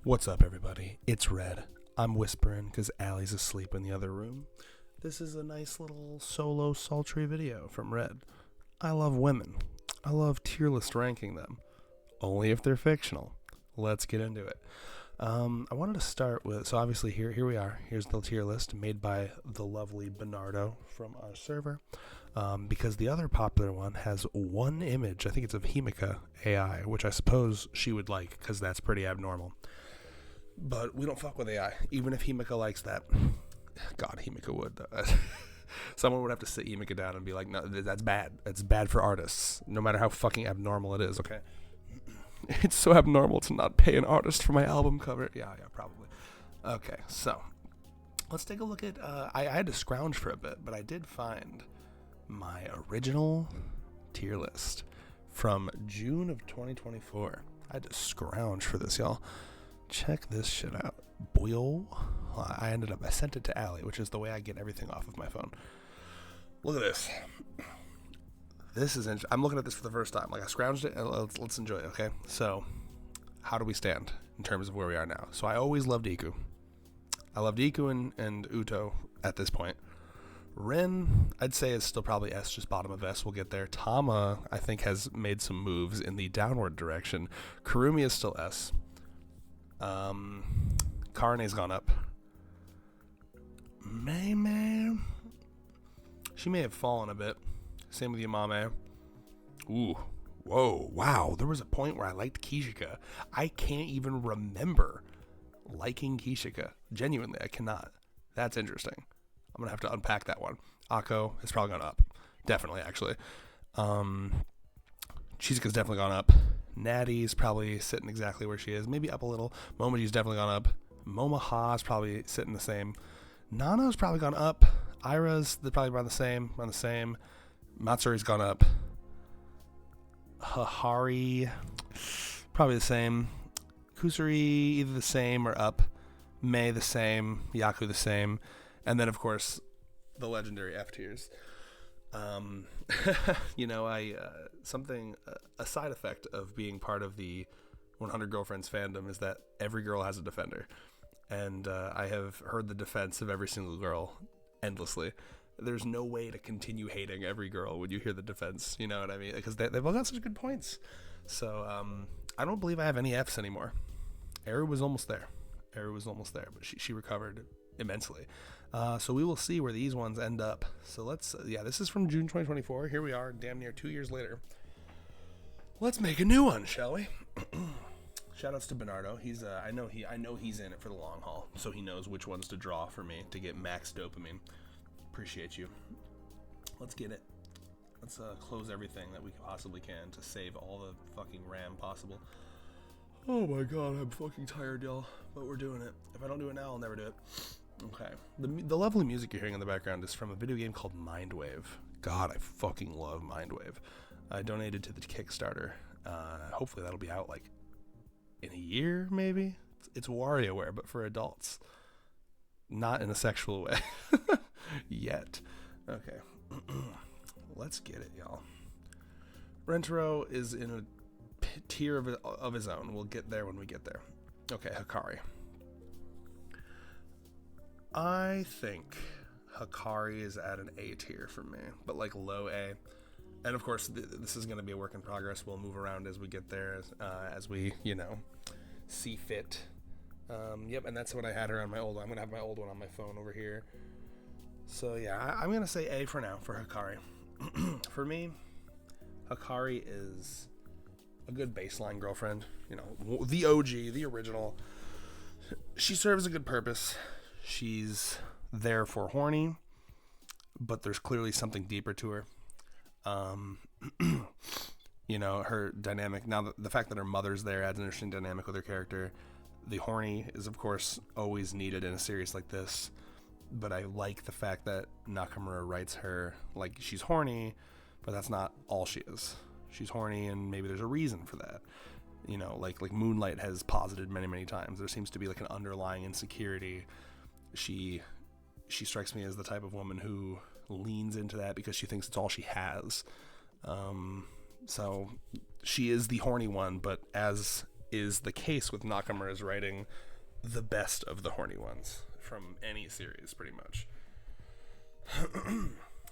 What's up, everybody? It's Red. I'm whispering because Allie's asleep in the other room. This is a nice little solo sultry video from Red. I love women. I love tier list ranking them. Only if they're fictional. Let's get into it. I wanted to start with, so obviously here we are. Here's the tier list made by the lovely Bernardo from our server. Because the other popular one has one image. I think it's of Himika AI, which I suppose she would like because that's pretty abnormal. But we don't fuck with AI, even if Himika likes that. God, Himika would. Someone would have to sit Himika down and be like, no, that's bad. It's bad for artists, no matter how fucking abnormal it is, okay? It's so abnormal to not pay an artist for my album cover. Yeah, probably. Okay, so let's take a look at, I had to scrounge for a bit, but I did find my original tier list from June of 2024. I had to scrounge for this, y'all. Check this shit out. Boyo. I sent it to Allie, which is the way I get everything off of my phone. Look at this. This is I'm looking at this for the first time. Like, I scrounged it, and let's enjoy it, okay? So, how do we stand in terms of where we are now? So, I always loved Iku. I loved Iku and Uto at this point. Ren, I'd say, is still probably S, just bottom of S. We'll get there. Tama, I think, has made some moves in the downward direction. Kurumi is still S. Karene's gone up. Mei, she may have fallen a bit. Same with Yamame. Ooh, whoa, wow. There was a point where I liked Kishika. I can't even remember liking Kishika. Genuinely, I cannot. That's interesting. I'm gonna have to unpack that one. Akko has probably gone up. Definitely, actually. Chizuk's definitely gone up. Natty's probably sitting exactly where she is. Maybe up a little. Momoji's definitely gone up. Momoha's probably sitting the same. Nano's probably gone up. Ira's probably around the same. Matsuri's gone up. Hahari, probably the same. Kusuri, either the same or up. Mei, the same. Yaku, the same. And then, of course, the legendary F tiers. A side effect of being part of the 100 Girlfriends fandom is that every girl has a defender. And I have heard the defense of every single girl endlessly. There's no way to continue hating every girl when you hear the defense, you know what I mean? Because they've all got such good points. So I don't believe I have any Fs anymore. Eru was almost there, but she recovered immensely. So we will see where these ones end up. So this is from June 2024. Here we are, damn near 2 years later. Let's make a new one, shall we? Shoutouts to Bernardo. He's I know he's in it for the long haul, so he knows which ones to draw for me to get max dopamine. Appreciate you. Let's get it. Let's close everything that we possibly can to save all the fucking RAM possible. Oh my god, I'm fucking tired, y'all. But we're doing it. If I don't do it now, I'll never do it. Okay. The lovely music you're hearing in the background is from a video game called Mindwave. God, I fucking love Mindwave. I donated to the Kickstarter. Hopefully that'll be out like in a year, maybe. It's WarioWare, but for adults. Not in a sexual way. Yet. Okay. Let's get it, y'all. Rentaro is in a tier of his own. We'll get there when we get there. Okay, Hikari. I think Hikari is at an A tier for me, but like low A. And of course, this is going to be a work in progress. We'll move around as we get there, as we, see fit. Yep, and that's what I had her on my old one. I'm going to have my old one on my phone over here. So yeah, I'm going to say A for now for Hikari. For me, Hikari is a good baseline girlfriend. The OG, the original. She serves a good purpose. She's there for horny, but there's clearly something deeper to her. Her dynamic. Now, the fact that her mother's there adds an interesting dynamic with her character. The horny is, of course, always needed in a series like this. But I like the fact that Nakamura writes her like she's horny, but that's not all she is. She's horny, and maybe there's a reason for that. Like Moonlight has posited many, many times. There seems to be like an underlying insecurity. She strikes me as the type of woman who leans into that because she thinks it's all she has. So she is the horny one, but as is the case with Nakamura's writing the best of the horny ones from any series, pretty much.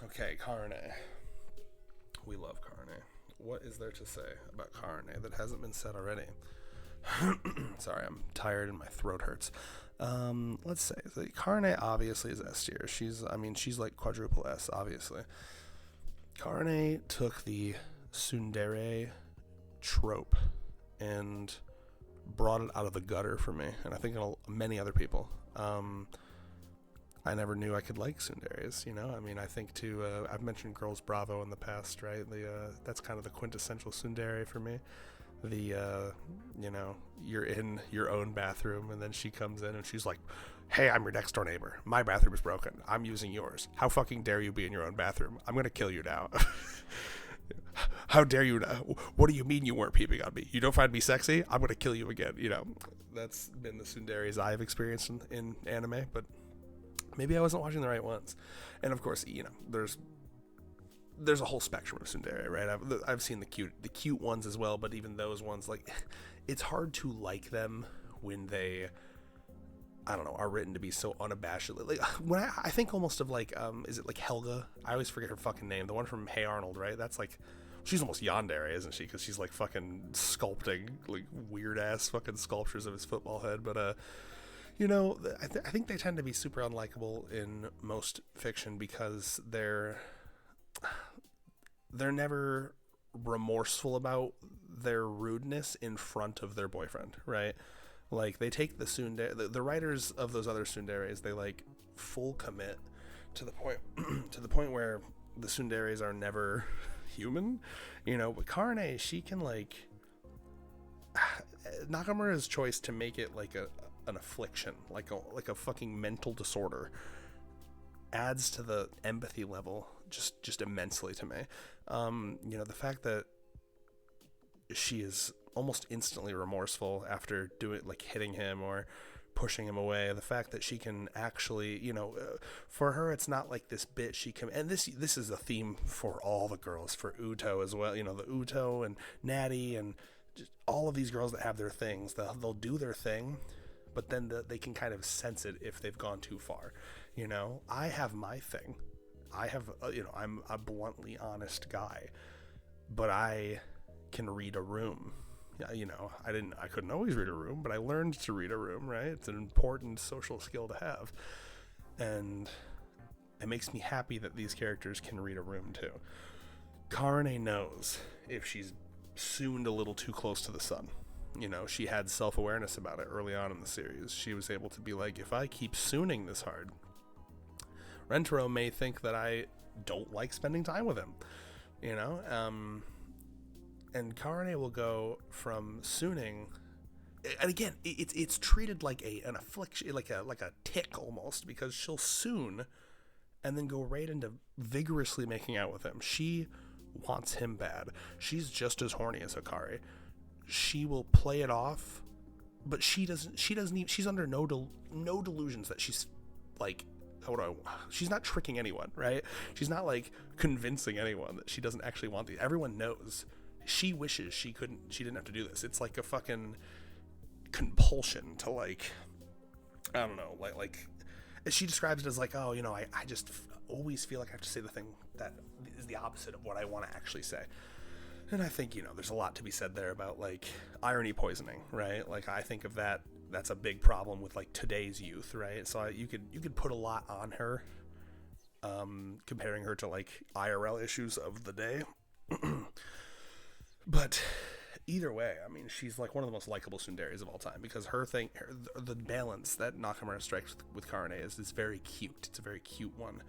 Okay, Karne. We love Karne. What is there to say about Karne that hasn't been said already? Sorry, I'm tired and my throat hurts. Let's say Karne obviously is S tier. She's like quadruple S, obviously. Karne took the tsundere trope and brought it out of the gutter for me, and I think many other people. I never knew I could like tsunderes, you know? I mean, I think too, I've mentioned Girls Bravo in the past, right? That's kind of the quintessential tsundere for me. You're in your own bathroom, and then she comes in and she's like, hey, I'm your next door neighbor. My bathroom is broken. I'm using yours. How fucking dare you be in your own bathroom? I'm going to kill you now. How dare you now? What do you mean you weren't peeping on me? You don't find me sexy? I'm going to kill you again. You know, that's been the tsunderes I've experienced in anime, but maybe I wasn't watching the right ones. And of course, you know, there's a whole spectrum of tsundere, right? I've seen the cute ones as well, but even those ones, like, it's hard to like them when they, I don't know, are written to be so unabashedly, like, when I think almost of, like, is it like Helga? I always forget her fucking name, the one from Hey Arnold, right? That's like, she's almost yandere, isn't she? Because she's like fucking sculpting like weird ass fucking sculptures of his football head. But you know, I think they tend to be super unlikable in most fiction because they're never remorseful about their rudeness in front of their boyfriend, right? Like, they take the tsundere, the writers of those other tsunderes, they like full commit to the point where the tsunderes are never human, you know. But Karne, she can, like, Nakamura's choice to make it like an affliction, like a fucking mental disorder, adds to the empathy level just immensely to me. You know, the fact that she is almost instantly remorseful after hitting him or pushing him away, the fact that she can actually, you know, for her it's not like this bit she can, and this is a theme for all the girls, for Uto as well, you know, the Uto and Natty and just all of these girls that have their things, they'll do their thing, but then they can kind of sense it if they've gone too far. You know, I have my thing. I have, you know, I'm a bluntly honest guy, but I can read a room. You know, I couldn't always read a room, but I learned to read a room, right? It's an important social skill to have. And it makes me happy that these characters can read a room too. Karne knows if she's sooned a little too close to the sun. You know, she had self-awareness about it early on in the series. She was able to be like, if I keep sooning this hard, Rentaro may think that I don't like spending time with him, you know? And Karne will go from sooning, and again, it's treated like an affliction, like a tick almost, because she'll soon and then go right into vigorously making out with him. She wants him bad. She's just as horny as Hikari. She will play it off, but she doesn't even, she's under no delusions that she's like, she's not tricking anyone, right? She's not like convincing anyone that she doesn't actually want these. Everyone knows she wishes she didn't have to do this. It's like a fucking compulsion to, like, I don't know, like she describes it as like, oh, you know, I just always feel like I have to say the thing that is the opposite of what I want to actually say. And I think, you know, there's a lot to be said there about, like, irony poisoning, right? Like, I think of that's a big problem with, like, today's youth, right? So you could put a lot on her, comparing her to, like, IRL issues of the day. But either way, I mean, she's like one of the most likable tsunderes of all time, because the balance that Nakamura strikes with Karne is very cute. It's a very cute one.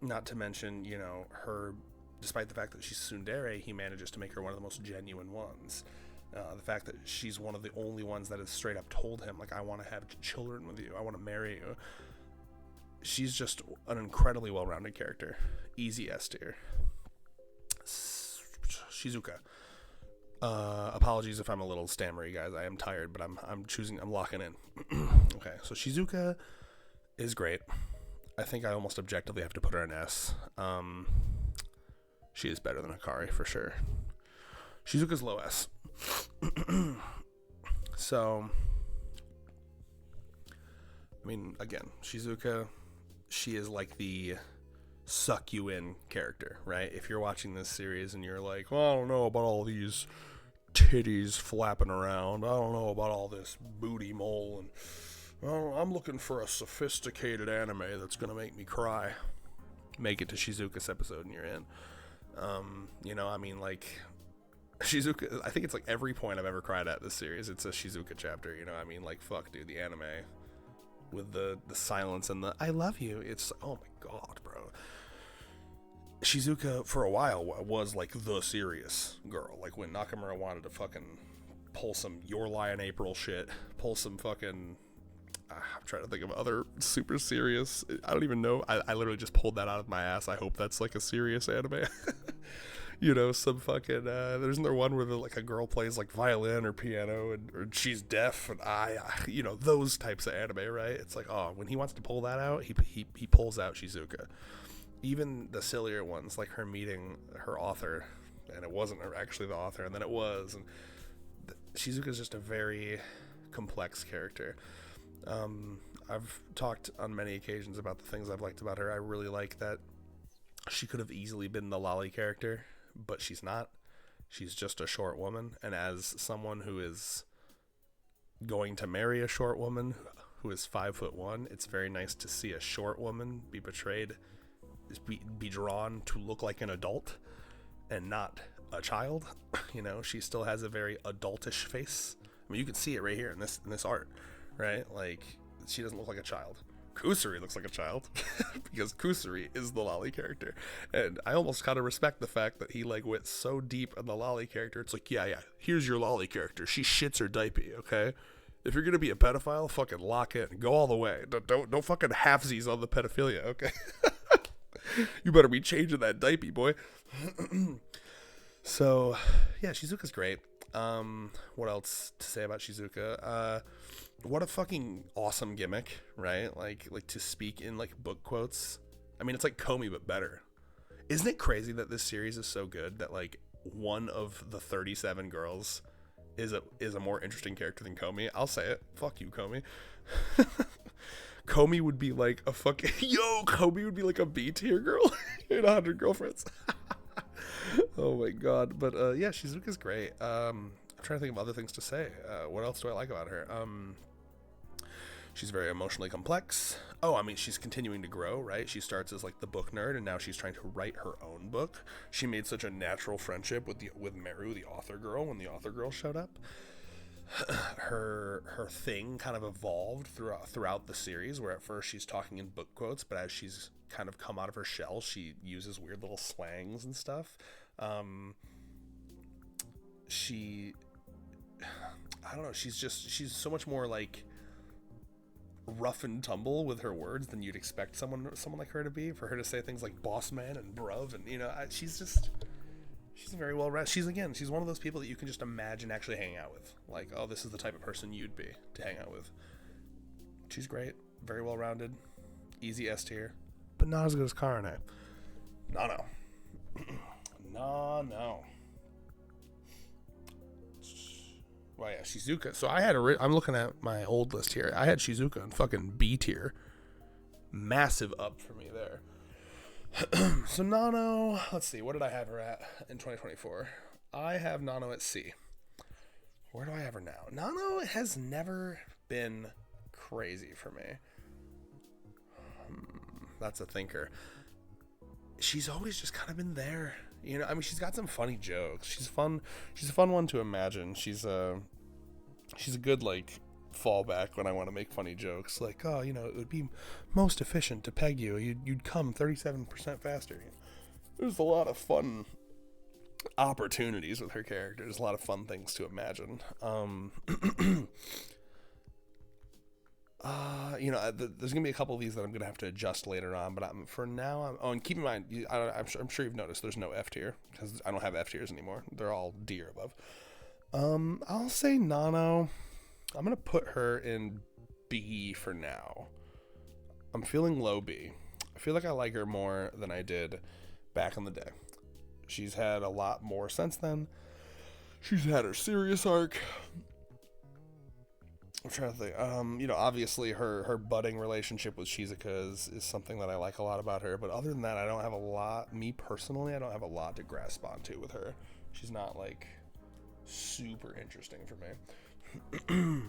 Not to mention, you know, her, despite the fact that she's tsundere, he manages to make her one of the most genuine ones. The fact that she's one of the only ones that has straight up told him, like, I want to have children with you, I want to marry you. She's just an incredibly well-rounded character. Easy S tier. Shizuka. Apologies if I'm a little stammery, guys. I am tired, but I'm locking in. Okay, so Shizuka is great. I think I almost objectively have to put her in S. She is better than Hikari for sure. Shizuka's low S. So, I mean, again, Shizuka, she is like the suck you in character, right? If you're watching this series and you're like, well, I don't know about all these titties flapping around, I don't know about all this booty mole, and I'm looking for a sophisticated anime that's gonna make me cry. Make it to Shizuka's episode and you're in. I mean, like, Shizuka, I think it's like every point I've ever cried at this series, it's a Shizuka chapter, I mean, like, fuck, dude, the anime with the silence and the I love you, it's, oh my god, bro. Shizuka, for a while, was, like, the serious girl. Like, when Nakamura wanted to fucking pull some Your Lie in April shit, pull some fucking, I'm trying to think of other super serious, I don't even know, I literally just pulled that out of my ass. I hope that's, like, a serious anime. Some fucking, there's another one where like a girl plays like violin or piano or she's deaf and those types of anime, right? It's like, oh, when he wants to pull that out, he pulls out Shizuka. Even the sillier ones, like her meeting her author, and it wasn't actually the author, and then it was, and Shizuka's just a very complex character. I've talked on many occasions about the things I've liked about her. I really like that she could have easily been the lolly character, but she's not. She's just a short woman, and as someone who is going to marry a short woman who is 5'1", it's very nice to see a short woman be portrayed, be drawn to look like an adult and not a child. She still has a very adultish face. I mean, you can see it right here in this art, right? Like, she doesn't look like a child. Kusuri looks like a child because Kusuri is the lolly character, and I almost kind of respect the fact that he like went so deep on the lolly character. It's like, yeah, here's your lolly character. She shits her diaper, okay? If you're gonna be a pedophile, fucking lock in, go all the way. Don't fucking halfsies on the pedophilia, okay? You better be changing that diaper, boy. So, yeah, Shizuka's great. What else to say about Shizuka? What a fucking awesome gimmick, right? Like to speak in like book quotes. I mean, it's like Komi but better. Isn't it crazy that this series is so good that like one of the 37 girls is a more interesting character than Komi? I'll say it. Fuck you, Komi. Komi would be like a fucking Komi would be like a B tier girl in 100 Girlfriends. Oh my god. But yeah, Shizuka's great. I'm trying to think of other things to say. What else do I like about her? She's very emotionally complex. Oh, I mean, she's continuing to grow, right? She starts as like the book nerd, and now she's trying to write her own book. She made such a natural friendship with Meru, the author girl, when the author girl showed up. Her thing kind of evolved throughout the series, where at first she's talking in book quotes, but as she's kind of come out of her shell, she uses weird little slangs and stuff. I don't know, she's so much more like rough and tumble with her words than you'd expect someone like her to be. For her to say things like boss man and bruv, and she's very well read. She's one of those people that you can just imagine actually hanging out with. Like, oh, this is the type of person you'd be to hang out with. She's great, very well rounded, easy S tier, but not as good as Karane. No. Well, yeah, Shizuka. So I had I'm looking at my old list here. I had Shizuka in fucking B tier. Massive up for me there. So Nano, let's see, what did I have her at in 2024? I have Nano at C. Where do I have her now? Nano has never been crazy for me. That's a thinker. She's always just kind of been there. I mean, she's got some funny jokes. She's a fun one to imagine. She's a good like fallback when I want to make funny jokes. Like, oh, it would be most efficient to peg you. You'd come 37% faster. There's a lot of fun opportunities with her character. There's a lot of fun things to imagine. There's gonna be a couple of these that I'm gonna have to adjust later on, but for now, and keep in mind, I'm sure you've noticed there's no F tier because I don't have F tiers anymore. They're all D or above. I'll say Nano. I'm gonna put her in B for now. I'm feeling low B. I feel like I like her more than I did back in the day. She's had a lot more since then. She's had her serious arc. I'm trying to think. Obviously her budding relationship with Shizuka is something that I like a lot about her. But other than that, I don't have a lot. Me personally, I don't have a lot to grasp onto with her. She's not like super interesting for me.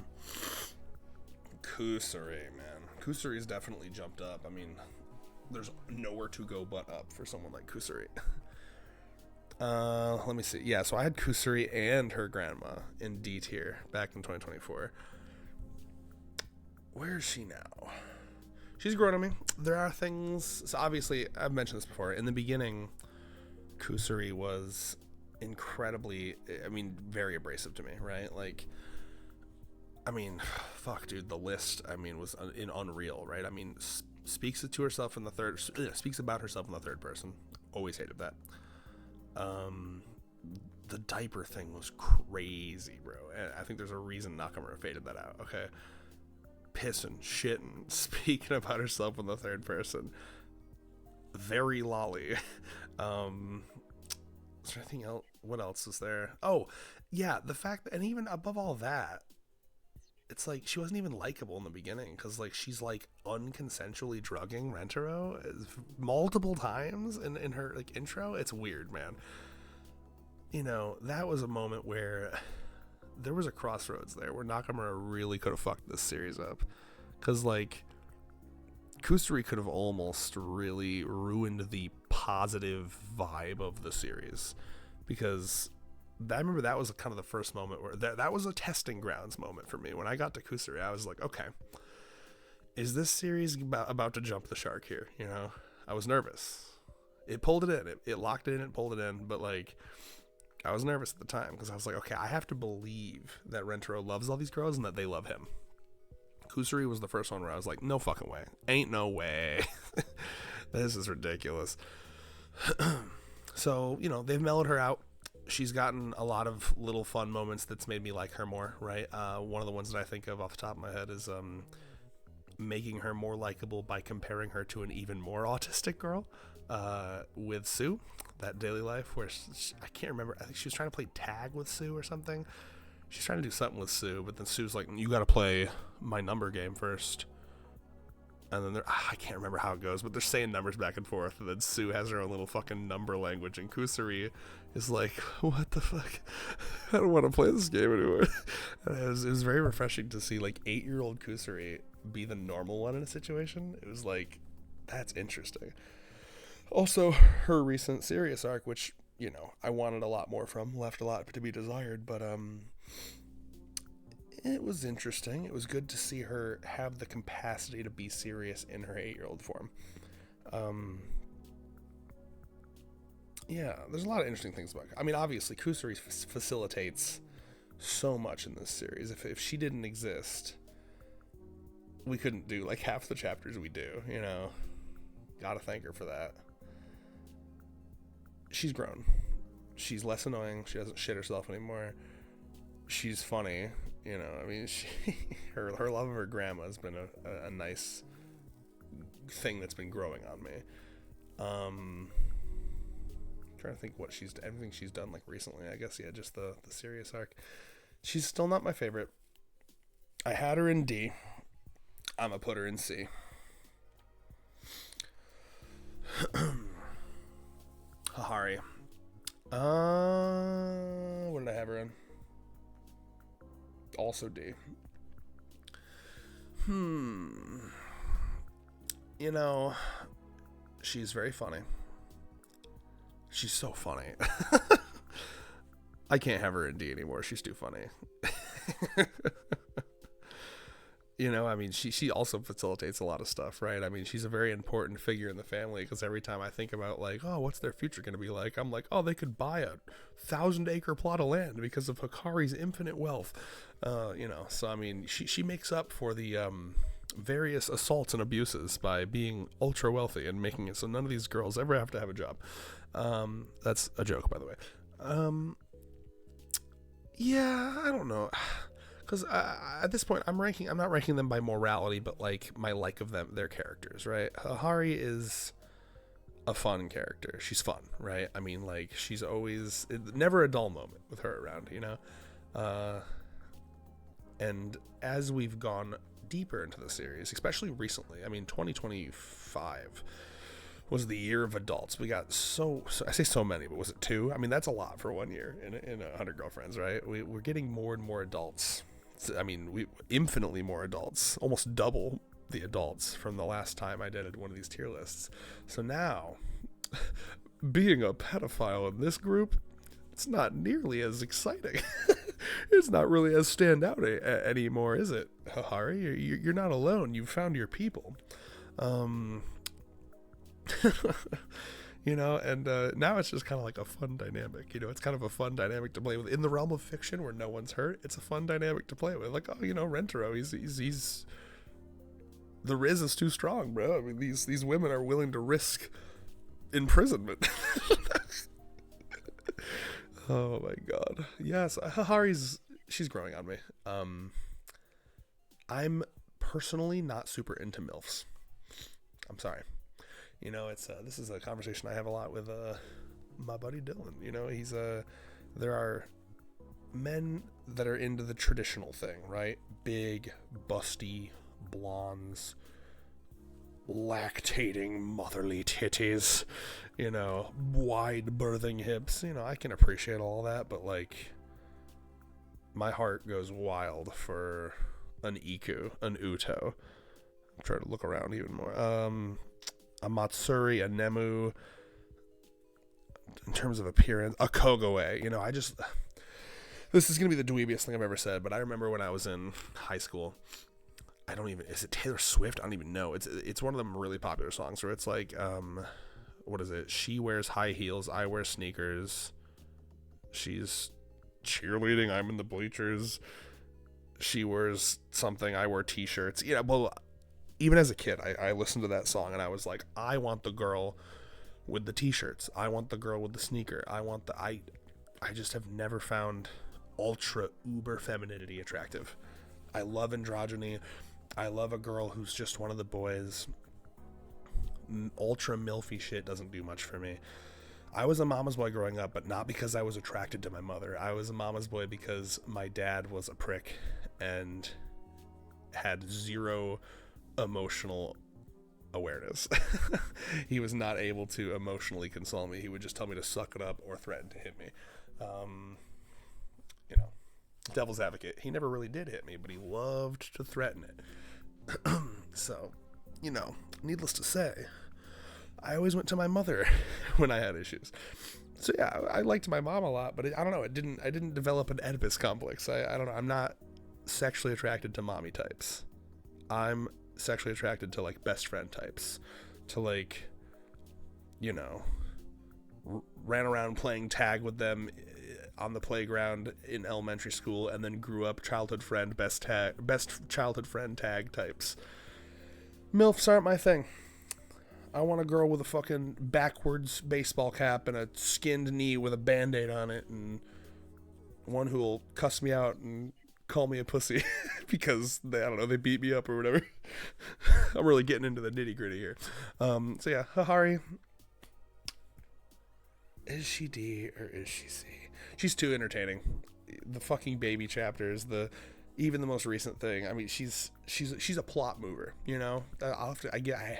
Kusuri, man. Kusuri's definitely jumped up. I mean, there's nowhere to go but up for someone like Kusuri. Let me see. Yeah, so I had Kusuri and her grandma in D tier back in 2024. Where is she now? She's grown on me. There are things. So obviously, I've mentioned this before. In the beginning, Kusuri was incredibly, very abrasive to me, right? Like, fuck, dude. The list, was unreal, right? Speaks about herself in the third person. Always hated that. The diaper thing was crazy, bro. And I think there's a reason Nakamura faded that out. Okay. Pissing, shitting, speaking about herself in the third person. Very lolly. Is there anything else? What else is there? Oh, yeah, the fact that, and even above all that, it's like she wasn't even likable in the beginning because like she's like unconsensually drugging Rentaro multiple times in her like intro. It's weird, man. That was a moment where there was a crossroads there where Nakamura really could have fucked this series up, because like Kusuri could have almost really ruined the positive vibe of the series, because I remember that was kind of the first moment where that was a testing grounds moment for me. When I got to Kusuri, I was like, okay, is this series about to jump the shark here? I was nervous. It pulled it in. It locked it in, it pulled it in, but like I was nervous at the time because I was like, okay, I have to believe that Rentaro loves all these girls and that they love him. Kusuri was the first one where I was like, no fucking way. Ain't no way. This is ridiculous. So, they've mellowed her out. She's gotten a lot of little fun moments that's made me like her more, right? One of the ones that I think of off the top of my head is making her more likable by comparing her to an even more autistic girl with Sue. That daily life where I can't remember. I think she was trying to play tag with Sue or something. She's trying to do something with Sue, but then Sue's like, you got to play my number game first. And then I can't remember how it goes, but they're saying numbers back and forth. And then Sue has her own little fucking number language. And Kusuri is like, what the fuck? I don't want to play this game anymore. And it was very refreshing to see like 8-year-old Kusuri be the normal one in a situation. It was like, that's interesting. Also, her recent serious arc, which, I wanted a lot more from, left a lot to be desired, but it was interesting. It was good to see her have the capacity to be serious in her 8-year-old form. Yeah, there's a lot of interesting things about her. Obviously, Kusuri facilitates so much in this series. If she didn't exist, we couldn't do like half the chapters we do, Gotta thank her for that. She's grown. She's less annoying. She doesn't shit herself anymore. She's funny. Her love of her grandma has been a nice thing that's been growing on me. Trying to think everything she's done like recently. I guess, yeah, just the serious arc. She's still not my favorite. I had her in D. I'm gonna put her in C. Hahari. What did I have her in? Also D. She's very funny. She's so funny. I can't have her in D anymore. She's too funny. She also facilitates a lot of stuff, right? She's a very important figure in the family, because every time I think about like, oh, what's their future going to be like? I'm like, oh, they could buy a 1,000-acre plot of land because of Hikari's infinite wealth. So she makes up for the various assaults and abuses by being ultra wealthy and making it so none of these girls ever have to have a job. That's a joke, by the way. Yeah, I don't know. Because at this point, I'm not ranking them by morality, but like my like of them, their characters, right? Hahari is a fun character. She's fun, right? I mean, like, she's always, never a dull moment with her around, you know? And as we've gone deeper into the series, especially recently, I mean, 2025 was the year of adults. We got so I say so many, but was it 2? I mean, that's a lot for 1 year in 100 Girlfriends, right? We're getting more and more adults. I mean, we infinitely more adults, almost double the adults from the last time I did one of these tier lists. So now, being a pedophile in this group, it's not nearly as exciting. It's not really as stand out anymore, is it, Hari? You're not alone. You've found your people. You know, and now it's just kind of like a fun dynamic. You know, it's kind of a fun dynamic to play with in the realm of fiction where no one's hurt. It's a fun dynamic to play with. Like, oh, you know, Rentaro, he's the Riz is too strong, bro. I mean, these women are willing to risk imprisonment. Oh my god. Yes, she's growing on me. I'm personally not super into MILFs. I'm sorry. You know, it's this is a conversation I have a lot with my buddy Dylan. You know, there are men that are into the traditional thing, right? Big, busty, blondes, lactating motherly titties, you know, wide birthing hips. You know, I can appreciate all that, but like, my heart goes wild for an Iku, an Uto. I'm trying to look around even more. A Matsuri, a Nemu, in terms of appearance, a Kogoe. You know, this is going to be the dweebiest thing I've ever said, but I remember when I was in high school, is it Taylor Swift? I don't even know. It's one of them really popular songs where it's like, what is it? She wears high heels, I wear sneakers. She's cheerleading, I'm in the bleachers. She wears something, I wear t-shirts. You know, blah, blah. Even as a kid, I listened to that song and I was like, I want the girl with the t-shirts. I want the girl with the sneaker. I just have never found ultra uber femininity attractive. I love androgyny. I love a girl who's just one of the boys. Ultra milfy shit doesn't do much for me. I was a mama's boy growing up, but not because I was attracted to my mother. I was a mama's boy because my dad was a prick and had zero emotional awareness. He was not able to emotionally console me. He would just tell me to suck it up or threaten to hit me. You know, devil's advocate. He never really did hit me, but he loved to threaten it. So, you know, needless to say, I always went to my mother when I had issues. So yeah, I liked my mom a lot, but I don't know. I didn't develop an Oedipus complex. I don't know. I'm not sexually attracted to mommy types. I'm sexually attracted to like best friend types, to like, you know, ran around playing tag with them on the playground in elementary school, and then grew up childhood friend, best childhood friend tag types. MILFs aren't my thing. I want a girl with a fucking backwards baseball cap and a skinned knee with a band-aid on it, and one who will cuss me out and call me a pussy because they beat me up or whatever. I'm really getting into the nitty gritty here. So yeah, Hari, is she D or is she C? She's too entertaining. The fucking baby chapters, even the most recent thing. I mean, she's a plot mover, you know. I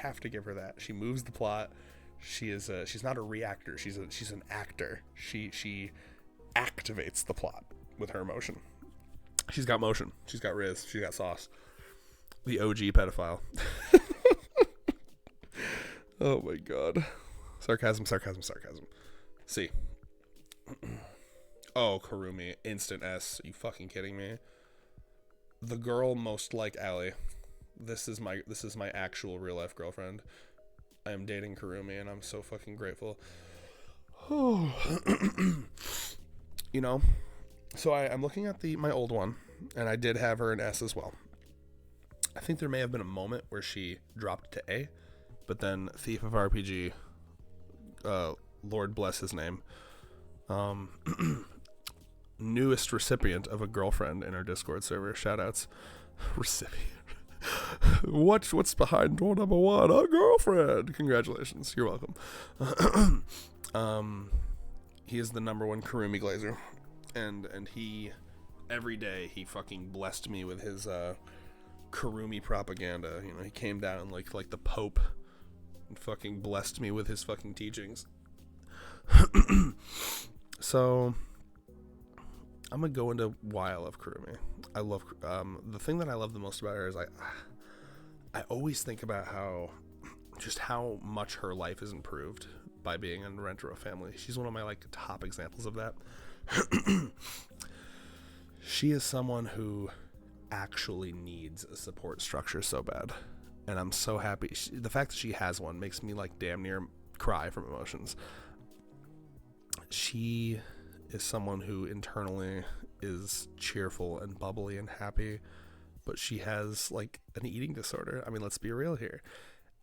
have to give her that. She moves the plot. She's not a reactor. She's an actor. She activates the plot with her emotion. She's got motion. She's got Riz. She's got sauce. The OG pedophile. Oh my god. Sarcasm. C. Oh, Karumi. Instant S. Are you fucking kidding me? The girl most like Allie. This is my actual real life girlfriend. I am dating Karumi and I'm so fucking grateful. You know, so I'm looking at my old one, and I did have her in S as well. I think there may have been a moment where she dropped to A, but then Thief of RPG, Lord bless his name, newest recipient of a girlfriend in our Discord server. Shoutouts. Recipient. What's behind door number one? A girlfriend. Congratulations. You're welcome. He is the number one Kurumi glazer, and he every day he fucking blessed me with his Kurumi propaganda. You know, he came down like the Pope and fucking blessed me with his fucking teachings. So I'm gonna go into why I love Kurumi. I love the thing that I love the most about her is I always think about how much her life is improved by being in a Rentaro family. She's one of my like top examples of that. She is someone who actually needs a support structure so bad, and I'm so happy. The fact that she has one makes me like damn near cry from emotions. She is someone who internally is cheerful and bubbly and happy, but she has like an eating disorder. I mean, let's be real here.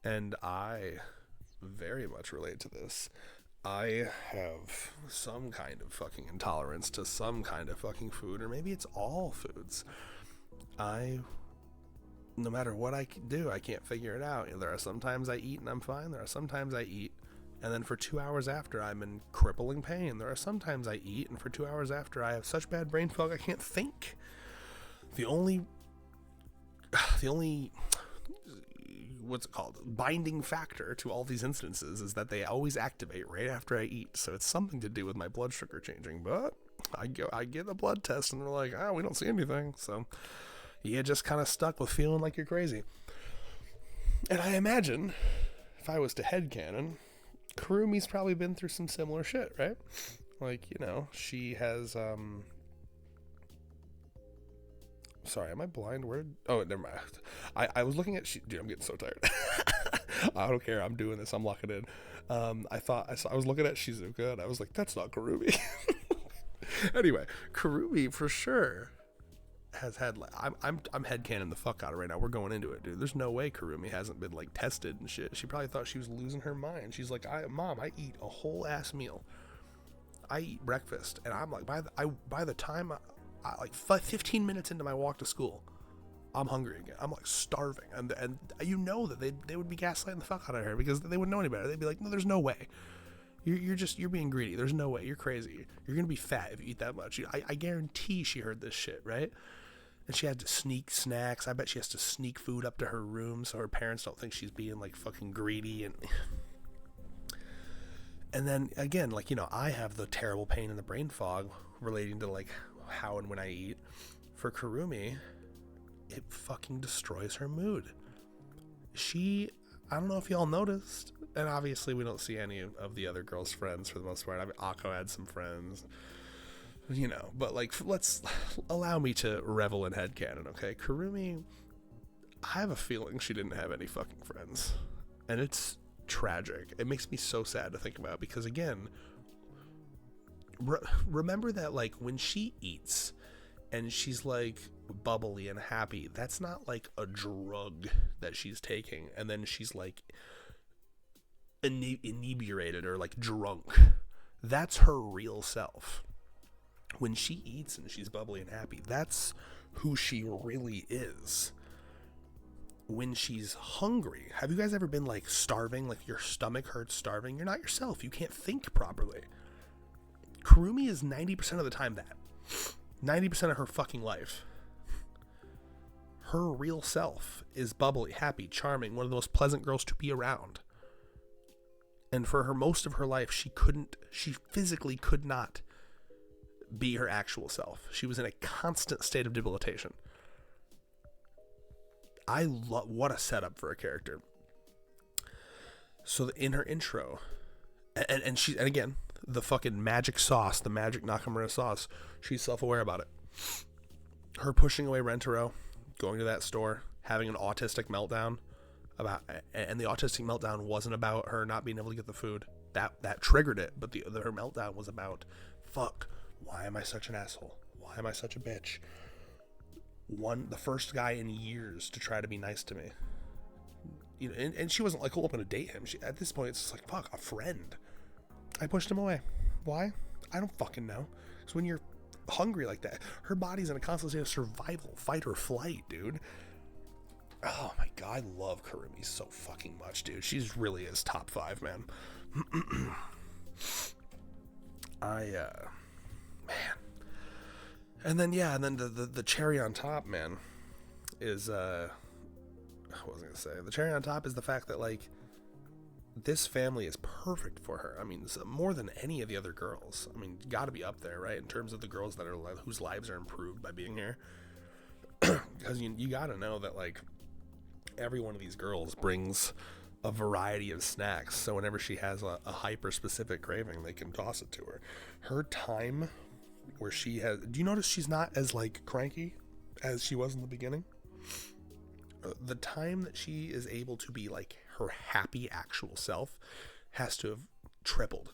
And I very much relate to this. I have some kind of fucking intolerance to some kind of fucking food, or maybe it's all foods. No matter what I do, I can't figure it out. You know, there are sometimes I eat and I'm fine. There are sometimes I eat and then for 2 hours after I'm in crippling pain. There are sometimes I eat and for 2 hours after I have such bad brain fog I can't think. The only what's it called, binding factor to all these instances is that they always activate right after I eat. So it's something to do with my blood sugar changing. But I get a blood test and they're like, we don't see anything. So you're just kind of stuck with feeling like you're crazy. And I imagine if I was to headcanon, Kurumi's probably been through some similar shit, right? Like, you know, she has sorry, am I blind? Oh, never mind. I was looking at... Dude, I'm getting so tired. I don't care. I'm doing this. I'm locking in. I was looking at Shizuka, and I was like, that's not Kurumi. Anyway, Kurumi, for sure, has had... I'm headcanon the fuck out of right now. We're going into it, dude. There's no way Kurumi hasn't been, like, tested and shit. She probably thought she was losing her mind. She's like, Mom, I eat a whole-ass meal. I eat breakfast. And I'm like, by the time... like 15 minutes into my walk to school, I'm hungry again. I'm like starving, and you know that they would be gaslighting the fuck out of her because they wouldn't know any better. They'd be like, no, there's no way. You're being greedy. There's no way. You're crazy. You're gonna be fat if you eat that much. I guarantee she heard this shit, right? And she had to sneak snacks. I bet she has to sneak food up to her room so her parents don't think she's being like fucking greedy. And then again, like, you know, I have the terrible pain and the brain fog relating to like how and when I eat. For Kurumi, it fucking destroys her mood. I don't know if y'all noticed, and obviously we don't see any of the other girls' friends for the most part. I mean, Akko had some friends, you know, but like, let's allow me to revel in headcanon, okay? Kurumi, I have a feeling she didn't have any fucking friends, and it's tragic. It makes me so sad to think about because, again, remember that, like, when she eats and she's like bubbly and happy, that's not like a drug that she's taking and then she's like inebriated or like drunk. That's her real self. When she eats and she's bubbly and happy, that's who she really is. When she's hungry, have you guys ever been like starving, like your stomach hurts starving? You're not yourself. You can't think properly. Kurumi is 90% of the time that. 90% of her fucking life. Her real self is bubbly, happy, charming, one of the most pleasant girls to be around. And for her most of her life, she physically could not be her actual self. She was in a constant state of debilitation. What a setup for a character. So in her intro, and again, the fucking magic sauce, the magic Nakamura sauce, she's self-aware about it. Her pushing away Rentaro, going to that store, having an autistic meltdown and the autistic meltdown wasn't about her not being able to get the food. That triggered it, but her meltdown was about, fuck, why am I such an asshole? Why am I such a bitch? The first guy in years to try to be nice to me. You know, and she wasn't like, cool, I'm gonna date him. At this point, it's just like, fuck, a friend. I pushed him away. Why? I don't fucking know. Because when you're hungry like that, her body's in a constant state of survival, fight or flight, dude. Oh my god, I love Kurumi so fucking much, dude. She's really is top 5, man. Man. And then the cherry on top, man, is what was I gonna say? The cherry on top is the fact that, like, this family is perfect for her. I mean, more than any of the other girls. I mean, got to be up there, right, in terms of the girls that are whose lives are improved by being here. Because you got to know that, like, every one of these girls brings a variety of snacks. So whenever she has a hyper specific craving, they can toss it to her. Her time where she has, do you notice she's not as, like, cranky as she was in the beginning? The time that she is able to be, like, her happy actual self has to have tripled.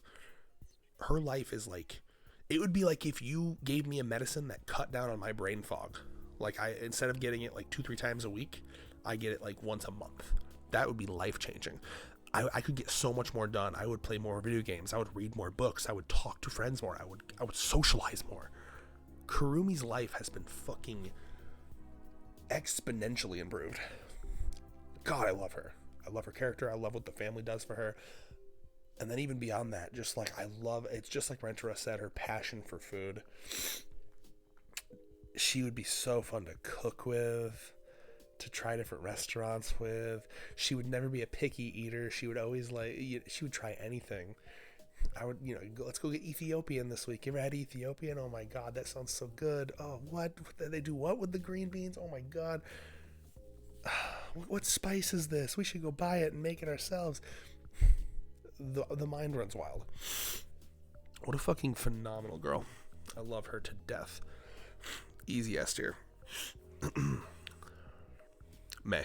Her life is like, it would be like if you gave me a medicine that cut down on my brain fog. Like, instead of getting it like 2-3 times a week, I get it like once a month. That would be life changing. I could get so much more done. I would play more video games. I would read more books. I would talk to friends more. I would socialize more. Kurumi's life has been fucking exponentially improved. God, I love her. I love her character. I love what the family does for her. And then even beyond that, just like, I love, it's just like Rentara said, her passion for food. She would be so fun to cook with, to try different restaurants with. She would never be a picky eater. She would always, like, she would try anything. I would, let's go get Ethiopian this week. You ever had Ethiopian? Oh my God, that sounds so good. Oh, what? They do what with the green beans? Oh my God. What spice is this? We should go buy it and make it ourselves. The mind runs wild. What a fucking phenomenal girl. I love her to death. Easy S tier. May.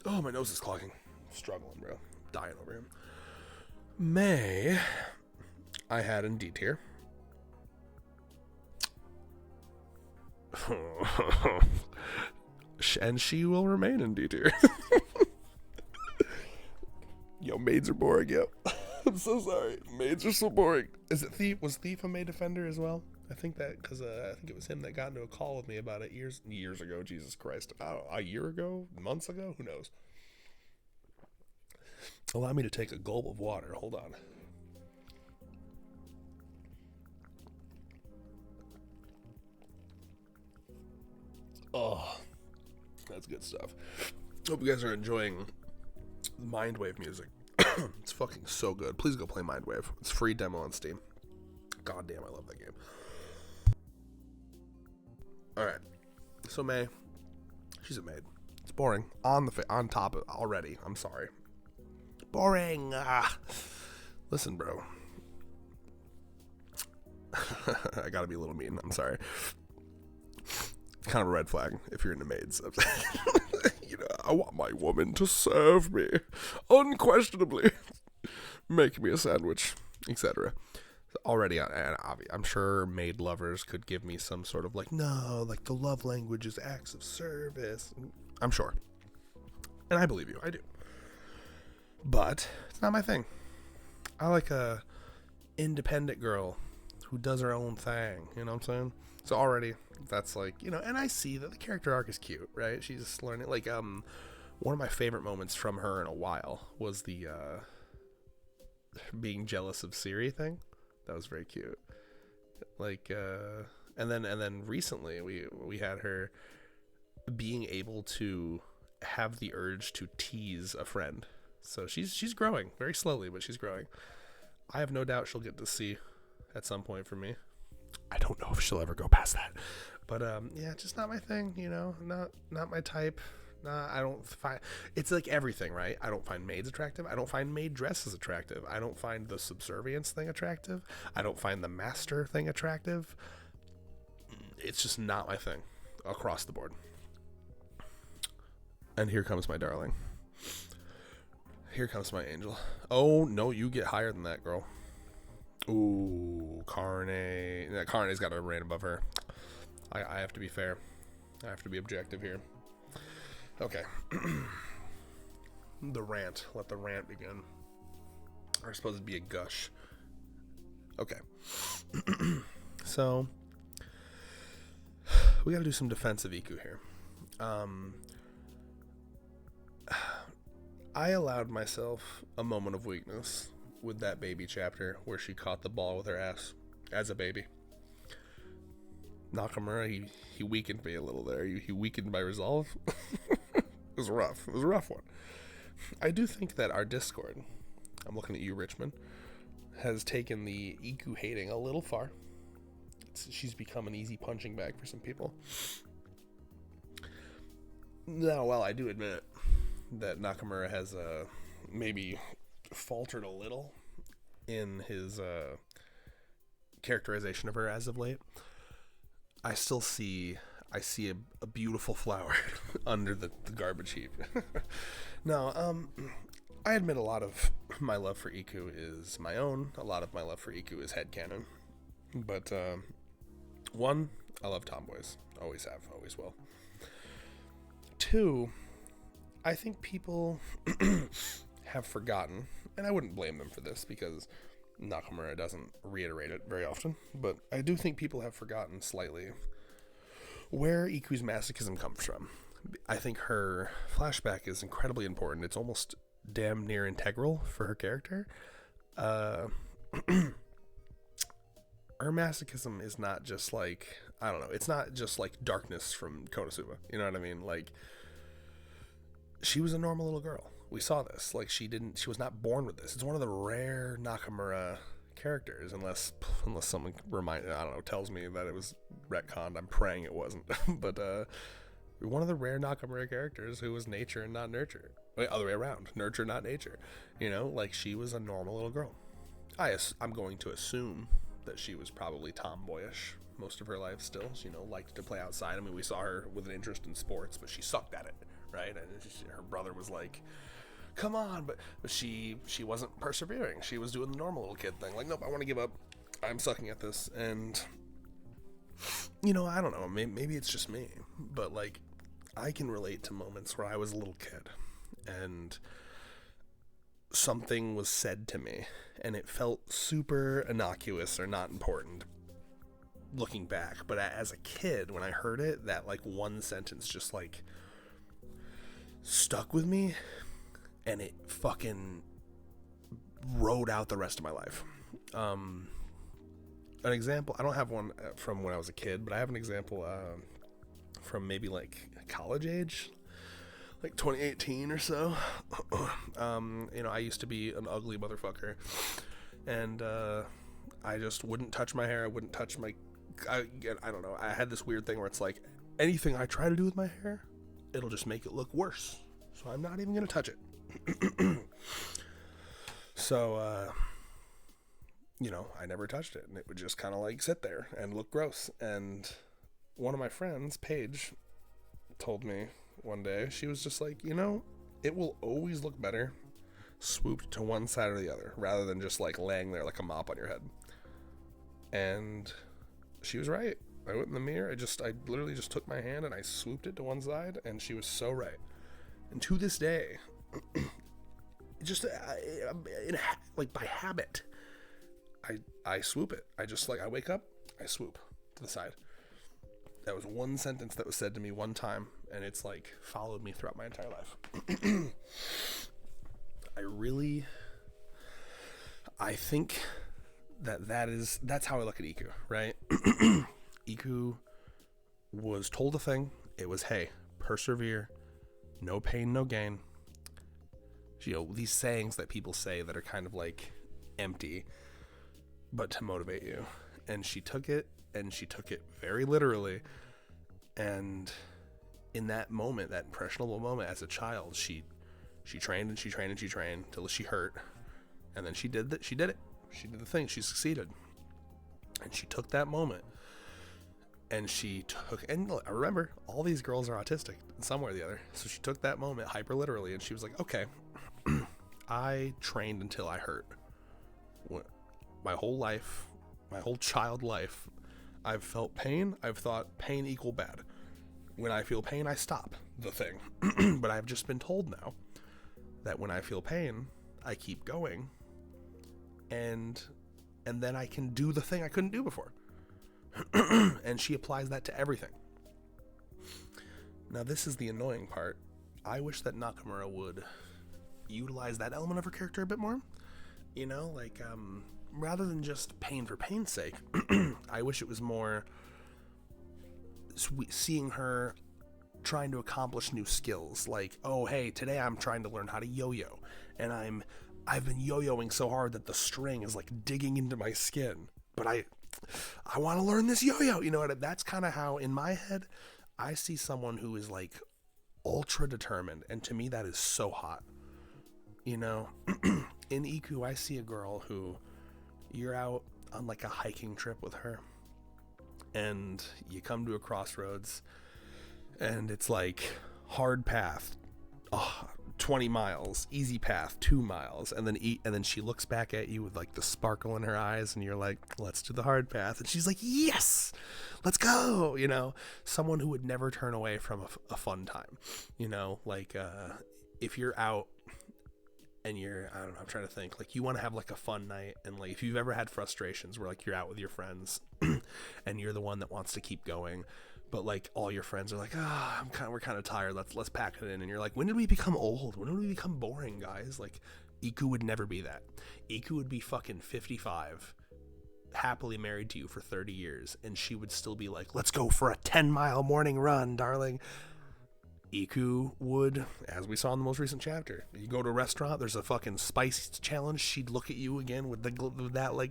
Oh, my nose is clogging. Struggling, bro. Dying over him. May, I had in D tier. And she will remain in D tier. Yo, maids are boring, yo. I'm so sorry. Maids are so boring. Is it Thief? Was Thief a maid defender as well? I think that, because I think it was him that got into a call with me about it years ago. Jesus Christ. A year ago? Months ago? Who knows? Allow me to take a gulp of water. Hold on. Oh, that's good stuff. Hope you guys are enjoying Mindwave music. It's fucking so good. Please go play Mindwave. It's free demo on Steam. God damn, I love that game. Alright. So May, she's a maid. It's boring. On top of already. I'm sorry. Boring. Listen, bro. I gotta be a little mean. I'm sorry. It's kind of a red flag if you're into maids. I want my woman to serve me, unquestionably, make me a sandwich, etc. Already, and I'm sure maid lovers could give me some sort of like, no, like the love language is acts of service. I'm sure, and I believe you. I do, but it's not my thing. I like a independent girl who does her own thing. You know what I'm saying? So already, that's like, and I see that the character arc is cute, right? She's just learning, like, one of my favorite moments from her in Awhile was the, being jealous of Siri thing. That was very cute. Like, and then recently we had her being able to have the urge to tease a friend. So she's growing very slowly, but she's growing. I have no doubt she'll get to see at some point for me. I don't know if she'll ever go past that, but yeah, just not my thing. Not my type. Nah, I don't find, it's like everything, right? I don't find maids attractive. I don't find maid dresses attractive. I don't find the subservience thing attractive. I don't find the master thing attractive. It's just not my thing across the board. And here comes my darling. Here comes my angel. Oh no, you get higher than that, girl. Ooh, Carne. Yeah, Carne's got a reign above her. I have to be fair. I have to be objective here. Okay. The rant. Let the rant begin. Or supposed to be a gush. Okay. So, we gotta do some defensive Iku here. I allowed myself a moment of weakness with that baby chapter where she caught the ball with her ass as a baby. Nakamura, he weakened me a little there. He weakened my resolve. It was rough. It was a rough one. I do think that our Discord, I'm looking at you, Richmond, has taken the Iku hating a little far. She's become an easy punching bag for some people. Now, while I do admit that Nakamura has maybe faltered a little in his characterization of her as of late, I still see a beautiful flower under the garbage heap. No, I admit a lot of my love for Iku is my own. A lot of my love for Iku is headcanon. But, one, I love tomboys. Always have, always will. Two, I think people have forgotten, and I wouldn't blame them for this because Nakamura doesn't reiterate it very often, but I do think people have forgotten slightly where Iku's masochism comes from. I think her flashback is incredibly important. It's almost damn near integral for her character. Her masochism is not just like, I don't know, it's not just like darkness from Konosuba. You know what I mean? Like, she was a normal little girl. We saw this. Like, she was not born with this. It's one of the rare Nakamura characters, unless someone tells me that it was retconned. I'm praying it wasn't. But one of the rare Nakamura characters who was nature and not nurture. Wait, other way around. Nurture, not nature. You know, like, she was a normal little girl. I'm going to assume that she was probably tomboyish most of her life still. She, liked to play outside. I mean, we saw her with an interest in sports, but she sucked at it, right? And her brother was like, come on, but she wasn't persevering. She was doing the normal little kid thing. Like, nope, I want to give up. I'm sucking at this. And, I don't know. Maybe it's just me. But, like, I can relate to moments where I was a little kid and something was said to me and it felt super innocuous or not important looking back. But as a kid, when I heard it, that, like, one sentence just, like, stuck with me. And it fucking rode out the rest of my life. An example, I don't have one from when I was a kid, but I have an example from maybe like college age, like 2018 or so. I used to be an ugly motherfucker. And I just wouldn't touch my hair. I wouldn't touch I don't know. I had this weird thing where it's like, anything I try to do with my hair, it'll just make it look worse. So I'm not even going to touch it. So, I never touched it, and it would just kind of like sit there and look gross. And one of my friends, Paige, told me one day, she was just like, it will always look better swooped to one side or the other rather than just like laying there like a mop on your head. And she was right. I went in the mirror. I literally just took my hand and I swooped it to one side, and she was so right. And to this day, just like by habit, I swoop it. I wake up, I swoop to the side. That was one sentence that was said to me one time, and it's like followed me throughout my entire life. I think that's how I look at Iku, right? Iku was told a thing. It was, hey, persevere, no pain, no gain. These sayings that people say that are kind of like empty, but to motivate you. And she took it very literally. And in that moment, that impressionable moment as a child, she trained and she trained and she trained till she hurt. And then she did it. She did the thing. She succeeded. And she took that moment. And I remember, all these girls are autistic in some way or the other. So she took that moment hyper literally, and she was like, okay, I trained until I hurt. My whole life, my whole child life, I've felt pain. I've thought pain equal bad. When I feel pain, I stop the thing. But I've just been told now that when I feel pain, I keep going. And then I can do the thing I couldn't do before. And she applies that to everything. Now, this is the annoying part. I wish that Nakamura would utilize that element of her character a bit more. You know, like, rather than just pain for pain's sake, I wish it was more seeing her trying to accomplish new skills. Like, oh, hey, today I'm trying to learn how to yo-yo, and I've been yo-yoing so hard that the string is like digging into my skin, but I want to learn this yo-yo. You know, that's kind of how, in my head, I see someone who is like ultra determined, and to me that is so hot. You know, in Iku, I see a girl who, you're out on like a hiking trip with her, and you come to a crossroads, and it's like hard path, 20 miles, easy path, 2 miles, and then she looks back at you with like the sparkle in her eyes, and you're like, let's do the hard path, and she's like, yes, let's go. You know, someone who would never turn away from a fun time. You know, like, if you're out and I don't know, I'm trying to think, like, you want to have like a fun night, and like, if you've ever had frustrations where like you're out with your friends and you're the one that wants to keep going, but like all your friends are like, we're kind of tired, let's pack it in, and you're like, when did we become old? When did we become boring, guys? Like, Iku would never be that. Iku would be fucking 55, happily married to you for 30 years, and she would still be like, let's go for a 10-mile morning run, darling. Iku would, as we saw in the most recent chapter, you go to a restaurant, there's a fucking spice challenge, she'd look at you again with that like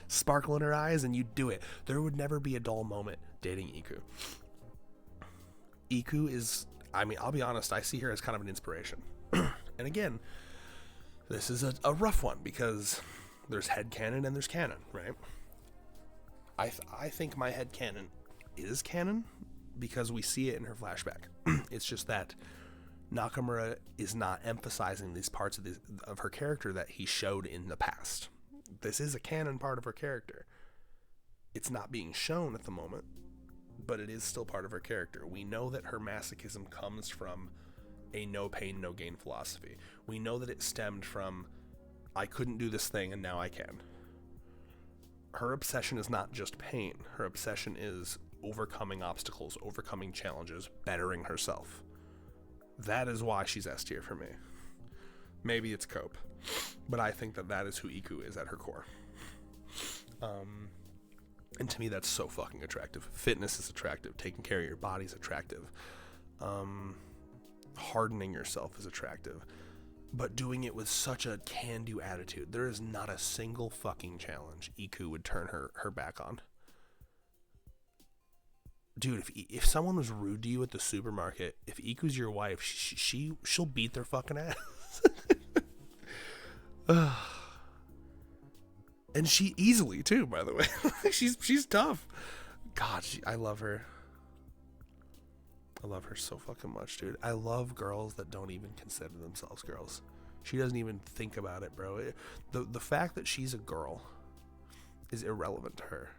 sparkle in her eyes, and you'd do it. There would never be a dull moment dating Iku. Iku is, I mean, I'll be honest, I see her as kind of an inspiration. And again, this is a rough one, because there's headcanon and there's canon, right? I think my headcanon is canon, because we see it in her flashback. It's just that Nakamura is not emphasizing these parts of her character that he showed in the past. This is a canon part of her character. It's not being shown at the moment, but it is still part of her character. We know that her masochism comes from a no pain, no gain philosophy. We know that it stemmed from, I couldn't do this thing and now I can. Her obsession is not just pain. Her obsession is overcoming obstacles, overcoming challenges, bettering herself. That is why she's S tier for me. Maybe it's cope, but I think that is who Iku is at her core. And to me, that's so fucking attractive. Fitness is attractive. Taking care of your body is attractive. Hardening yourself is attractive. But doing it with such a can-do attitude. There is not a single fucking challenge Iku would turn her back on. Dude, if someone was rude to you at the supermarket, if Iku's your wife, she'll beat their fucking ass. And she easily too, by the way. she's tough. God, I love her. I love her so fucking much, dude. I love girls that don't even consider themselves girls. She doesn't even think about it, bro. The fact that she's a girl is irrelevant to her.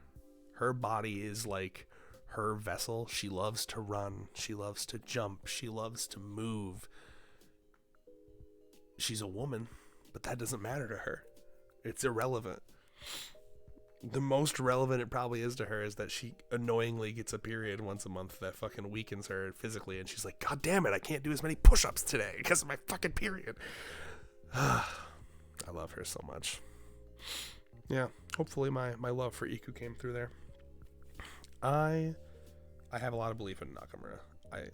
Her body is like her vessel. She loves to run. She loves to jump. She loves to move. She's a woman, but that doesn't matter to her. It's irrelevant. The most relevant it probably is to her is that she annoyingly gets a period once a month that fucking weakens her physically, and she's like, God damn it, I can't do as many push-ups today because of my fucking period. I love her so much. Yeah, hopefully my love for Iku came through there. I have a lot of belief in Nakamura.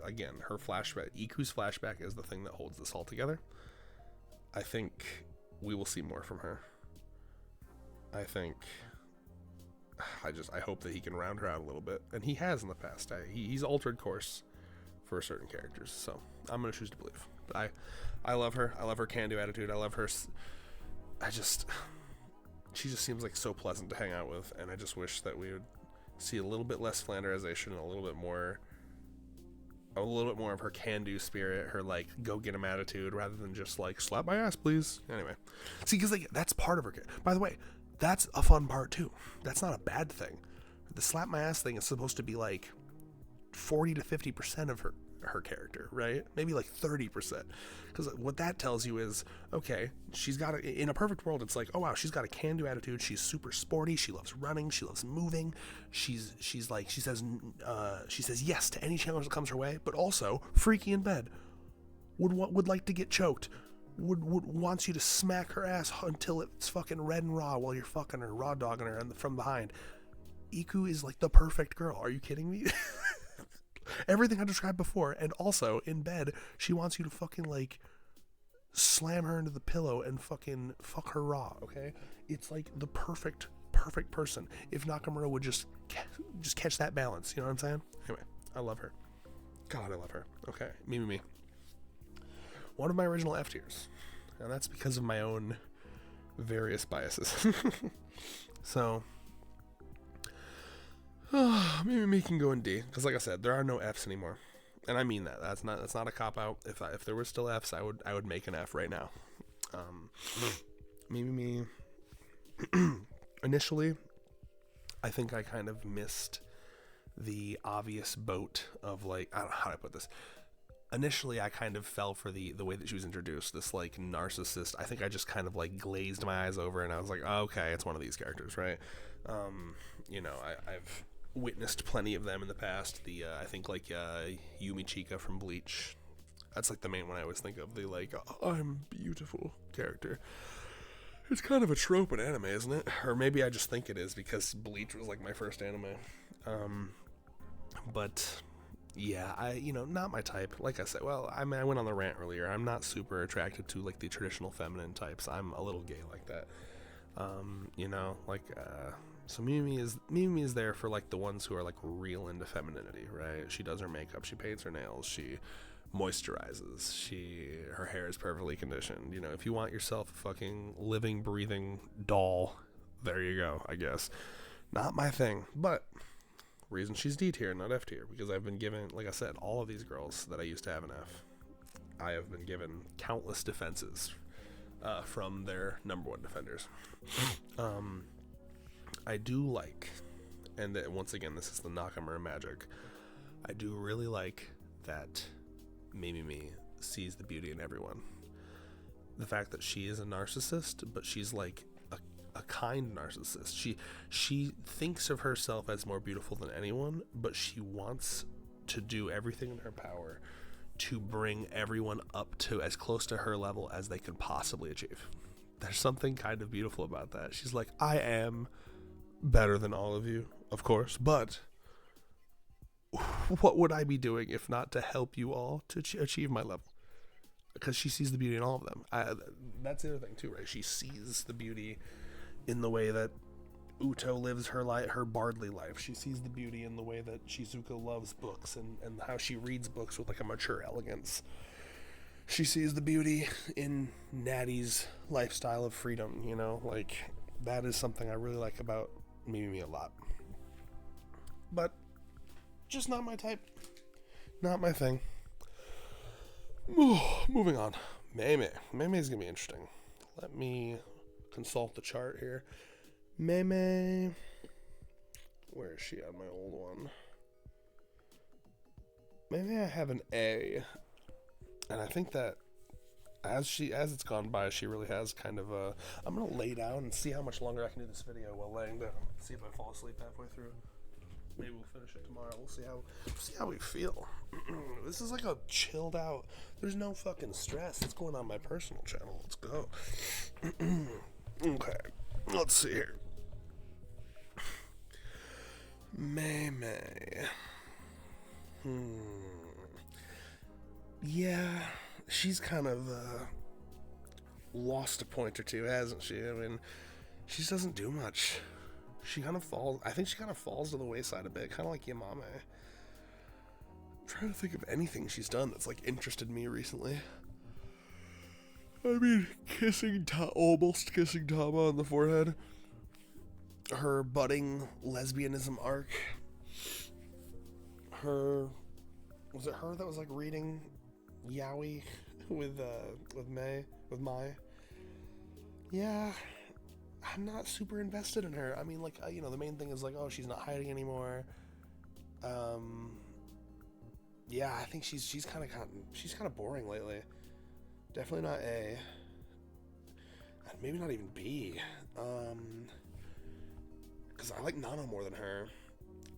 Again, her flashback, Iku's flashback is the thing that holds this all together. I think we will see more from her. I hope that he can round her out a little bit, and he has in the past. He's altered course for certain characters, so I'm gonna choose to believe. But I love her. I love her can-do attitude. I love her. She just seems like so pleasant to hang out with, and I just wish that we would see a little bit less flanderization, and a little bit more of her can-do spirit, her like go get 'em attitude, rather than just like slap my ass, please. Anyway, see, because like that's part of her. By the way, that's a fun part too. That's not a bad thing. The slap my ass thing is supposed to be like 40 to 50% of her character, right? Maybe like 30%. Because what that tells you is, okay, she's got in a perfect world, it's like, oh wow, she's got a can-do attitude. She's super sporty. She loves running. She loves moving. She says yes to any challenge that comes her way, but also freaky in bed. would like to get choked, would wants you to smack her ass until it's fucking red and raw while you're fucking her, raw dogging her from behind. Iku is like the perfect girl. Are you kidding me? Everything I described before, and also in bed, she wants you to fucking like slam her into the pillow and fucking fuck her raw. Okay, it's like the perfect person. If Nakamura would just catch that balance, you know what I'm saying? Anyway, I love her. God, I love her. Okay, me. One of my original F tiers, and that's because of my own various biases. So. Maybe can go in D, because like I said, there are no Fs anymore, and I mean that. That's not a cop out. If there were still Fs, I would make an F right now. Me. Initially, I think I kind of missed the obvious boat of like, I don't know how to put this. Initially, I kind of fell for the way that she was introduced, this like narcissist. I think I just kind of like glazed my eyes over, and I was like, oh, okay, it's one of these characters, right? I've witnessed plenty of them in the past. I think like Yumi Chika from Bleach. That's like the main one I always think of. The like, oh, I'm beautiful character. It's kind of a trope in anime, isn't it? Or maybe I just think it is because Bleach was like my first anime. But yeah, not my type. Like I said, well, I mean, I went on the rant earlier. I'm not super attracted to like the traditional feminine types. I'm a little gay like that. So Mimi is there for like the ones who are like real into femininity, right? She does her makeup, she paints her nails, she moisturizes, her hair is perfectly conditioned. You know, if you want yourself a fucking living, breathing doll, there you go, I guess. Not my thing, but reason she's D tier, not F tier, because I've been given, like I said, all of these girls that I used to have an F, I have been given countless defenses from their number one defenders. I do like, and once again, this is the Nakamura magic, I do really like that Mimi sees the beauty in everyone. The fact that she is a narcissist, but she's like a kind narcissist. She thinks of herself as more beautiful than anyone, but she wants to do everything in her power to bring everyone up to as close to her level as they could possibly achieve. There's something kind of beautiful about that. She's like, I am better than all of you, of course, but what would I be doing if not to help you all to achieve my level? Because she sees the beauty in all of them. That's the other thing too, right? She sees the beauty in the way that Uto lives her bardly life. She sees the beauty in the way that Shizuka loves books and how she reads books with like a mature elegance. She sees the beauty in Natty's lifestyle of freedom, like that is something I really like about Mimi a lot. But just not my type. Not my thing. Moving on. Mei is gonna be interesting. Let me consult the chart here. Mei. Where is she on my old one? Mei, I have an A. And I think that as it's gone by, she really has kind of a... I'm going to lay down and see how much longer I can do this video while laying down. See if I fall asleep halfway through. Maybe we'll finish it tomorrow. We'll see how we feel. This is like a chilled out... There's no fucking stress. It's going on my personal channel. Let's go. Okay. Let's see here. Mei. Yeah, she's kind of lost a point or two, hasn't she? I mean, she doesn't do much. She kind of falls. I think she kind of falls to the wayside a bit, kind of like Yamame. I'm trying to think of anything she's done that's like interested me recently. I mean, almost kissing Tama on the forehead. Her budding lesbianism arc. Was it her that was like reading Yaoi with Mai? Yeah, I'm not super invested in her. I mean, like, the main thing is like, oh, she's not hiding anymore. Yeah, I think she's kind of boring lately. Definitely not A. And maybe not even B. Because I like Nano more than her.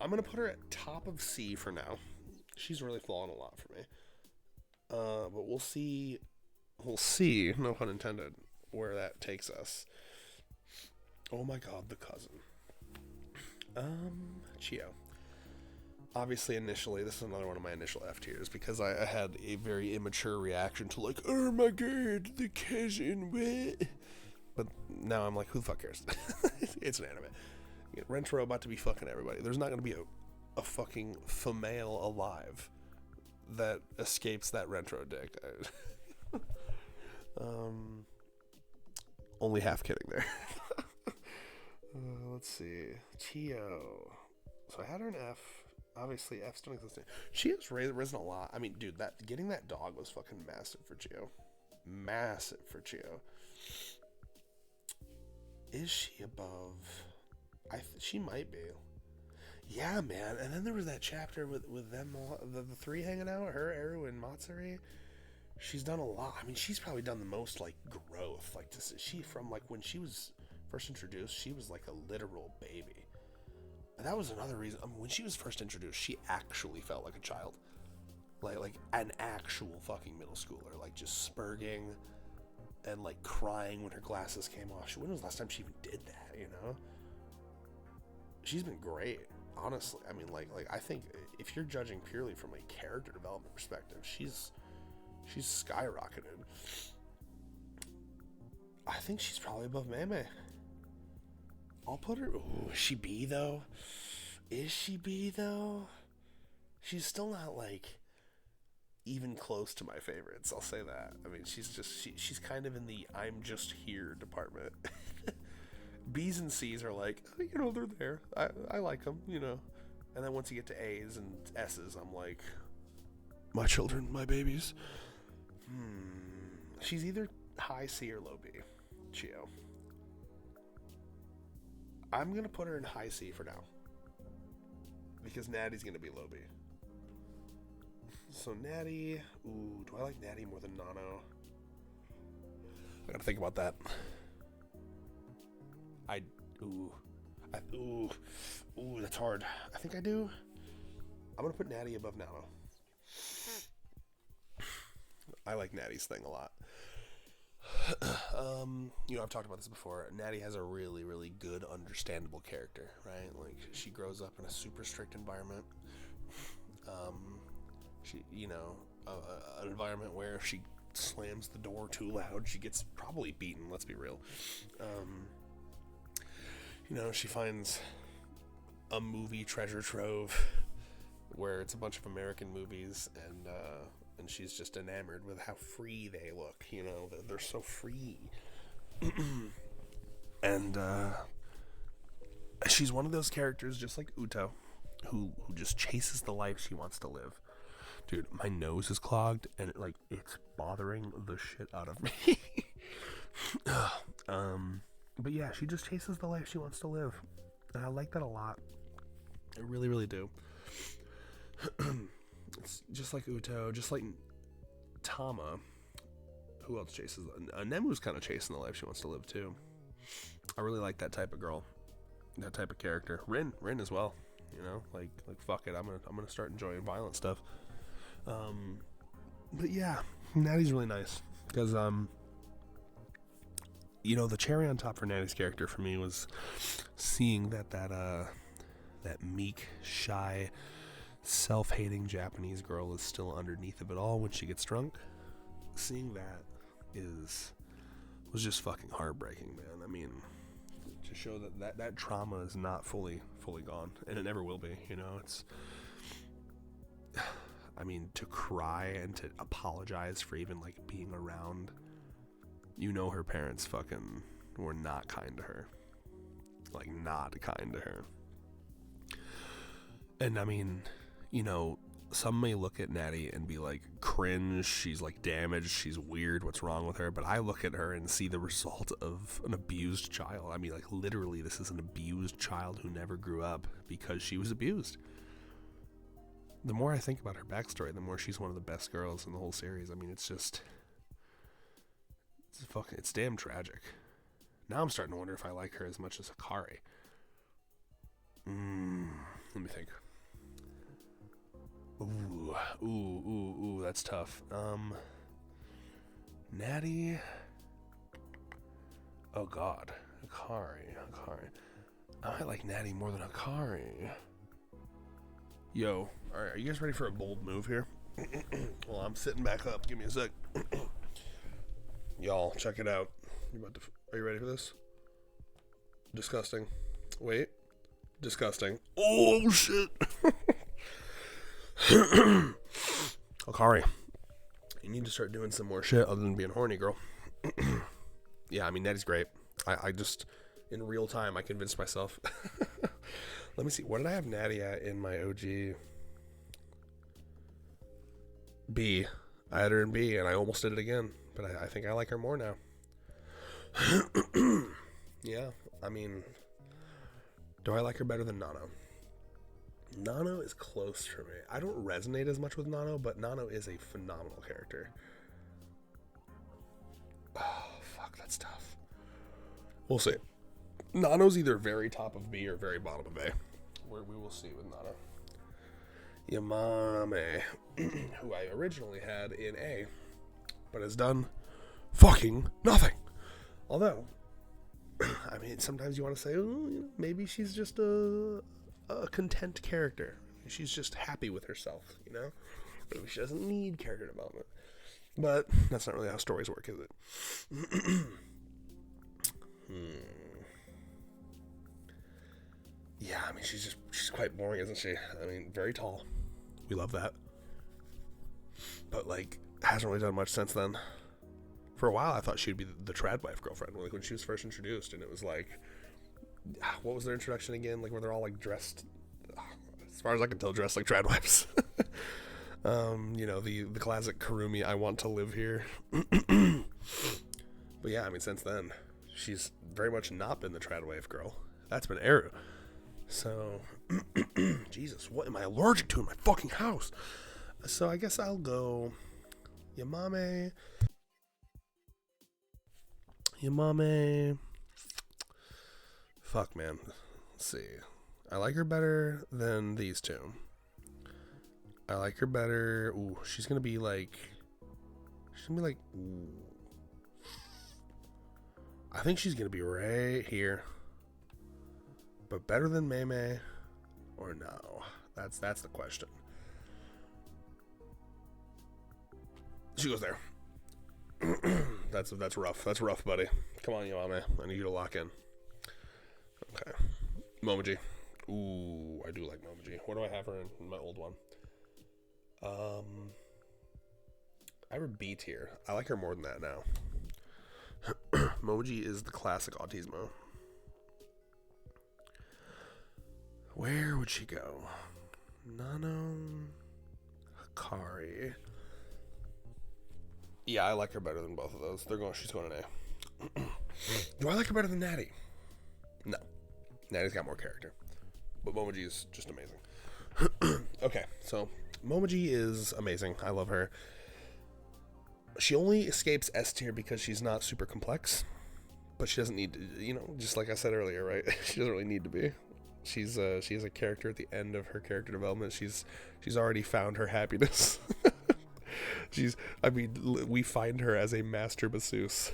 I'm gonna put her at top of C for now. She's really fallen a lot for me. But we'll see. We'll see, no pun intended, where that takes us. Oh my god, the cousin. Chio. Obviously, initially, this is another one of my initial F tiers because I had a very immature reaction to like, oh my god, the cousin, what? But now I'm like, who the fuck cares? It's an anime. Rentaro about to be fucking everybody. There's not going to be a fucking female alive that escapes that Rentaro dick. Only half kidding there. Let's see. Chio. So I had her an F. Obviously, F's don't exist. She has risen a lot. I mean, dude, getting that dog was fucking massive for Chio. Massive for Chio. Is she above? She might be. Yeah, man. And then there was that chapter with them, the three hanging out, her, Eru, and Matsuri. She's done a lot. I mean, she's probably done the most, like, growth. Like, she, from, like, when she was first introduced, she was, like, a literal baby. And that was another reason. I mean, when she was first introduced, she actually felt like a child. Like an actual fucking middle schooler. Like, just spurging and, like, crying when her glasses came off. When was the last time she even did that, you know? She's been great, honestly. I mean, like I think if you're judging purely from a character development perspective, she's skyrocketed. I think she's probably above Meme. I'll put her. Ooh, is she B though? Is she B though? She's still not like even close to my favorites. I'll say that. I mean, she's kind of in the I'm just here department. B's and C's are like, you know, they're there. I like them, you know. And then once you get to A's and S's, I'm like, my children, my babies. She's either high C or low B. Chio. I'm going to put her in high C for now. Because Natty's going to be low B. So Natty... Ooh, do I like Natty more than Nano? I gotta think about that. Ooh, that's hard. I think I do. I'm going to put Natty above Nano. I like Natty's thing a lot. You know, I've talked about this before. Natty has a really, really good, understandable character, right? Like, she grows up in a super strict environment. She, you know, an environment where if she slams the door too loud, she gets probably beaten, let's be real. You know, she finds a movie treasure trove where it's a bunch of American movies, and she's just enamored with how free they look, you know, they're so free. And she's one of those characters, just like Uto, who just chases the life she wants to live. Dude, my nose is clogged, and it's bothering the shit out of me. But yeah, she just chases the life she wants to live, and I like that a lot. I really, really do. It's just like Uto, just like Tama. Who else chases? Nemu's kind of chasing the life she wants to live too. I really like that type of girl, that type of character. Rin as well. You know, like fuck it, I'm gonna start enjoying violent stuff. But yeah, Natty's really nice because you know, the cherry on top for Natty's character for me was seeing that meek, shy, self-hating Japanese girl is still underneath of it all when she gets drunk. Seeing that was just fucking heartbreaking, man. I mean, to show that trauma is not fully gone, and it never will be. You know, it's. I mean, to cry and to apologize for even like being around. You know, her parents fucking were not kind to her. Like, not kind to her. And I mean, you know, some may look at Natty and be like, cringe, she's like damaged, she's weird, what's wrong with her? But I look at her and see the result of an abused child. I mean, like, literally, this is an abused child who never grew up because she was abused. The more I think about her backstory, the more she's one of the best girls in the whole series. I mean, it's just... It's damn tragic. Now I'm starting to wonder if I like her as much as Hikari. Let me think. Ooh, that's tough. Natty. Oh God, Akari. I like Natty more than Akari. Yo, all right, are you guys ready for a bold move here? Well, I'm sitting back up. Give me a sec. Y'all, check it out. Are you ready for this? Disgusting. Wait. Disgusting. Oh, shit. Akari, you need to start doing some more shit other than being horny, girl. Yeah, I mean, Natty's great. I just, in real time, I convinced myself. Let me see. What did I have Natty at in my OG? B. I had her in B, and I almost did it again. But I think I like her more now. Yeah, I mean, do I like her better than Nano? Nano is close for me. I don't resonate as much with Nano, but Nano is a phenomenal character. Oh, fuck, that's tough. We'll see. Nano's either very top of B or very bottom of A. We will see with Nano. Yamame, who I originally had in A, but has done fucking nothing. Although, I mean, sometimes you want to say, oh, maybe she's just a content character. She's just happy with herself, you know? Maybe she doesn't need character development. But that's not really how stories work, is it? Yeah, I mean, she's quite boring, isn't she? I mean, very tall. We love that. But, like, hasn't really done much since then. For a while, I thought she'd be the trad wife girlfriend, like when she was first introduced, and it was like, what was their introduction again? Like where they're all like dressed, as far as I can tell, dressed like trad wives. You know, the classic Karumi, I want to live here. But yeah, I mean, since then, she's very much not been the trad wife girl. That's been Eru. So, Jesus, what am I allergic to in my fucking house? So I guess I'll go Yamame. Fuck, man. Let's see. I like her better than these two. I like her better. Ooh, she's gonna be like. Ooh. I think she's gonna be right here. But better than Mei or no? That's the question. She goes there. That's rough. That's rough, buddy. Come on, Yamame. I need you to lock in. Okay. Momoji. Ooh, I do like Momoji. What do I have her in my old one? I have her B tier. I like her more than that now. Momoji is the classic Autismo. Where would she go? Nano. Hikari. Yeah, I like her better than both of those. She's going an A. Do I like her better than Natty? No. Natty's got more character. But Momoji is just amazing. Okay, so Momoji is amazing. I love her. She only escapes S tier because she's not super complex. But she doesn't need to, you know, just like I said earlier, right? She doesn't really need to be. She is a character at the end of her character development. She's already found her happiness. We find her as a master masseuse,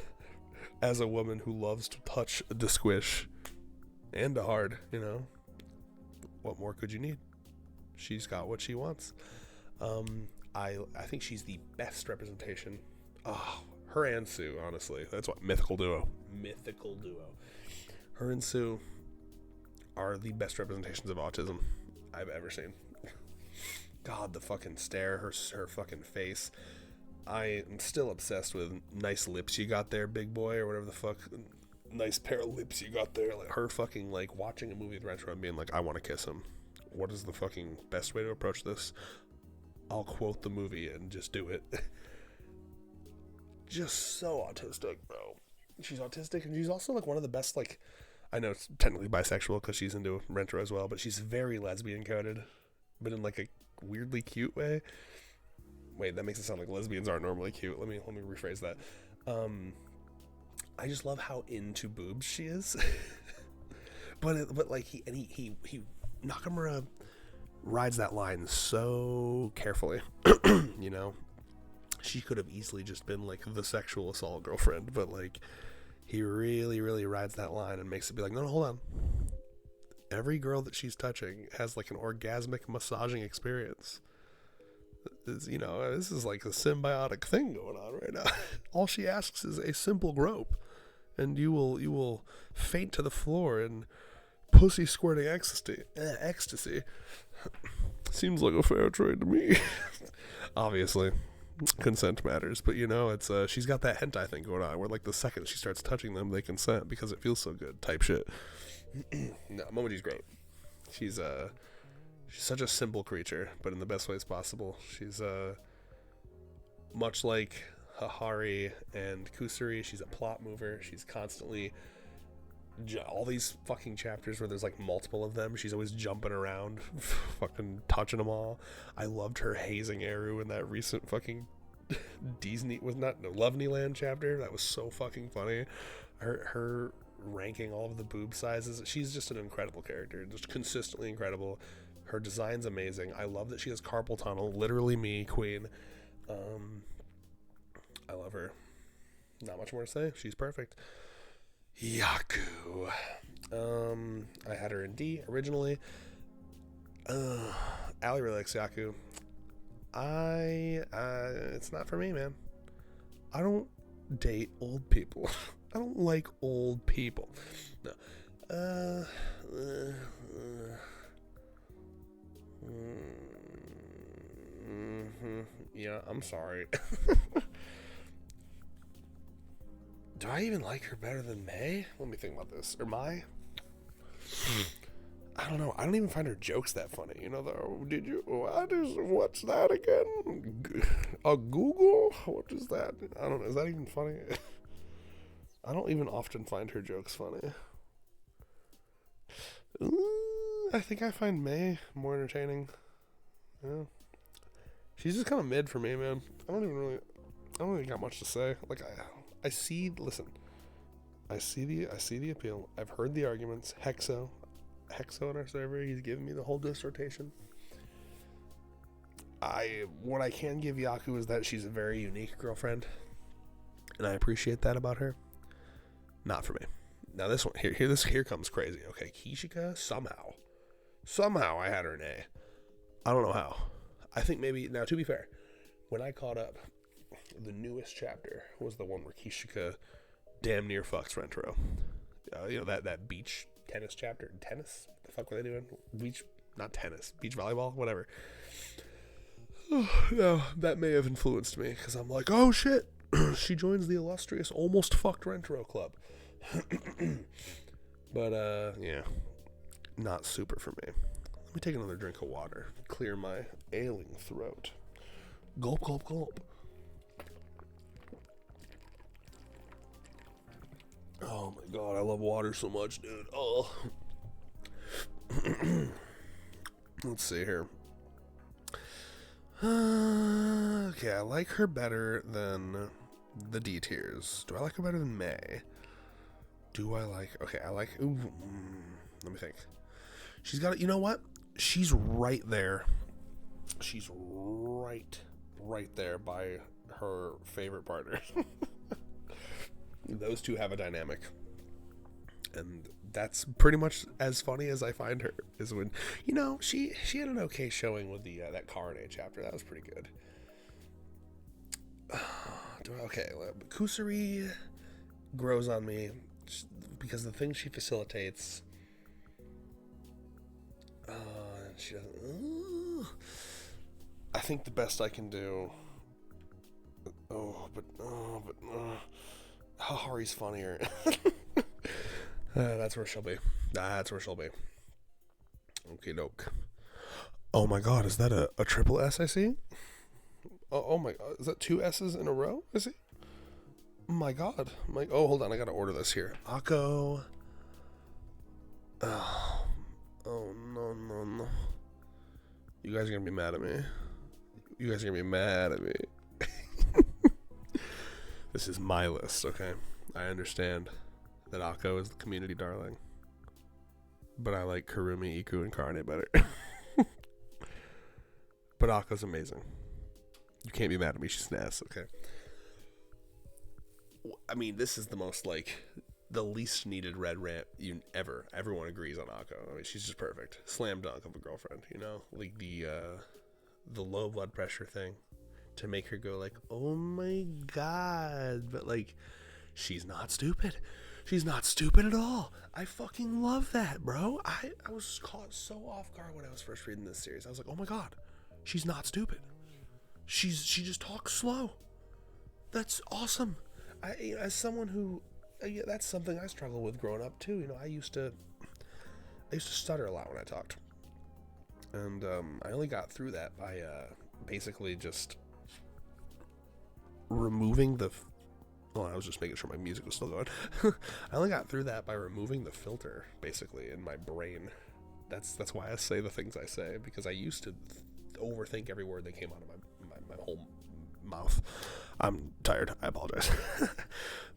as a woman who loves to touch the squish and the hard, you know. What more could you need? She's got what she wants. I think she's the best representation. Oh, her and Sue, honestly. That's what mythical duo. Her and Sue are the best representations of autism I've ever seen. God, the fucking stare, her fucking face. I am still obsessed with nice lips you got there, big boy, or whatever the fuck. Nice pair of lips you got there. Like her fucking like watching a movie with Retro and being like, I want to kiss him. What is the fucking best way to approach this? I'll quote the movie and just do it. Just so autistic, bro. She's autistic, and she's also like one of the best, like, I know it's technically bisexual because she's into Retro as well, but she's very lesbian coded, but in like a weirdly cute way. Wait, that makes it sound like lesbians aren't normally cute. Let me rephrase that. I just love how into boobs she is. but like he Nakamura rides that line so carefully. You know, she could have easily just been like the sexual assault girlfriend, but like he really, really rides that line and makes it be like, no, hold on. Every girl that she's touching has like an orgasmic massaging experience. You know, this is like a symbiotic thing going on right now. All she asks is a simple grope, and you will faint to the floor in pussy squirting ecstasy. Seems like a fair trade to me. Obviously, consent matters, but you know, it's she's got that hentai thing going on where like the second she starts touching them, they consent because it feels so good, type shit. No, Momoji's great. She's such a simple creature, but in the best ways possible. She's much like Hahari and Kusuri. She's a plot mover. She's constantly all these fucking chapters where there's like multiple of them. She's always jumping around, fucking touching them all. I loved her hazing Eru in that recent fucking Disney Lovelyland chapter. That was so fucking funny. Her ranking all of the boob sizes. She's just an incredible character, just consistently incredible. Her design's amazing. I love that she has carpal tunnel. Literally me, queen. I love her. Not much more to say. She's perfect. Yaku. I had her in D originally. Allie really likes Yaku. It's not for me, man. I don't date old people. I don't like old people. No. Yeah, I'm sorry. Do I even like her better than May? Let me think about this. Or Mai? I don't know. I don't even find her jokes that funny. You know, what's that again? A Google? What is that? I don't know. Is that even funny? I don't even often find her jokes funny. I think I find May more entertaining. Yeah. She's just kind of mid for me, man. I don't really got much to say. Like I see the appeal. I've heard the arguments. Hexo on our server, he's giving me the whole dissertation. What I can give Yaku is that she's a very unique girlfriend, and I appreciate that about her. Not for me. Now this one here comes crazy. Okay, Kishika, somehow I had her in A. I don't know how. I think maybe, now to be fair, when I caught up, the newest chapter was the one where Kishika damn near fucks Rentaro. You know, that beach tennis chapter. Tennis? What the fuck were they doing? Beach volleyball? Whatever. No, that may have influenced me, because I'm like, oh shit, she joins the illustrious almost fucked Rentaro club. But, yeah, not super for me. Let me take another drink of water, clear my ailing throat. Gulp, gulp, gulp. Oh my god, I love water so much, dude. Oh. Let's see here. Okay, I like her better than the D tiers. Do I like her better than May? Ooh, let me think. She's got it. You know what? She's right there. She's right there by her favorite partner. Those two have a dynamic, and that's pretty much as funny as I find her. Is when, you know, she had an okay showing with the that Karane chapter. That was pretty good. Okay, Kusuri grows on me because the things she facilitates. She doesn't. I think the best I can do. Hahari's funnier. That's where she'll be. Okay, doke. Oh my god, is that a triple S I see? Oh my god, is that 2 S's in a row? I see. My god. Oh, hold on, I gotta order this here. Akko. Oh no. You guys are gonna be mad at me. This is my list, okay? I understand that Akko is the community darling, but I like Kurumi, Iku, and Karane better. But Akko's amazing. You can't be mad at me. She's an ass, okay? I mean, this is the most, like, the least needed red rant ever. Everyone agrees on Akko. I mean, she's just perfect. Slam dunk of a girlfriend, you know? Like, the low blood pressure thing. To make her go, like, oh my god. But, like, she's not stupid. She's not stupid at all. I fucking love that, bro. I was caught so off guard when I was first reading this series. I was like, oh my god. She's not stupid. She just talks slow. That's awesome. As someone who, that's something I struggle with growing up too. You know, I used to stutter a lot when I talked, and I only got through that by basically just removing the. Well, I was just making sure my music was still going. I only got through that by removing the filter, basically, in my brain. That's why I say the things I say, because I used to overthink every word that came out of my whole mouth. I'm tired. I apologize.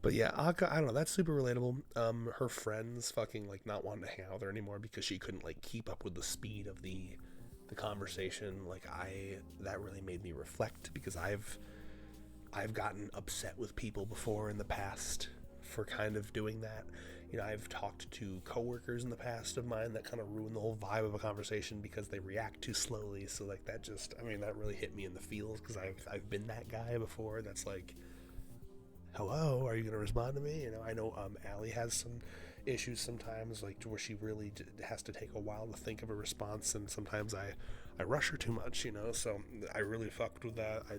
But yeah, Akka, I don't know. That's super relatable. Her friends fucking like not wanting to hang out with her anymore because she couldn't like keep up with the speed of the conversation. Like that really made me reflect, because I've gotten upset with people before in the past for kind of doing that. You know, I've talked to coworkers in the past of mine that kind of ruin the whole vibe of a conversation because they react too slowly. So like that really hit me in the feels, because I've been that guy before. That's like, hello, are you going to respond to me? You know, I know Allie has some issues sometimes, like where she really has to take a while to think of a response, and sometimes I rush her too much, you know, so I really fucked with that. I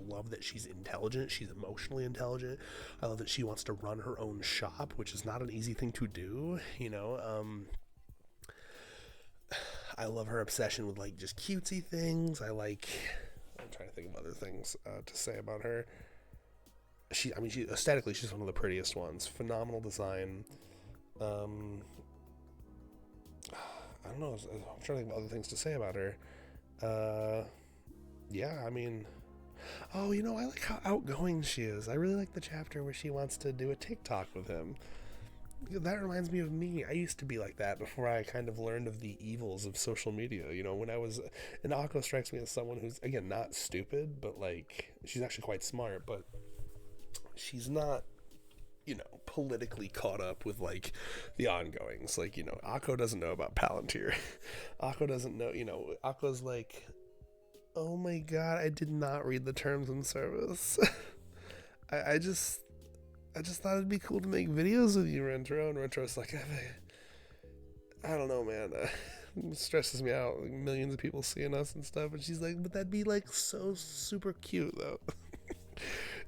love that she's intelligent. She's emotionally intelligent. I love that she wants to run her own shop, which is not an easy thing to do, you know. I love her obsession with, like, just cutesy things. I'm trying to think of other things to say about her. She aesthetically, she's one of the prettiest ones. Phenomenal design. I don't know. I'm trying to think of other things to say about her. Yeah, I mean, oh, you know, I like how outgoing she is. I really like the chapter where she wants to do a TikTok with him. That reminds me of me. I used to be like that before I kind of learned of the evils of social media. You know, when I was, and Akko strikes me as someone who's, again, not stupid, but like, she's actually quite smart, but she's not, you know, politically caught up with, like, the ongoings. Like, you know, Akko doesn't know about Palantir. Akko doesn't know, you know, Akko's like, oh my god, I did not read the terms of service. I just thought it'd be cool to make videos with you, Rentro. And Rentro's like, I don't know, man. It stresses me out. Like, millions of people seeing us and stuff. And she's like, but that'd be, like, so super cute, though.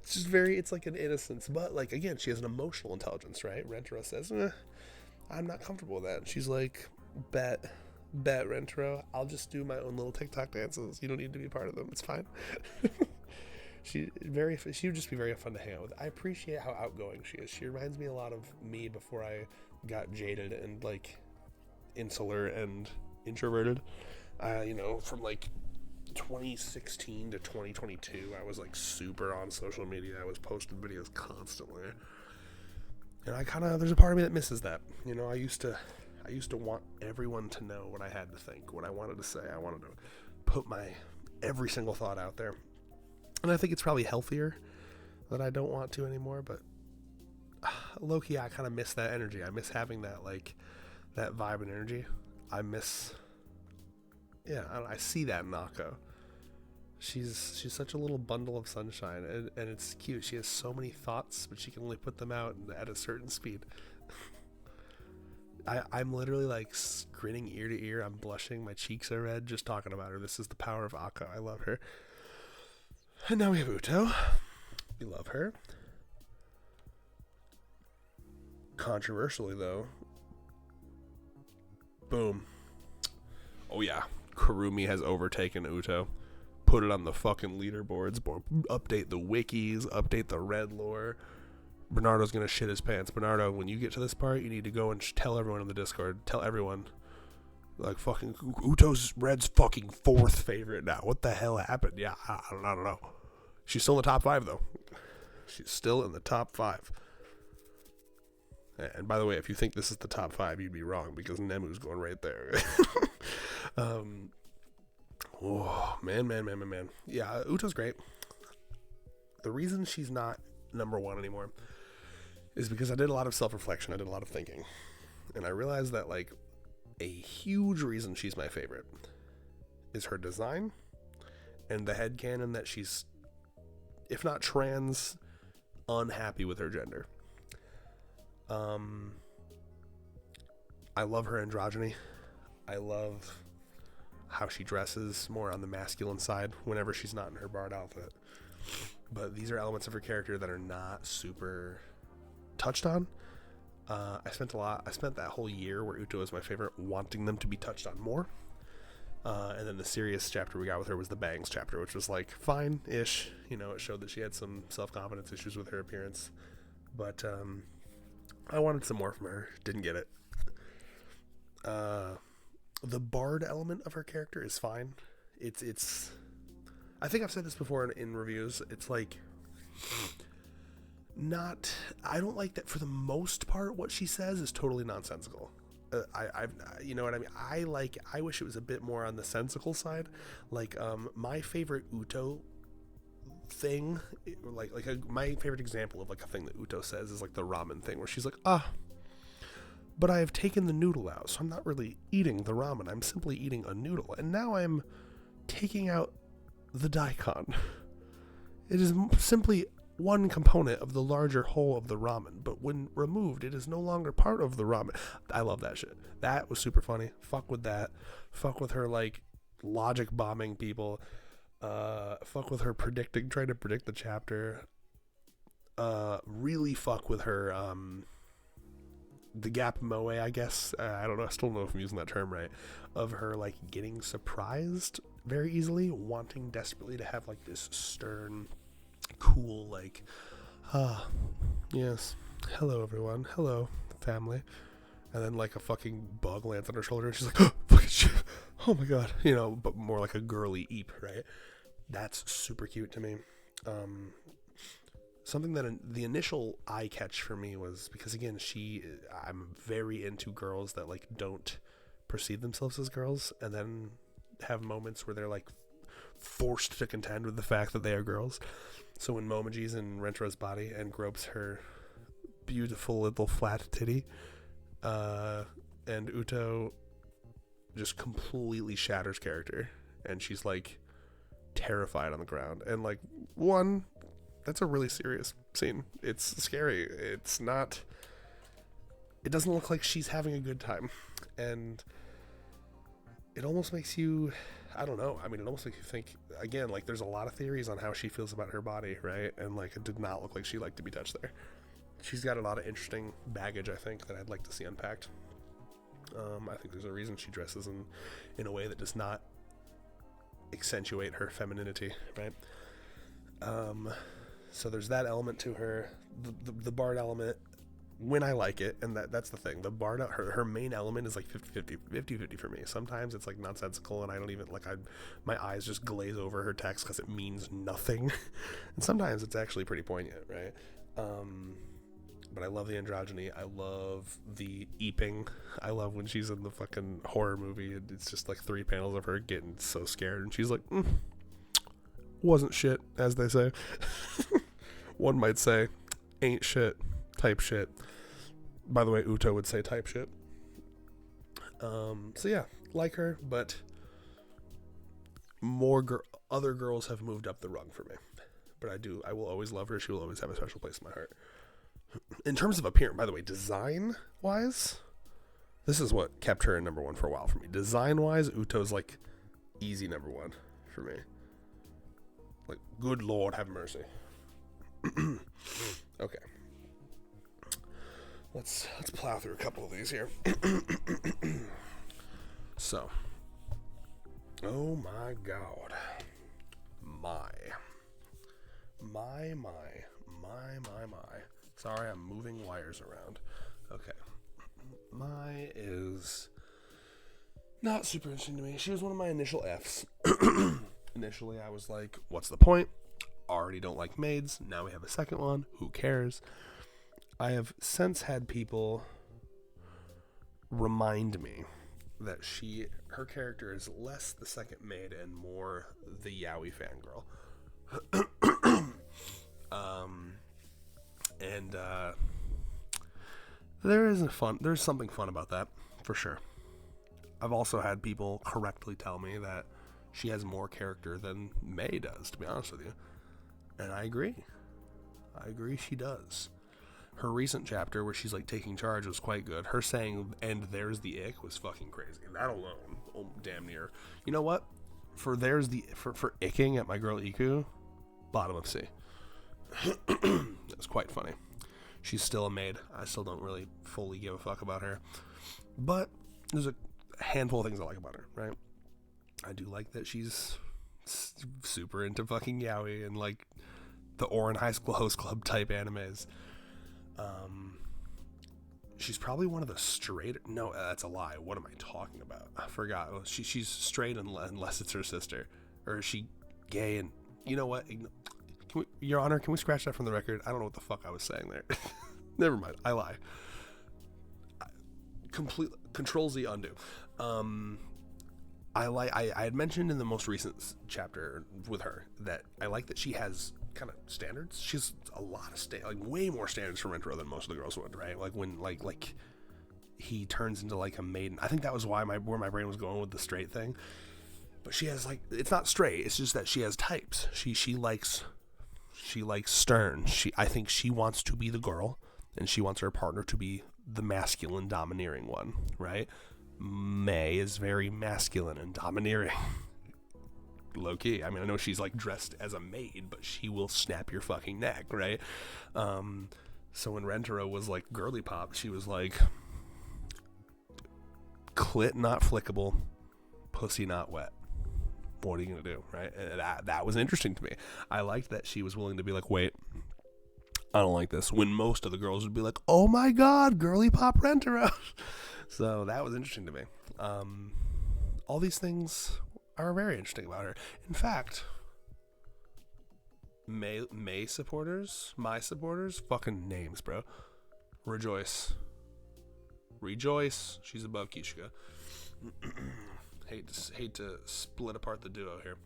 It's just it's like an innocence. But, like, again, she has an emotional intelligence, right? Rentro says, I'm not comfortable with that. And she's like, bet, Rentro. I'll just do my own little TikTok dances. You don't need to be a part of them. It's fine. She would just be very fun to hang out with. I appreciate how outgoing she is. She reminds me a lot of me before I got jaded and, like, insular and introverted. You know, from, like, 2016 to 2022, I was, like, super on social media. I was posting videos constantly. And there's a part of me that misses that. You know, I used to want everyone to know what I had to think, what I wanted to say. I wanted to put my every single thought out there. And I think it's probably healthier that I don't want to anymore, but low-key, I kind of miss that energy. I miss having that, like, that vibe and energy. I see that in Akko. She's such a little bundle of sunshine, and it's cute. She has so many thoughts, but she can only put them out at a certain speed. I'm literally, like, grinning ear to ear. I'm blushing. My cheeks are red just talking about her. This is the power of Akko. I love her. And now we have Uto. We love her. Controversially, though. Boom. Oh, yeah. Kurumi has overtaken Uto. Put it on the fucking leaderboards. Update the wikis. Update the red lore. Bernardo's gonna shit his pants. Bernardo, when you get to this part, you need to go and tell everyone in the Discord. Tell everyone. Like, fucking Uto's Red's fucking 4th favorite now. What the hell happened? Yeah, I don't know. She's still in the top 5, though. She's still in the top 5. And by the way, if you think this is the top 5, you'd be wrong, because Nemu's going right there. Oh, man. Yeah, Uto's great. The reason she's not number one anymore is because I did a lot of self-reflection. I did a lot of thinking. And I realized that, like, a huge reason she's my favorite is her design and the headcanon that she's, if not trans, unhappy with her gender. I love her androgyny. I love how she dresses more on the masculine side whenever she's not in her barred outfit. But these are elements of her character that are not super touched on. I spent that whole year where Uto is my favorite, wanting them to be touched on more. And then the serious chapter we got with her was the bangs chapter, which was like fine-ish. You know, it showed that she had some self-confidence issues with her appearance. But I wanted some more from her. Didn't get it. The bard element of her character is fine. It's I think I've said this before in reviews. It's like not. I don't like that for the most part. What she says is totally nonsensical. You know what I mean. I wish it was a bit more on the sensical side. Like my favorite Uto thing, my favorite example of like a thing that Uto says is like the ramen thing, where she's like, but I have taken the noodle out, so I'm not really eating the ramen. I'm simply eating a noodle, and now I'm taking out the daikon. It is simply one component of the larger whole of the ramen, but when removed, it is no longer part of the ramen. I love that shit. That was super funny. Fuck with that. Fuck with her, like, logic bombing people. Fuck with her trying to predict the chapter. Really fuck with her, the gap moe, I guess. I don't know. I still don't know if I'm using that term right. Of her, like, getting surprised very easily, wanting desperately to have, like, this stern, cool, like, yes, hello everyone, hello family, and then like a fucking bug lands on her shoulder and she's like, oh, fucking shit, oh my god, you know, but more like a girly eep, right? That's super cute to me. Something that the initial eye catch for me was because, again, I'm very into girls that like don't perceive themselves as girls and then have moments where they're like forced to contend with the fact that they are girls. So when Momoji's in Rentro's body and gropes her beautiful little flat titty, and Uto just completely shatters character, and she's like terrified on the ground. And like, that's a really serious scene. It's scary. It doesn't look like she's having a good time. And it almost makes you, I don't know. I mean, it almost makes you think, again, like there's a lot of theories on how she feels about her body, right? And like, it did not look like she liked to be touched there. She's got a lot of interesting baggage, I think, that I'd like to see unpacked. I think there's a reason she dresses in a way that does not accentuate her femininity, right? So there's that element to her. The bard element, when I like it, and that's the thing. The bard, her main element is like 50-50 for me. Sometimes it's like nonsensical, and I don't even my eyes just glaze over her text because it means nothing. And sometimes it's actually pretty poignant, right? But I love the androgyny. I love the eeping. I love when she's in the fucking horror movie and it's just like 3 panels of her getting so scared, and she's like, wasn't shit, as they say. One might say, ain't shit. Type shit. By the way, Uto would say type shit. So yeah, like her, but other girls have moved up the rung for me. But I will always love her. She will always have a special place in my heart. In terms of appearance, by the way, design-wise, this is what kept her in number one for a while for me. Design-wise, Uto's like easy number one for me. Like, good Lord, have mercy. Okay. Let's plow through a couple of these here. So, oh my god, my. Sorry, I'm moving wires around. Okay, my is not super interesting to me. She was one of my initial Fs. Initially, I was like, "What's the point? Already don't like maids. Now we have a second one. Who cares?" I have since had people remind me that her character is less the second maid and more the yaoi fangirl. And there's something fun about that, for sure. I've also had people correctly tell me that she has more character than May does, to be honest with you. And I agree. She does. Her recent chapter where she's like taking charge was quite good. Her saying, "And there's the ick," was fucking crazy. That alone, damn near. You know what? For icking at my girl Iku, bottom of C. It was quite funny. She's still a maid. I still don't really fully give a fuck about her. But there's a handful of things I like about her, right? I do like that she's super into fucking yaoi and like the Orin High School Host Club type animes. She's probably one of the straight. No, that's a lie. What am I talking about? I forgot. She's straight unless it's her sister, or is she gay? And you know what? Your Honor, can we scratch that from the record? I don't know what the fuck I was saying there. Never mind. I lie. Control Z undo. I had mentioned in the most recent chapter with her that I like that she has kind of standards. She's a lot of way more standards for Rentaro than most of the girls would, right? Like when like he turns into like a maiden. I think that was why where my brain was going with the straight thing. But she has like, it's not straight. It's just that she has types. She likes stern. I think she wants to be the girl, and she wants her partner to be the masculine, domineering one, right? May is very masculine and domineering. Low key. I mean, I know she's like dressed as a maid, but she will snap your fucking neck, right? So when Rentaro was like girly pop, she was like, clit not flickable, pussy not wet. What are you gonna do, right? And that was interesting to me. I liked that she was willing to be like, wait, I don't like this, when most of the girls would be like, oh my god, girly pop Rentaro. So that was interesting to me. All these things are very interesting about her. In fact, my supporters, fucking names, bro. Rejoice. She's above Kishka. Hate to split apart the duo here.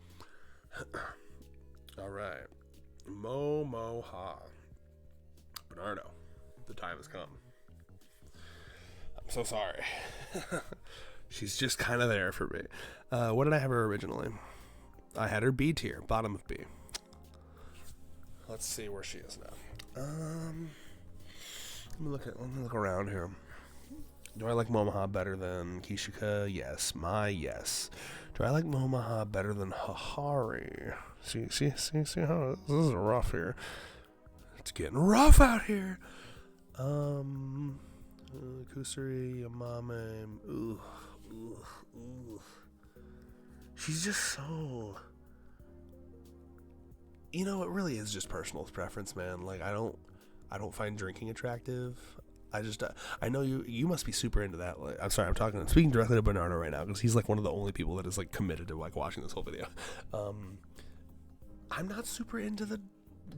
All right, Momoha. Bernardo, the time has come. I'm so sorry. She's just kind of there for me. What did I have her originally? I had her B tier, bottom of B. Let's see where she is now. Let me look around here. Do I like Momoha better than Kishika? Yes. Yes. Do I like Momoha better than Hahari? See how this is rough here. It's getting rough out here. Kusuri, Yamame. Ooh. She's just so. You know, it really is just personal preference, man. Like, I don't find drinking attractive. I know you must be super into that. Like, I'm speaking directly to Bernardo right now because he's like one of the only people that is like committed to like watching this whole video. I'm not super into the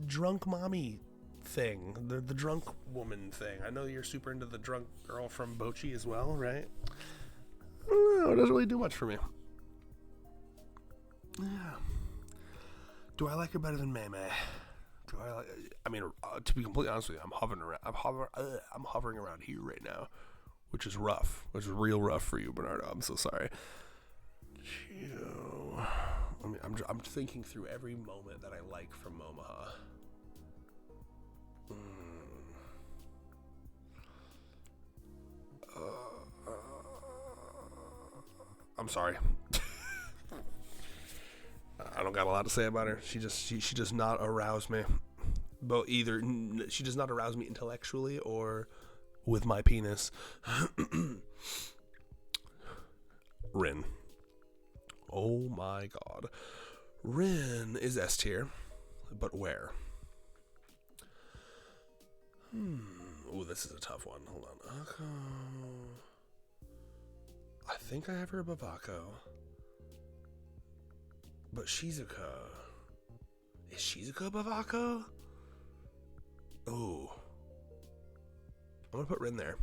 drunk mommy thing, the drunk woman thing. I know you're super into the drunk girl from Bochi as well, right? I don't know, it doesn't really do much for me. Yeah. Do I like her better than Mei Mei? To be completely honest with you, I'm hovering around here right now, which is rough, which is real rough for you, Bernardo. I'm so sorry. I'm thinking through every moment that I like from Momoha. I'm sorry. I don't got a lot to say about her. She does not arouse me. But either she does not arouse me intellectually or with my penis. Rin. Oh my god. Rin is S tier, but where? Ooh, this is a tough one. Hold on. Akko. I think I have her above Akko. But Shizuka. Is Shizuka above Akko? Oh. I'm gonna put Rin there.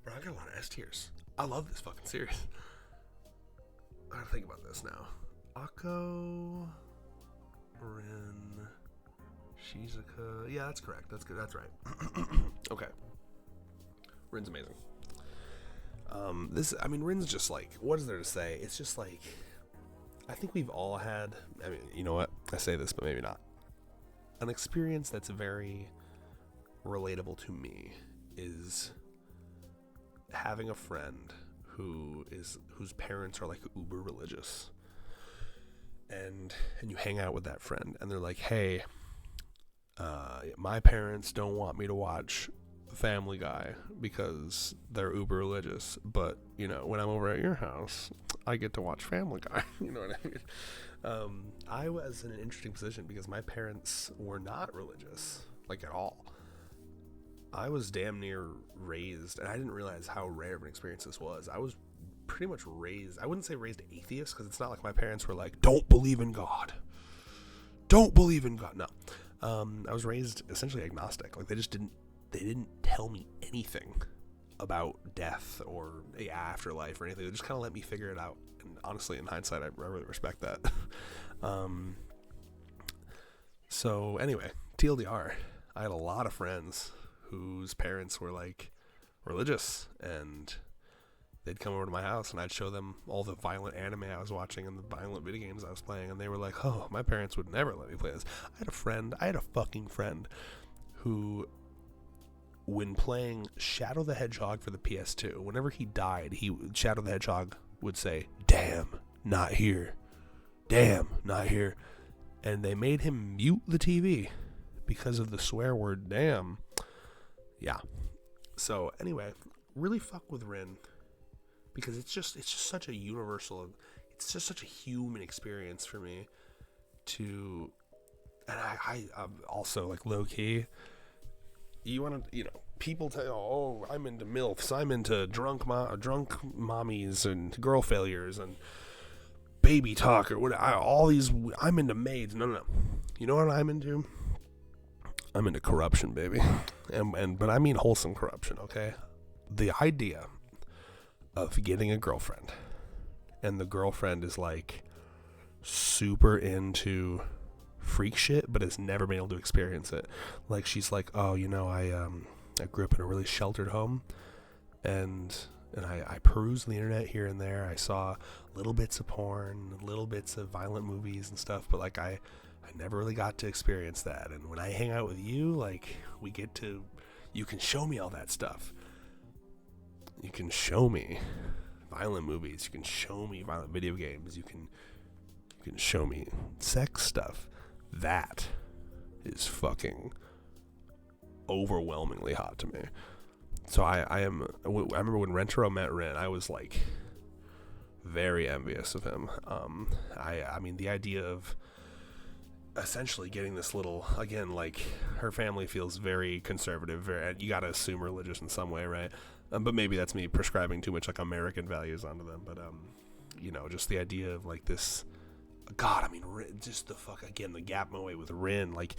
Bro, I got a lot of S tiers. I love this fucking series. I gotta think about this now. Akko, Rin, Shizuka. Yeah, that's correct. That's good. That's right. Okay. Rin's amazing. Rin's just like, what is there to say? It's just like, I think we've all had, you know what? I say this, but maybe not. An experience that's very relatable to me is having a friend whose parents are like uber religious, and you hang out with that friend, and they're like, hey, my parents don't want me to watch Family Guy because they're uber religious, but when I'm over at your house, I get to watch Family Guy. You know what I mean? I was in an interesting position because my parents were not religious, like at all. I was damn near raised, and I didn't realize how rare of an experience this was. I was pretty much raised, I wouldn't say raised atheist, because it's not like my parents were like, don't believe in God. Don't believe in God. No. I was raised essentially agnostic. Like, they didn't tell me anything about death or the afterlife or anything. They just kind of let me figure it out. And honestly, in hindsight, I really respect that. So anyway, TLDR, I had a lot of friends whose parents were like religious, and they'd come over to my house and I'd show them all the violent anime I was watching and the violent video games I was playing, and they were like, oh, my parents would never let me play this. I had a fucking friend who, when playing Shadow the Hedgehog for the PS2, whenever he died, Shadow the Hedgehog would say, damn, not here. Damn, not here. And they made him mute the TV because of the swear word damn. Yeah. So anyway, really fuck with Rin, because it's just such a universal, it's just such a human experience for me to, and I'm also like low key. You want to, people tell you, oh, I'm into MILFs, I'm into drunk mommies and girl failures and baby talk or what, I'm into maids. No. You know what I'm into? I'm into corruption, baby. But I mean wholesome corruption, okay? The idea of getting a girlfriend, and the girlfriend is like super into freak shit, but has never been able to experience it. Like, she's like, oh, I grew up in a really sheltered home, and I perused the internet here and there. I saw little bits of porn, little bits of violent movies and stuff, but like I never really got to experience that. And when I hang out with you, like, you can show me all that stuff. You can show me violent movies. You can show me violent video games. You can show me sex stuff. That is fucking overwhelmingly hot to me. So I remember when Rentaro met Rin, I was like very envious of him. I mean, the idea of essentially getting this little, again, like, her family feels very conservative, you gotta assume religious in some way, right? But maybe that's me prescribing too much like American values onto them. But just the idea of like this, God, I mean, just the gap away with Rin, like,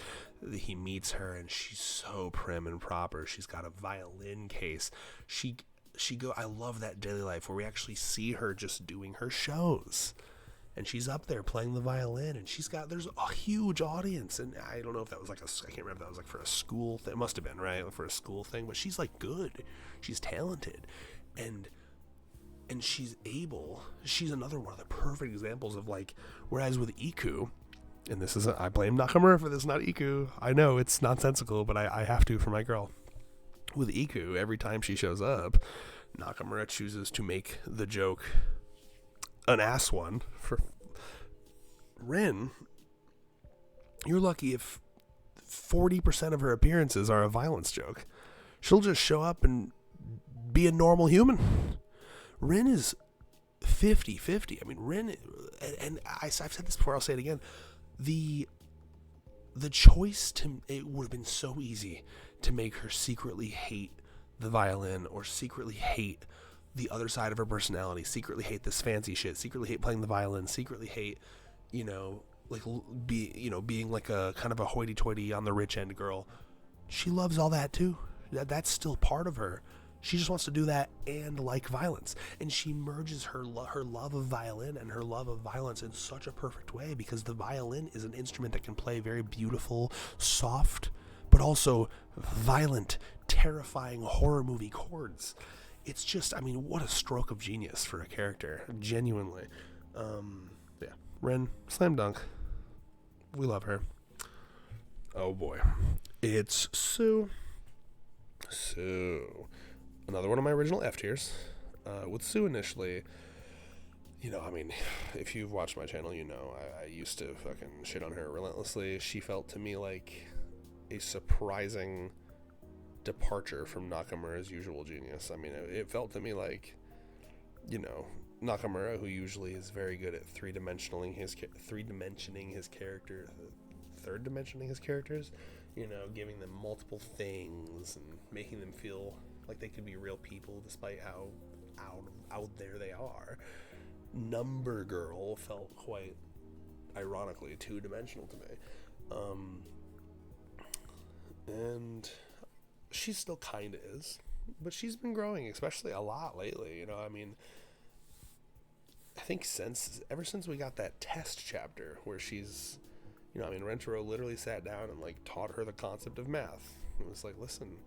he meets her and she's so prim and proper. She's got a violin case. I love that daily life where we actually see her just doing her shows. And she's up there playing the violin, and there's a huge audience. And I don't know if that was like I can't remember if that was like for a school thing. It must have been, right? For a school thing. But she's like good. She's talented. And she's another one of the perfect examples of like, whereas with Iku, and I blame Nakamura for this, not Iku. I know it's nonsensical, but I have to for my girl. With Iku, every time she shows up, Nakamura chooses to make the joke an ass one. For Rin, you're lucky if 40% of her appearances are a violence joke. She'll just show up and be a normal human. Rin is 50-50. I mean, Rin, and I've said this before, I'll say it again. The choice it would have been so easy to make her secretly hate the violin, or secretly hate the other side of her personality, secretly hate this fancy shit, secretly hate playing the violin, secretly hate, being like a kind of a hoity-toity on the rich end girl. She loves all that too. That's still part of her. She just wants to do that and like violence. And she merges her love of violin and her love of violence in such a perfect way, because the violin is an instrument that can play very beautiful, soft, but also violent, terrifying horror movie chords. It's just, I mean, what a stroke of genius for a character. Genuinely. Yeah. Ren, slam dunk. We love her. Oh boy. It's Sue. Another one of my original F tiers. With Sue initially, I mean, if you've watched my channel, I used to fucking shit on her relentlessly. She felt to me like a surprising departure from Nakamura's usual genius. I mean, it felt to me like, Nakamura, who usually is very good at third dimensioning his characters, giving them multiple things and making them feel like they could be real people despite how out there they are. Number Girl felt quite ironically two-dimensional to me. And she still kind of is, but she's been growing, especially a lot lately. I mean, I think ever since we got that test chapter where she's, Rentaro literally sat down and like taught her the concept of math. It was like, listen,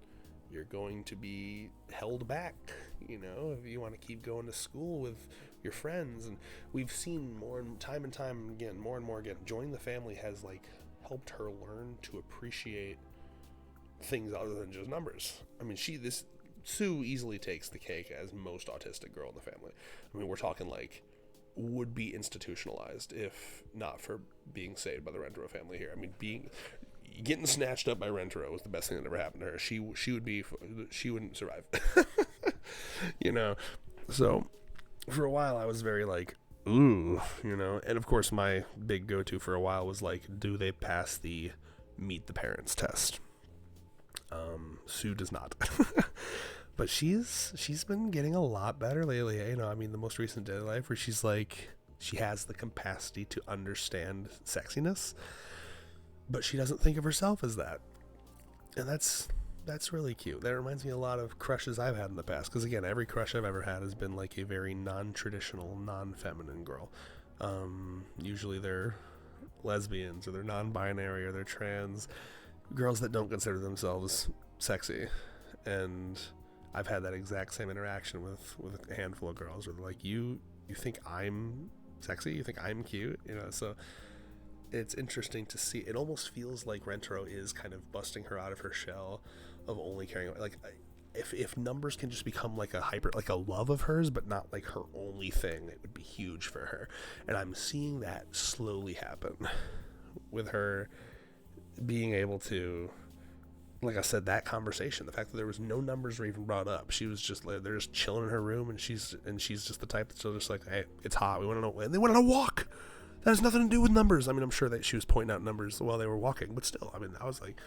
you're going to be held back, if you want to keep going to school with your friends. And we've seen more and more again, joining the family has like helped her learn to appreciate things other than just numbers. I mean, Sue easily takes the cake as most autistic girl in the family. I mean, we're talking like would be institutionalized if not for being saved by the Rentaro family here. I mean, getting snatched up by Rentaro was the best thing that ever happened to her. She wouldn't survive. So for a while I was very like, ooh, and of course my big go-to for a while was like, do they pass the meet the parents test? Sue does not. But she's been getting a lot better lately. I mean, the most recent Daily Life where she's like, she has the capacity to understand sexiness, but she doesn't think of herself as that. And that's really cute. That reminds me a lot of crushes I've had in the past. Because again, every crush I've ever had has been like a very non-traditional, non-feminine girl. Usually they're lesbians, or they're non-binary, or they're trans. Girls that don't consider themselves sexy. And I've had that exact same interaction with a handful of girls where they're like, you think I'm sexy? You think I'm cute? So it's interesting to see. It almost feels like Rentaro is kind of busting her out of her shell of only caring, like, if numbers can just become like a love of hers, but not like her only thing, it would be huge for her. And I'm seeing that slowly happen with her being able to, like I said, that conversation, the fact that there was no numbers were even brought up. She was just like, they're just chilling in her room, and she's just the type that's just like, hey, it's hot, we want to know, and they went on a walk. That has nothing to do with numbers. I mean, I'm sure that she was pointing out numbers while they were walking, but still, I mean, I was like,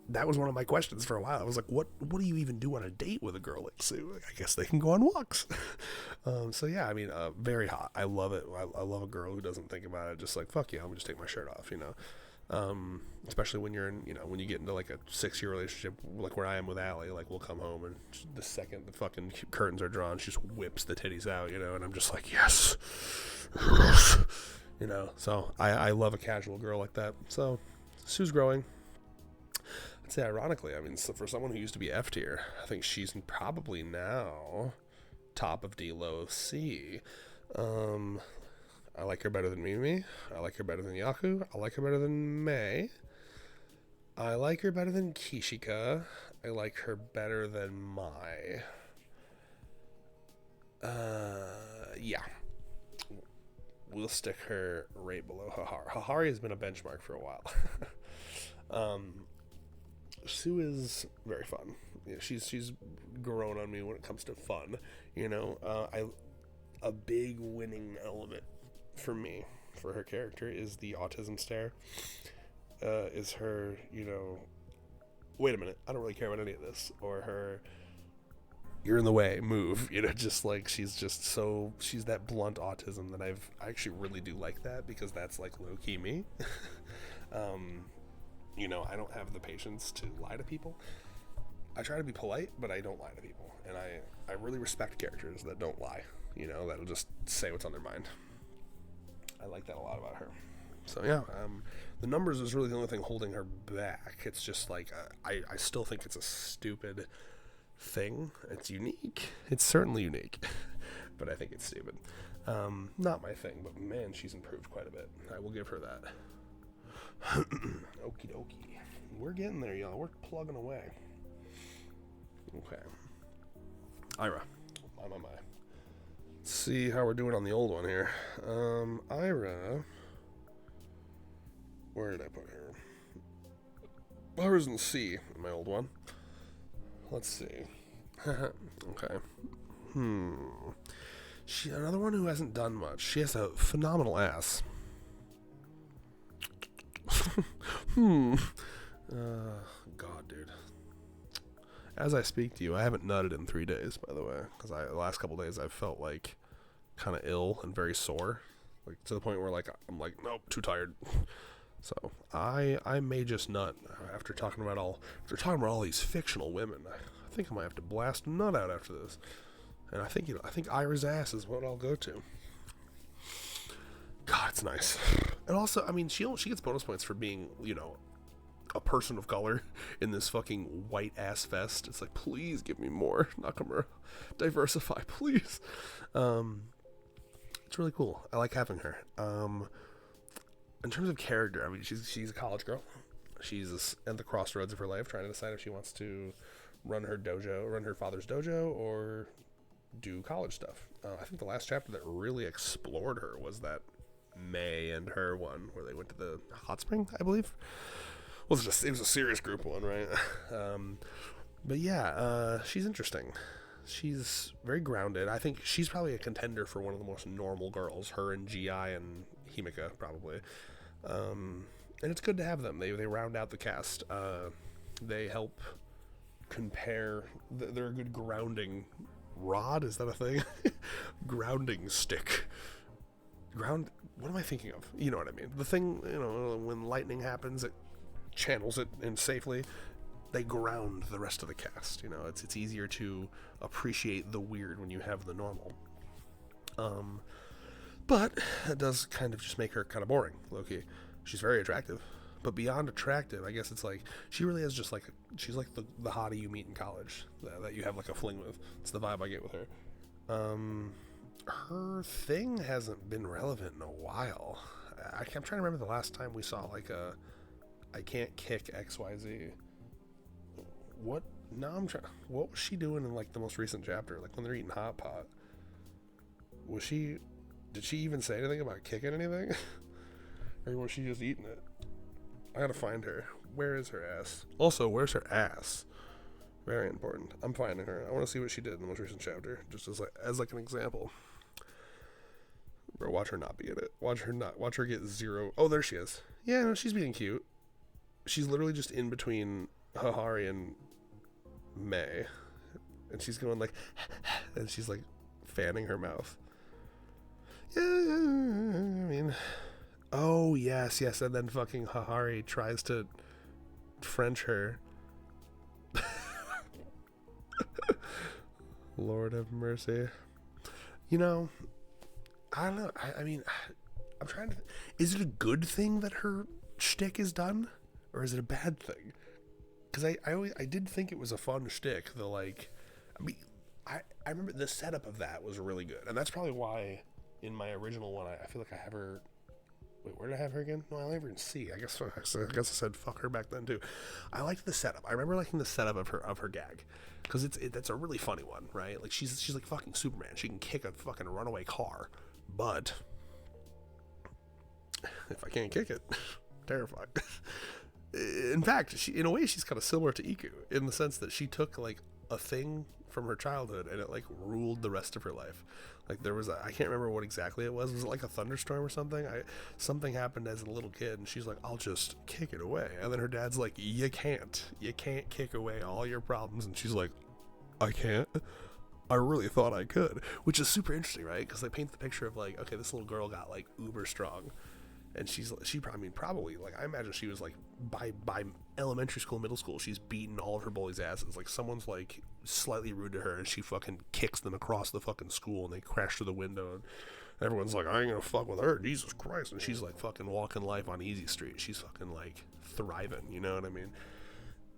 that was one of my questions for a while. I was like, what do you even do on a date with a girl like Sue? Like, I guess they can go on walks. So yeah, I mean, very hot. I love it. I love a girl who doesn't think about it. Just like, fuck yeah, I'm gonna just take my shirt off, especially when you're in, when you get into like a 6-year relationship, like where I am with Allie. Like, we'll come home and the second the fucking curtains are drawn, she just whips the titties out, and I'm just like, yes. So I love a casual girl like that. So Sue's growing. I'd say ironically, I mean, so for someone who used to be F tier, I think she's probably now top of D, low of C. I like her better than Mimi. I like her better than Yaku. I like her better than Mei. I like her better than Kishika. I like her better than Mai. Yeah. We'll stick her right below Hahari. Hahari has been a benchmark for a while. Sue is very fun. She's grown on me when it comes to fun. A big winning element for me, for her character, is the autism stare. Is her, wait a minute, I don't really care about any of this, or her, you're in the way, move, just like, she's that blunt autism that I actually really do like that, because that's like low-key me. I don't have the patience to lie to people. I try to be polite, but I don't lie to people, and I really respect characters that don't lie. That'll just say what's on their mind. I like that a lot about her. So yeah, the numbers is really the only thing holding her back. It's just like I still think it's a stupid thing. It's unique. It's certainly unique, but I think it's stupid. Not my thing, but man, she's improved quite a bit. I will give her that. Okie dokie. We're getting there, y'all. We're plugging away. Okay. Ira. My. Let's see how we're doing on the old one here. Ira. Where did I put her? Ira's in C in my old one. Let's see. Okay. Another one who hasn't done much. She has a phenomenal ass. God, dude. As I speak to you, I haven't nutted in 3 days, by the way, because the last couple days I've felt like kind of ill and very sore, like to the point where like I'm like, nope, too tired. So I may just nut after talking about all these fictional women. I think I might have to blast a nut out after this, and I think Ira's ass is what I'll go to. God, it's nice. And also, I mean, she gets bonus points for being, a person of color in this fucking white ass fest. It's like, please give me more, Nakamura. Diversify, please. It's really cool. I like having her. In terms of character, I mean, she's a college girl. She's at the crossroads of her life, trying to decide if she wants to run her father's dojo, or do college stuff. I think the last chapter that really explored her was that May and her one where they went to the hot spring, I believe. Well, it was a serious group one, right? But yeah, she's interesting. She's very grounded. I think she's probably a contender for one of the most normal girls. Her and GI and Himika, probably. And it's good to have them. They round out the cast. They help compare. They're a good grounding rod. Is that a thing? Grounding stick. What am I thinking of? You know what I mean. The thing, when lightning happens, it channels it in safely. They ground the rest of the cast. It's easier to appreciate the weird when you have the normal. But it does kind of just make her kind of boring, low-key. She's very attractive, but beyond attractive, I guess it's like she really is just like she's like the hottie you meet in college that you have like a fling with. It's the vibe I get with her. Her thing hasn't been relevant in a while. I'm trying to remember the last time we saw like I can't kick XYZ. What? No, what was she doing in like the most recent chapter? Like when they're eating hot pot. Did she even say anything about kicking anything? Or was she just eating it? I gotta find her. Where is her ass? Also, where's her ass? Very important. I'm finding her. I want to see what she did in the most recent chapter, just as an example. Bro, watch her not be in it. Watch her get 0. Oh, there she is. Yeah, no, she's being cute. She's literally just in between Hahari and May, and she's going like, and she's like fanning her mouth. Yeah, I mean, oh yes, and then fucking Hahari tries to French her. Lord have mercy. I don't know. I mean, I'm trying to. Is it a good thing that her shtick is done, or is it a bad thing? Because I did think it was a fun shtick. I remember the setup of that was really good, and that's probably why in my original one I feel like I have her. Wait, where did I have her again? No, I have her in C. I guess I said fuck her back then too. I liked the setup. I remember liking the setup of her gag, because that's a really funny one, right? Like she's like fucking Superman. She can kick a fucking runaway car, but if I can't kick it, terrified. In fact, in a way, she's kind of similar to Iku in the sense that she took like a thing from her childhood and it like ruled the rest of her life. Like there was I can't remember what exactly it was. Was it like a thunderstorm or something? Something happened as a little kid, and she's like, "I'll just kick it away." And then her dad's like, "You can't kick away all your problems." And she's like, "I can't. I really thought I could," which is super interesting, right? Because they paint the picture of like, okay, this little girl got like uber strong. And probably, like, I imagine she was like, by elementary school, middle school, she's beaten all of her bullies' asses. Like, someone's like slightly rude to her, and she fucking kicks them across the fucking school, and they crash through the window. And everyone's like, I ain't gonna fuck with her, Jesus Christ. And she's like fucking walking life on easy street. She's fucking like thriving, you know what I mean?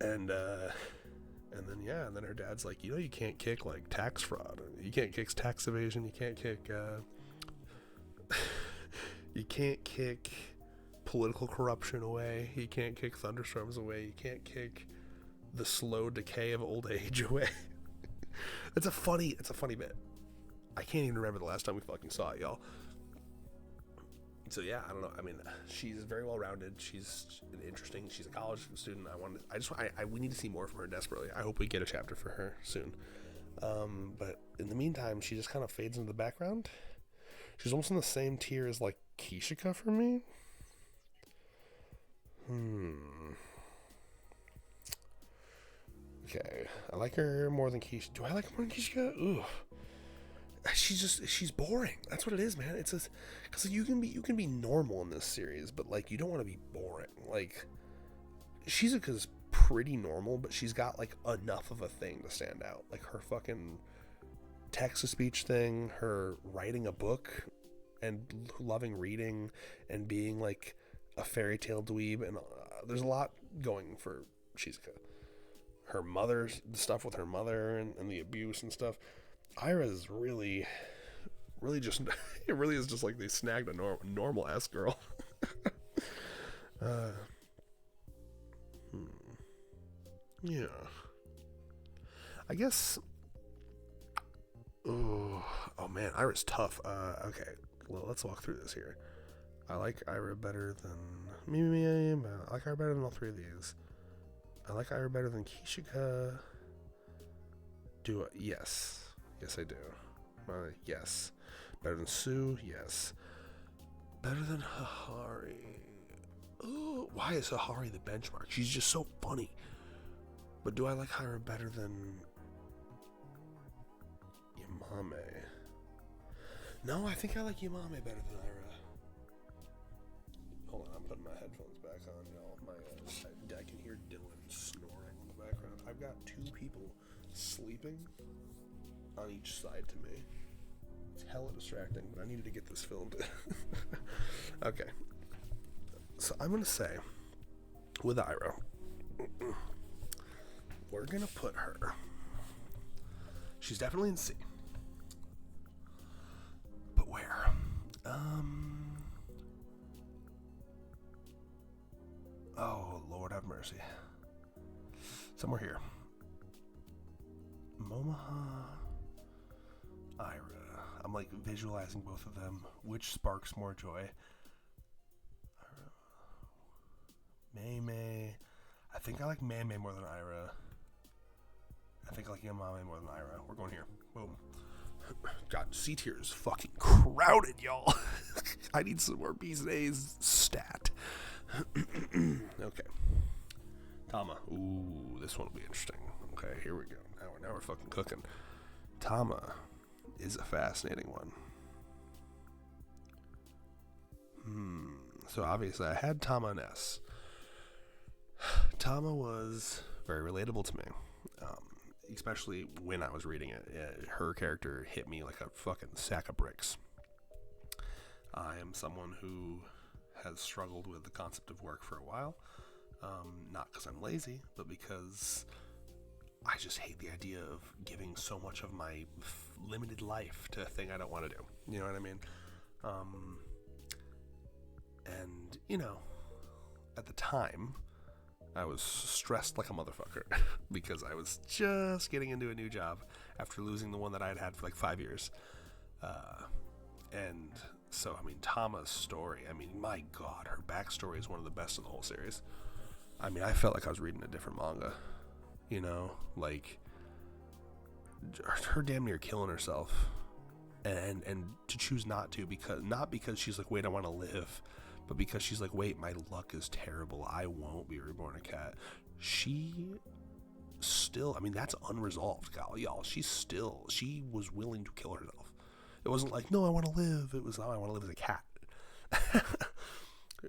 And then her dad's like, you can't kick like tax fraud, you can't kick tax evasion, you can't kick you can't kick political corruption away, you can't kick thunderstorms away, you can't kick the slow decay of old age away. It's a funny bit. I can't even remember the last time we fucking saw it, y'all. So yeah, I don't know. I mean, she's very well rounded. She's interesting. She's a college student. We need to see more from her desperately. I hope we get a chapter for her soon. But in the meantime, she just kind of fades into the background. She's almost in the same tier as like Kishika for me. Okay, I like her more than Kishika. Do I like her more than Kishika? Ooh. She's boring. That's what it is, man. It's just because you can be normal in this series, but like you don't want to be boring. Like Shizuka's pretty normal, but she's got like enough of a thing to stand out. Like her fucking text-to-speech thing, her writing a book and loving reading and being like a fairy tale dweeb, and there's a lot going for Shizuka. Her mother's the stuff with her mother and the abuse and stuff. Ira is really just, it really is just like they snagged a normal ass girl. Yeah. I guess. Oh man, Ira's tough. Okay, well, let's walk through this here. I like Ira better than I like Ira better than all three of these. I like Ira better than Kishika. Yes. Yes, I do. Yes. Better than Sue? Yes. Better than Hahari. Oh, why is Hahari the benchmark? She's just so funny. But do I like Ira better than Yamame? No, I think I like Yamame better than Ira. Hold on, I'm putting my headphones back on, y'all. I can hear Dylan snoring in the background. I've got two people sleeping on each side to me. It's hella distracting, but I needed to get this filmed. Okay. So I'm going to say, with Ira, we're going to put her. She's definitely in C. But where? Oh, Lord have mercy. Somewhere here. Momoha, Ira. I'm like visualizing both of them. Which sparks more joy? Mei. I think I like Mei more than Ira. I think I like Yamame more than Ira. We're going here. Boom. God, C tier is fucking crowded, y'all. I need some more B's and A's stat. Okay. Tama. Ooh, this one will be interesting. Okay, here we go. Now we're fucking cooking. Tama is a fascinating one. So obviously I had Tama and S. Tama was very relatable to me, especially when I was reading it. Her character hit me like a fucking sack of bricks. I am someone who has struggled with the concept of work for a while, not because I'm lazy, but because I just hate the idea of giving so much of my limited life to a thing I don't want to do. You know what I mean? And, at the time, I was stressed like a motherfucker because I was just getting into a new job after losing the one that I had for like 5 years. And so, Tama's story, my God, her backstory is one of the best in the whole series. I felt like I was reading a different manga. Like her damn near killing herself, and to choose not to, not because she's like, wait, I want to live, but because she's like, wait, my luck is terrible, I won't be reborn a cat. She still, that's unresolved, y'all. She was willing to kill herself. It wasn't like, no, I want to live. It was, no, I want to live as a cat.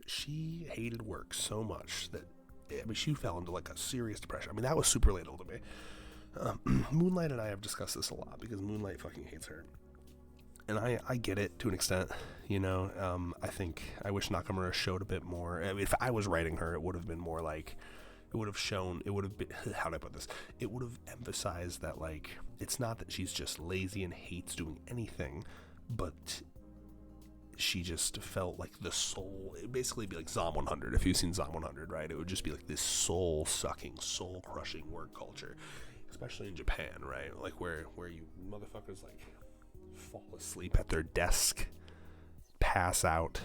She hated work so much that, I mean, she fell into like a serious depression. I mean, that was super relatable to me. Moonlight and I have discussed this a lot because Moonlight fucking hates her. And I get it to an extent, you know. I think I wish Nakamura showed a bit more. I mean, if I was writing her, it would have been more like, it would have shown, it would have been, how do I put this? It would have emphasized that, like, it's not that she's just lazy and hates doing anything, but she just felt like the soul. It'd basically be like Zom 100, if you've seen Zom 100, right? It would just be like this soul-sucking, soul-crushing work culture, especially in Japan, right? Like, where you motherfuckers, like, fall asleep at their desk, pass out,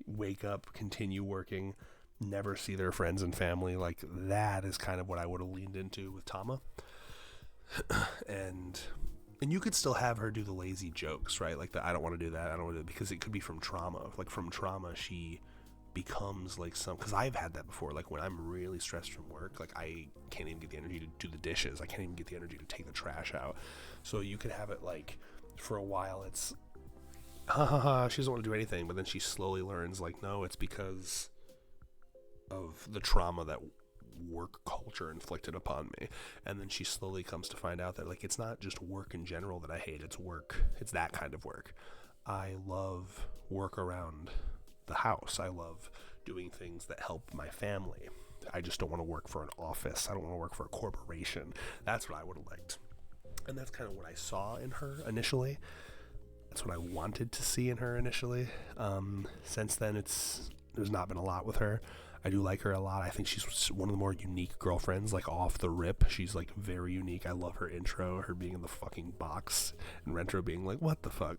wake up, continue working, never see their friends and family. Like, that is kind of what I would have leaned into with Tama. and you could still have her do the lazy jokes, right? Like, I don't want to do that, I don't want to do it, because it could be from trauma. Like, from trauma, she becomes like some, because I've had that before, like when I'm really stressed from work, like I can't even get the energy to do the dishes, I can't even get the energy to take the trash out. So you could have it like, for a while it's she doesn't want to do anything, but then she slowly learns, like, no, it's because of the trauma that work culture inflicted upon me. And then she slowly comes to find out that, like, it's not just work in general that I hate, it's work, it's that kind of work. I love work around the house, I love doing things that help my family. I just don't want to work for an office, I don't want to work for a corporation. That's what I would have liked. And that's kind of what I saw in her initially. That's what I wanted to see in her initially. Since then, there's not been a lot with her. I do like her a lot. I think she's one of the more unique girlfriends, like off the rip. She's like very unique. I love her intro, her being in the fucking box, and Rentro being like, what the fuck?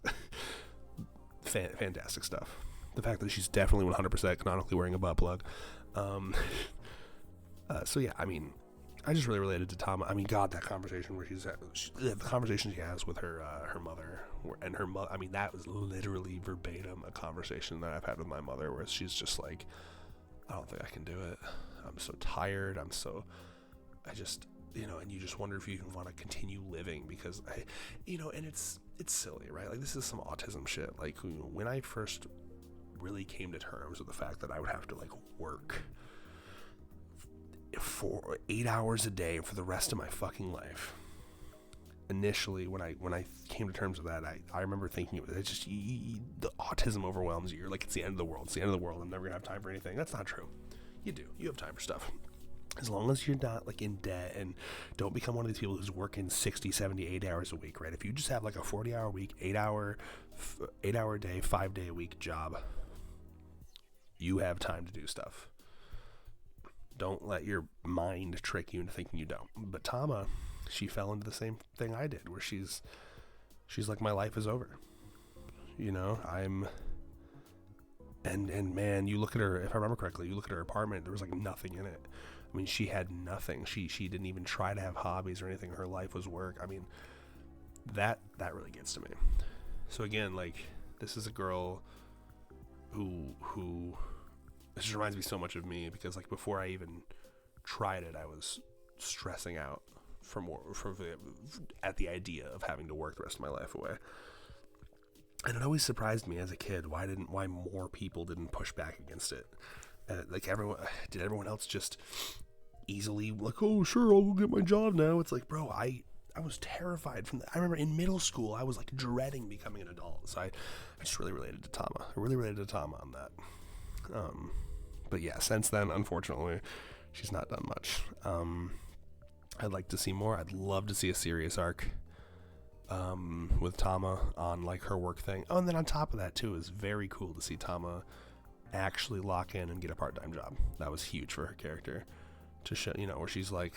Fantastic stuff. The fact that she's definitely 100% canonically wearing a butt plug. So yeah, I mean, I just really related to Tama. I mean, God, that conversation where the conversation she has with her mother, and her mother. I mean, that was literally verbatim a conversation that I've had with my mother, where she's just like, I don't think I can do it. I'm so tired. I just, you know, and you just wonder if you even want to continue living, because and it's silly, right? Like, this is some autism shit. Like, when I first really came to terms with the fact that I would have to, like, work for 8 hours a day for the rest of my fucking life. Initially, when I came to terms with that, I remember thinking, it's just, the autism overwhelms you. You're like, it's the end of the world. It's the end of the world. I'm never gonna have time for anything. That's not true. You do. You have time for stuff. As long as you're not, like, in debt and don't become one of these people who's working 60, 70, 8 hours a week, right? If you just have, like, a 40-hour week, 8-hour day, 5-day a week job, you have time to do stuff. Don't let your mind trick you into thinking you don't. But Tama, she fell into the same thing I did, where she's like, my life is over. You know, and man, you look at her, if I remember correctly, you look at her apartment, there was like nothing in it. I mean, she had nothing. She didn't even try to have hobbies or anything. Her life was work. I mean, that really gets to me. So again, like, this is a girl who this just reminds me so much of me, because, like, before I even tried it, I was stressing out at the idea of having to work the rest of my life away. And it always surprised me as a kid why more people didn't push back against it. Like, everyone else just easily, like, oh sure, I'll go get my job now. It's like, bro, I was terrified from that. I remember in middle school I was like dreading becoming an adult. So I just really related to Tama. I really related to Tama on that. But yeah, since then, unfortunately, she's not done much. I'd like to see more. I'd love to see a serious arc with Tama on, like, her work thing. Oh, and then on top of that too, is very cool to see Tama actually lock in and get a part-time job. That was huge for her character, to show, you know, where she's like,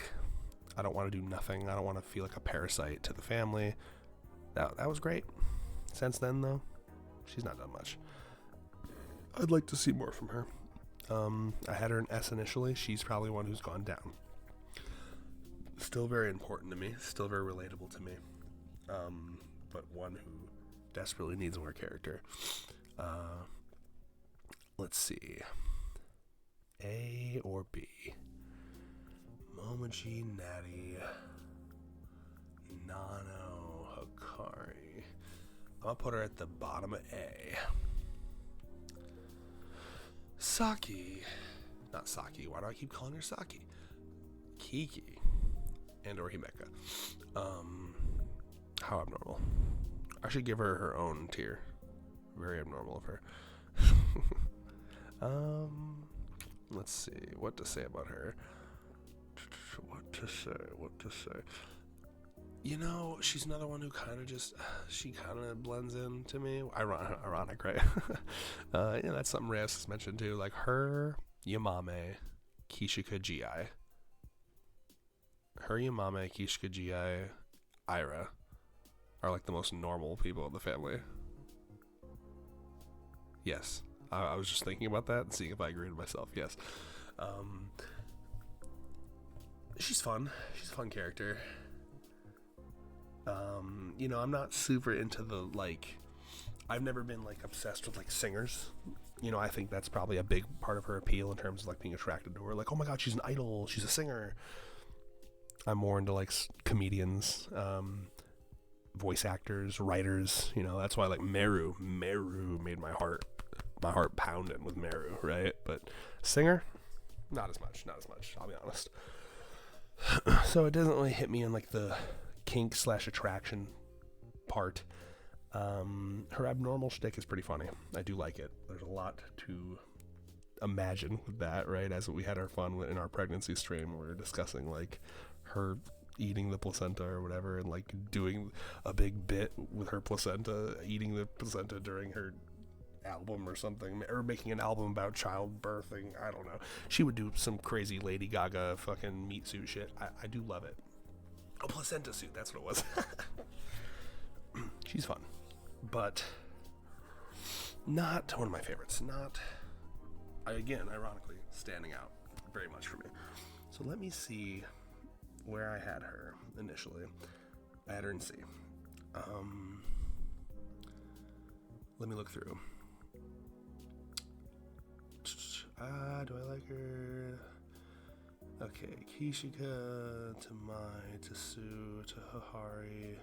I don't want to do nothing. I don't want to feel like a parasite to the family. That was great. Since then, though, she's not done much. I'd like to see more from her. I had her in S initially. She's probably one who's gone down. Still very important to me. Still very relatable to me. But one who desperately needs more character. Let's see. A or B? Momoji, Natty, Nano, Hikari. I'm gonna put her at the bottom of A. Saki. Not Saki. Why do I keep calling her Saki? Kiki. And or Himeka. How abnormal. I should give her her own tier. Very abnormal of her. Let's see. What to say about her. What to say. You know, she's another one who kind of she kind of blends in to me. Ironic, right? That's something Reyes has mentioned too. Like her, Yamame, Kishika Gi. Her, Yamame, Kishika Gi, Ira are like the most normal people in the family. Yes. I was just thinking about that and seeing if I agree with myself. Yes. She's fun. She's a fun character. I'm not super into the, like, I've never been, like, obsessed with, like, singers. I think that's probably a big part of her appeal in terms of, like, being attracted to her. Like, oh my god, she's an idol. She's a singer. I'm more into, like, comedians, voice actors, writers. That's why, like, Meru made my heart pounding with Meru, right? But singer, not as much. I'll be honest. So it doesn't really hit me in like the kink / attraction part. Her abnormal shtick is pretty funny. I do like it. There's a lot to imagine with that, right? As we had our fun in our pregnancy stream, we were discussing like her eating the placenta or whatever, and like doing a big bit with her placenta, eating the placenta during her album or something, or making an album about childbirthing. I don't know. She would do some crazy Lady Gaga fucking meat suit shit. I do love it. Oh, placenta suit, that's what it was. She's fun, but not one of my favorites. Not, again, ironically, standing out very much for me. So let me see where I had her initially. I had her in C. Let me look through. Do I like her? Okay, Kishika, Tamai, Tasu, Tahari.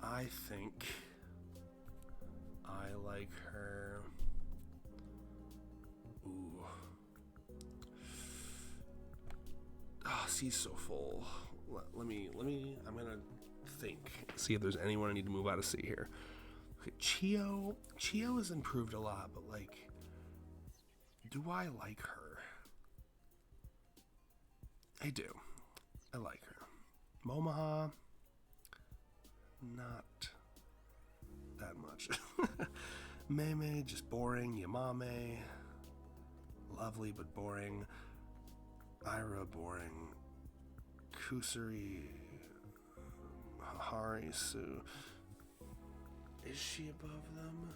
I think I like her. Ooh. C's so full. Let me, I'm gonna think. See if there's anyone I need to move out of C here. Okay, Chio has improved a lot, but like, do I like her? I do. I like her. Momaha, not that much. Mei, just boring. Yamame, lovely but boring. Ira, boring. Kusuri, Harisu. Is she above them?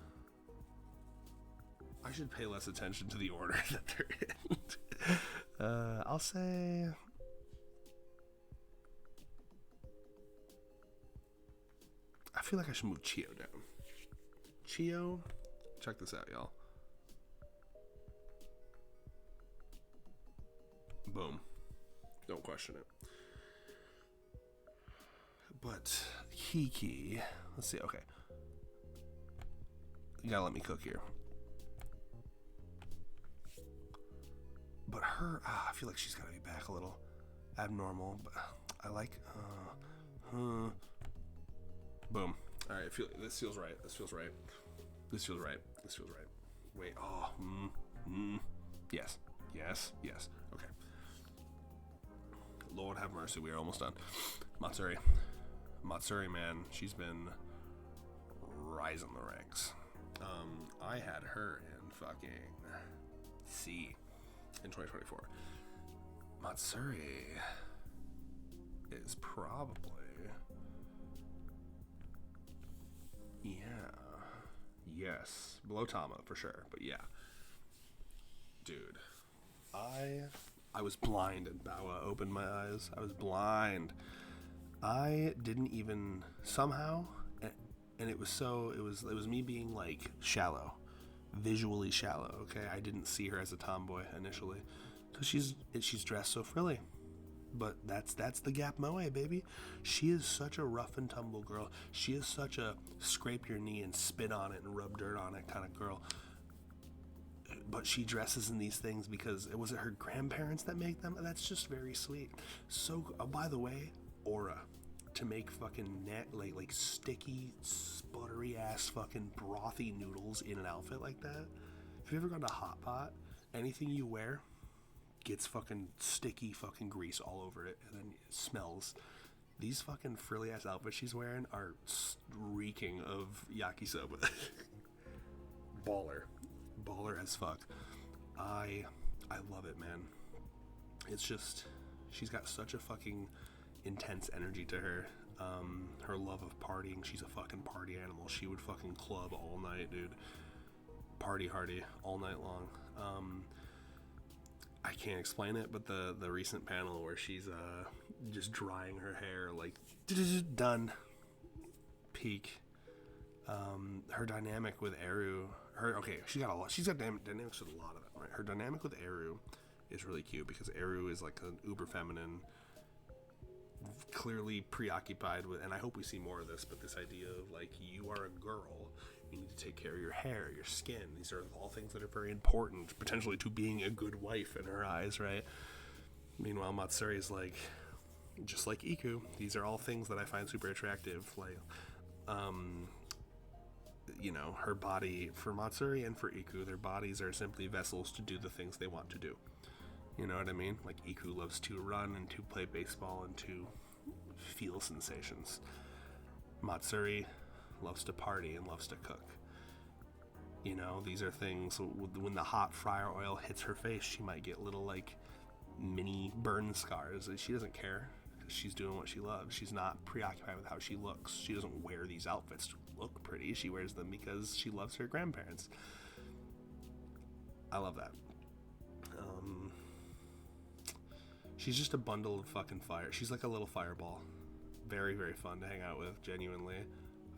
I should pay less attention to the order that they're in. I'll say... I feel like I should move Chio down. Chio, check this out, y'all. Boom. Don't question it. But Kiki, let's see, okay. You gotta let me cook here. But her, I feel like she's gotta be back a little abnormal, but I like, boom. All right, this feels right. Wait, yes. Okay. Lord have mercy, we are almost done. Matsuri, man, she's been rising the ranks. I had her in fucking C in 2024. Matsuri is probably, below Tama for sure, but yeah, dude, I was blind and Bawa opened my eyes. I was blind. I didn't even somehow, and it was me being like shallow, visually shallow. Okay, I didn't see her as a tomboy initially, because she's dressed so frilly. But that's the Gap Moe, baby. She is such a rough and tumble girl. She is such a scrape your knee and spit on it and rub dirt on it kind of girl. But she dresses in these things because was it her grandparents that make them? That's just very sweet. So, by the way, Aura, to make fucking like sticky, sputtery ass fucking brothy noodles in an outfit like that. If you ever gone to Hot Pot, anything you wear gets fucking sticky fucking grease all over it, and then it smells. These fucking frilly ass outfits she's wearing are reeking of yakisoba. Baller as fuck. I love it, man. It's just, she's got such a fucking intense energy to her. Her love of partying, she's a fucking party animal. She would fucking club all night, dude. Party hardy all night long. I can't explain it, but the recent panel where she's just drying her hair, like done, peak. Her dynamic with Eru, she's got dynamics with a lot of them, right? Her dynamic with Eru is really cute because Eru is like an uber feminine, clearly preoccupied with, and I hope we see more of this, but this idea of like, you are a girl, you need to take care of your hair, your skin. These are all things that are very important, potentially, to being a good wife in her eyes, right? Meanwhile, Matsuri is like, just like Iku, these are all things that I find super attractive. Like, her body, for Matsuri and for Iku, their bodies are simply vessels to do the things they want to do. You know what I mean? Like, Iku loves to run and to play baseball and to feel sensations. Matsuri loves to party and loves to cook. These are things, when the hot fryer oil hits her face, she might get little, like, mini burn scars. She doesn't care. She's doing what she loves. She's not preoccupied with how she looks. She doesn't wear these outfits to look pretty. She wears them because she loves her grandparents. I love that. She's just a bundle of fucking fire. She's like a little fireball. Very, very fun to hang out with, genuinely.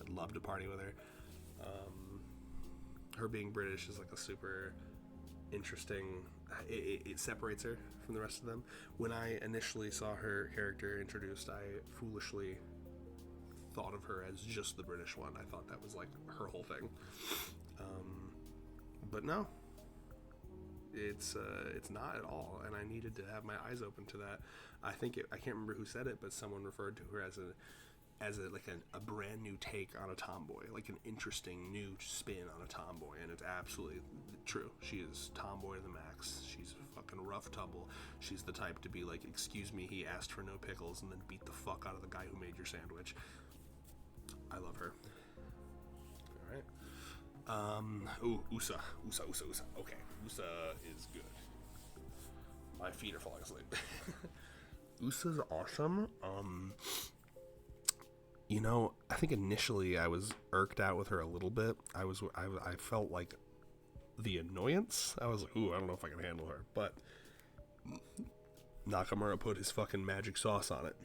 I'd love to party with her. Her being British is like a super interesting, it separates her from the rest of them. When I initially saw her character introduced, I foolishly thought of her as just the British one. I thought that was like her whole thing. But no, it's not at all, and I needed to have my eyes open to that. I can't remember who said it, but someone referred to her as a brand new take on a tomboy, like an interesting new spin on a tomboy, and it's absolutely true. She is tomboy to the max. She's fucking rough tumble. She's the type to be like, excuse me, he asked for no pickles, and then beat the fuck out of the guy who made your sandwich. I love her. Alright. Usa. Okay, Usa is good. My feet are falling asleep. Usa's awesome. I think initially I was irked out with her a little bit. I felt like the annoyance. I was like, I don't know if I can handle her. But Nakamura put his fucking magic sauce on it.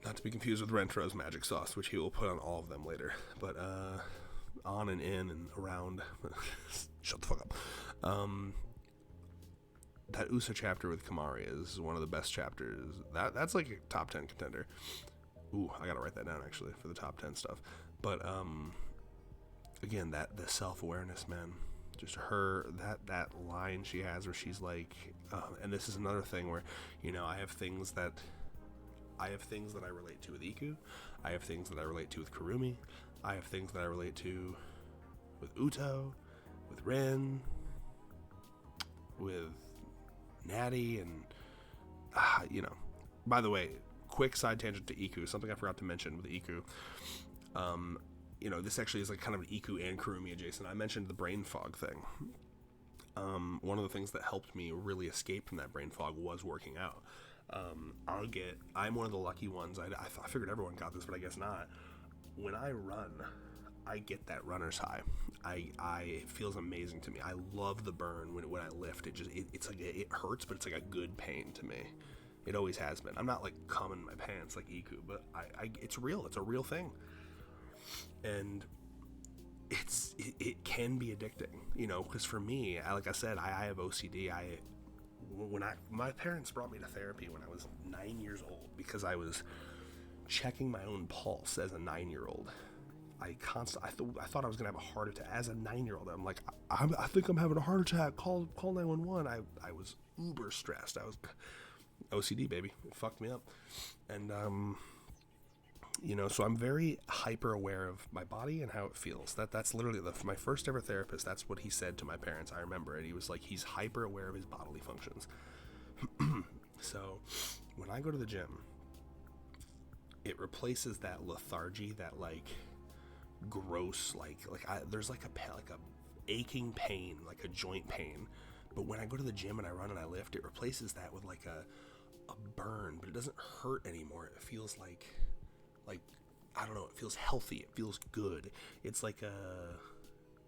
Not to be confused with Rentro's magic sauce, which he will put on all of them later. But on and in and around. Shut the fuck up. That Usa chapter with Kamari is one of the best chapters. That's like a top 10 contender. Ooh, I gotta write that down actually for the top 10 stuff. But again, the self-awareness, man. Just her, that line she has where she's like, and this is another thing where, I have things that I relate to with Iku. I have things that I relate to with Kurumi. I have things that I relate to with Uto, with Rin, with Natty, and by the way, quick side tangent to Iku, something I forgot to mention with Iku. This actually is like kind of an Iku and Kurumi adjacent. I mentioned the brain fog thing. One of the things that helped me really escape from that brain fog was working out. I'm one of the lucky ones. I figured everyone got this, but I guess not. When I run, I get that runner's high. It feels amazing to me. I love the burn when I lift. It's like, it hurts, but it's like a good pain to me. It always has been. I'm not like coming in my pants like Iku, but it's real. It's a real thing, and it can be addicting. Because for me, like I said, I have OCD. my parents brought me to therapy when I was 9 years old because I was checking my own pulse as a 9-year-old. I thought I was gonna have a heart attack as a 9-year-old. I'm like, I think I'm having a heart attack. Call 911. I was uber stressed. I was OCD, baby. It fucked me up, and so I'm very hyper aware of my body and how it feels. That's literally my first ever therapist. That's what he said to my parents. I remember it. He was like, he's hyper aware of his bodily functions. So when I go to the gym, it replaces that lethargy, that like gross, there's like a aching pain, like a joint pain. But when I go to the gym and I run and I lift, it replaces that with like a burn, but it doesn't hurt anymore. It feels like I don't know, it feels healthy, it feels good. It's like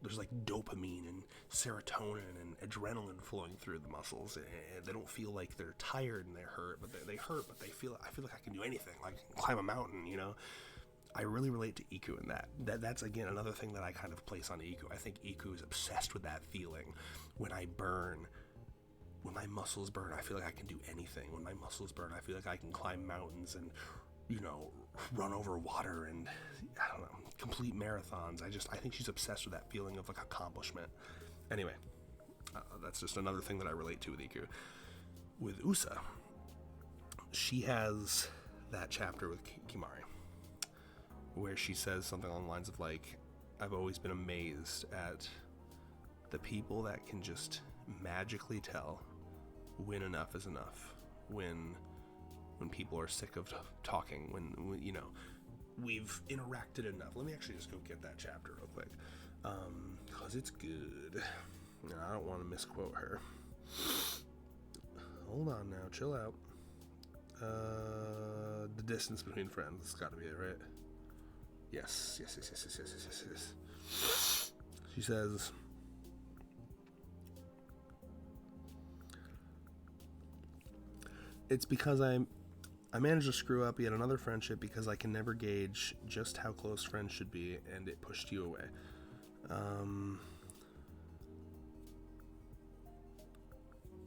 there's like dopamine and serotonin and adrenaline flowing through the muscles, and they don't feel like they're tired and they hurt, but they hurt, but I feel like I can do anything, like climb a mountain, I really relate to Iku in that's again another thing that I kind of place on Iku. I think Iku is obsessed with that feeling. When I burn, when my muscles burn, I feel like I can do anything. When my muscles burn, I feel like I can climb mountains and run over water and, I don't know, complete marathons. I think she's obsessed with that feeling of like accomplishment. Anyway, that's just another thing that I relate to with Iku. With Usa, she has that chapter with Kimari where she says something along the lines of like, I've always been amazed at the people that can just magically tell when enough is enough, when people are sick of talking, when we've interacted enough. Let me actually just go get that chapter real quick, because it's good. I don't want to misquote her. Hold on now, chill out. The distance between friends, that's got to be it, right? Yes. She says, it's because I managed to screw up yet another friendship because I can never gauge just how close friends should be, and it pushed you away.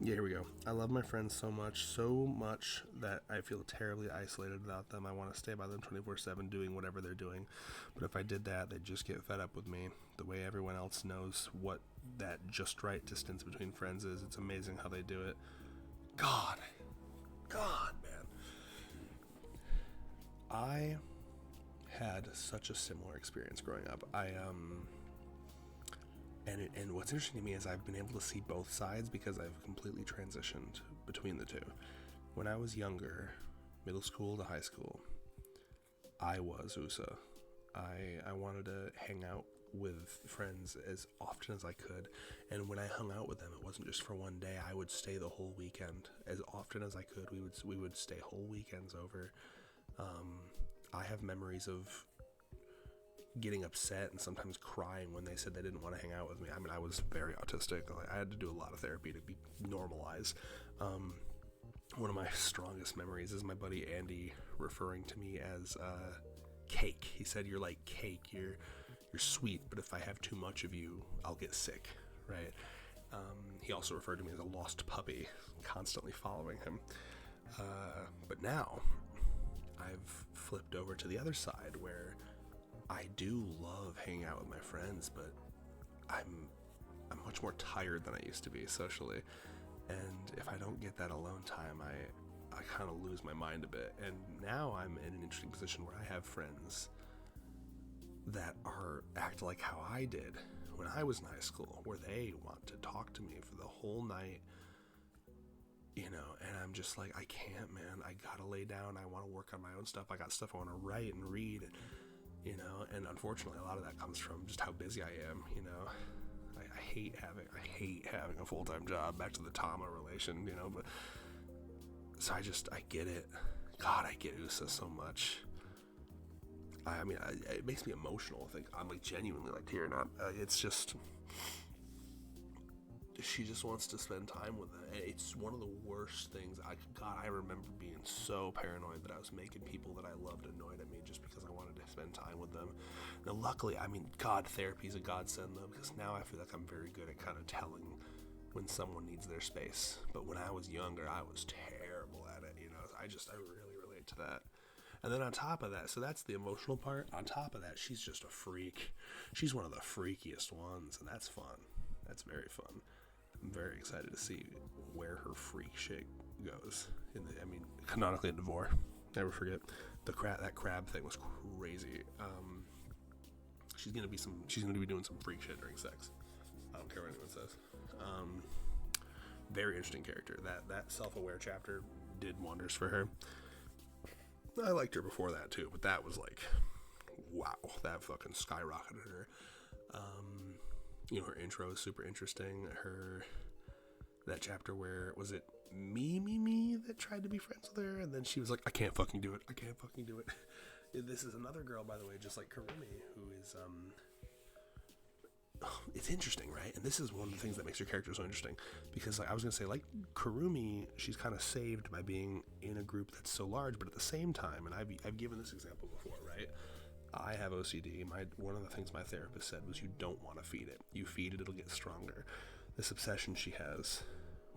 Yeah, here we go. I love my friends so much that I feel terribly isolated without them. I want to stay by them 24/7 doing whatever they're doing. But if I did that, they'd just get fed up with me. The way everyone else knows what that just right distance between friends is, it's amazing how they do it. God, man. I had such a similar experience growing up. And what's interesting to me is I've been able to see both sides because I've completely transitioned between the two. When I was younger, middle school to high school, I was Usa. I wanted to hang out with friends as often as I could, and when I hung out with them, it wasn't just for one day. I would stay the whole weekend as often as I could. We would stay whole weekends over. I have memories of getting upset and sometimes crying when they said they didn't want to hang out with me. I mean, I was very autistic. I had to do a lot of therapy to be normalized. One of my strongest memories is my buddy Andy referring to me as cake. He said, "You're like cake. You're sweet, but if I have too much of you, I'll get sick." Right? He also referred to me as a lost puppy, constantly following him. But now I've flipped over to the other side where I do love hanging out with my friends, but I'm much more tired than I used to be socially, and if I don't get that alone time, I kind of lose my mind a bit. And now I'm in an interesting position where I have friends that act like how I did when I was in high school, where they want to talk to me for the whole night, and I'm just like, I can't, man. I gotta lay down. I want to work on my own stuff. I got stuff I want to write and read, and unfortunately a lot of that comes from just how busy I am. I hate having a full-time job, back to the Tama relation, but so I get it. God, I get Usa so much. I mean, it makes me emotional. I think I'm genuinely tearing up. It's just, she just wants to spend time with it. It's one of the worst things. I remember being so paranoid that I was making people that I loved annoyed at me just because I wanted to spend time with them. Now, luckily, therapy is a godsend though, because now I feel like I'm very good at kind of telling when someone needs their space. But when I was younger, I was terrible at it, I really relate to that. And then on top of that, so that's the emotional part. On top of that, she's just a freak. She's one of the freakiest ones, and that's fun. That's very fun. I'm very excited to see where her freak shit goes. Canonically in Devore. Never forget that crab thing was crazy. She's gonna be doing some freak shit during sex. I don't care what anyone says. Very interesting character. That self-aware chapter did wonders for her. I liked her before that too, but that was like, wow, that fucking skyrocketed her. Her intro is super interesting. That chapter where, was it me that tried to be friends with her, and then she was like, I can't fucking do it. This is another girl, by the way, just like Karumi, who is, it's interesting, right? And this is one of the things that makes your character so interesting, because I was going to say, like Karumi, she's kind of saved by being in a group that's so large, but at the same time, and I've given this example before, right? I have OCD. One of the things my therapist said was, you don't want to feed it. You feed it, it'll get stronger. This obsession she has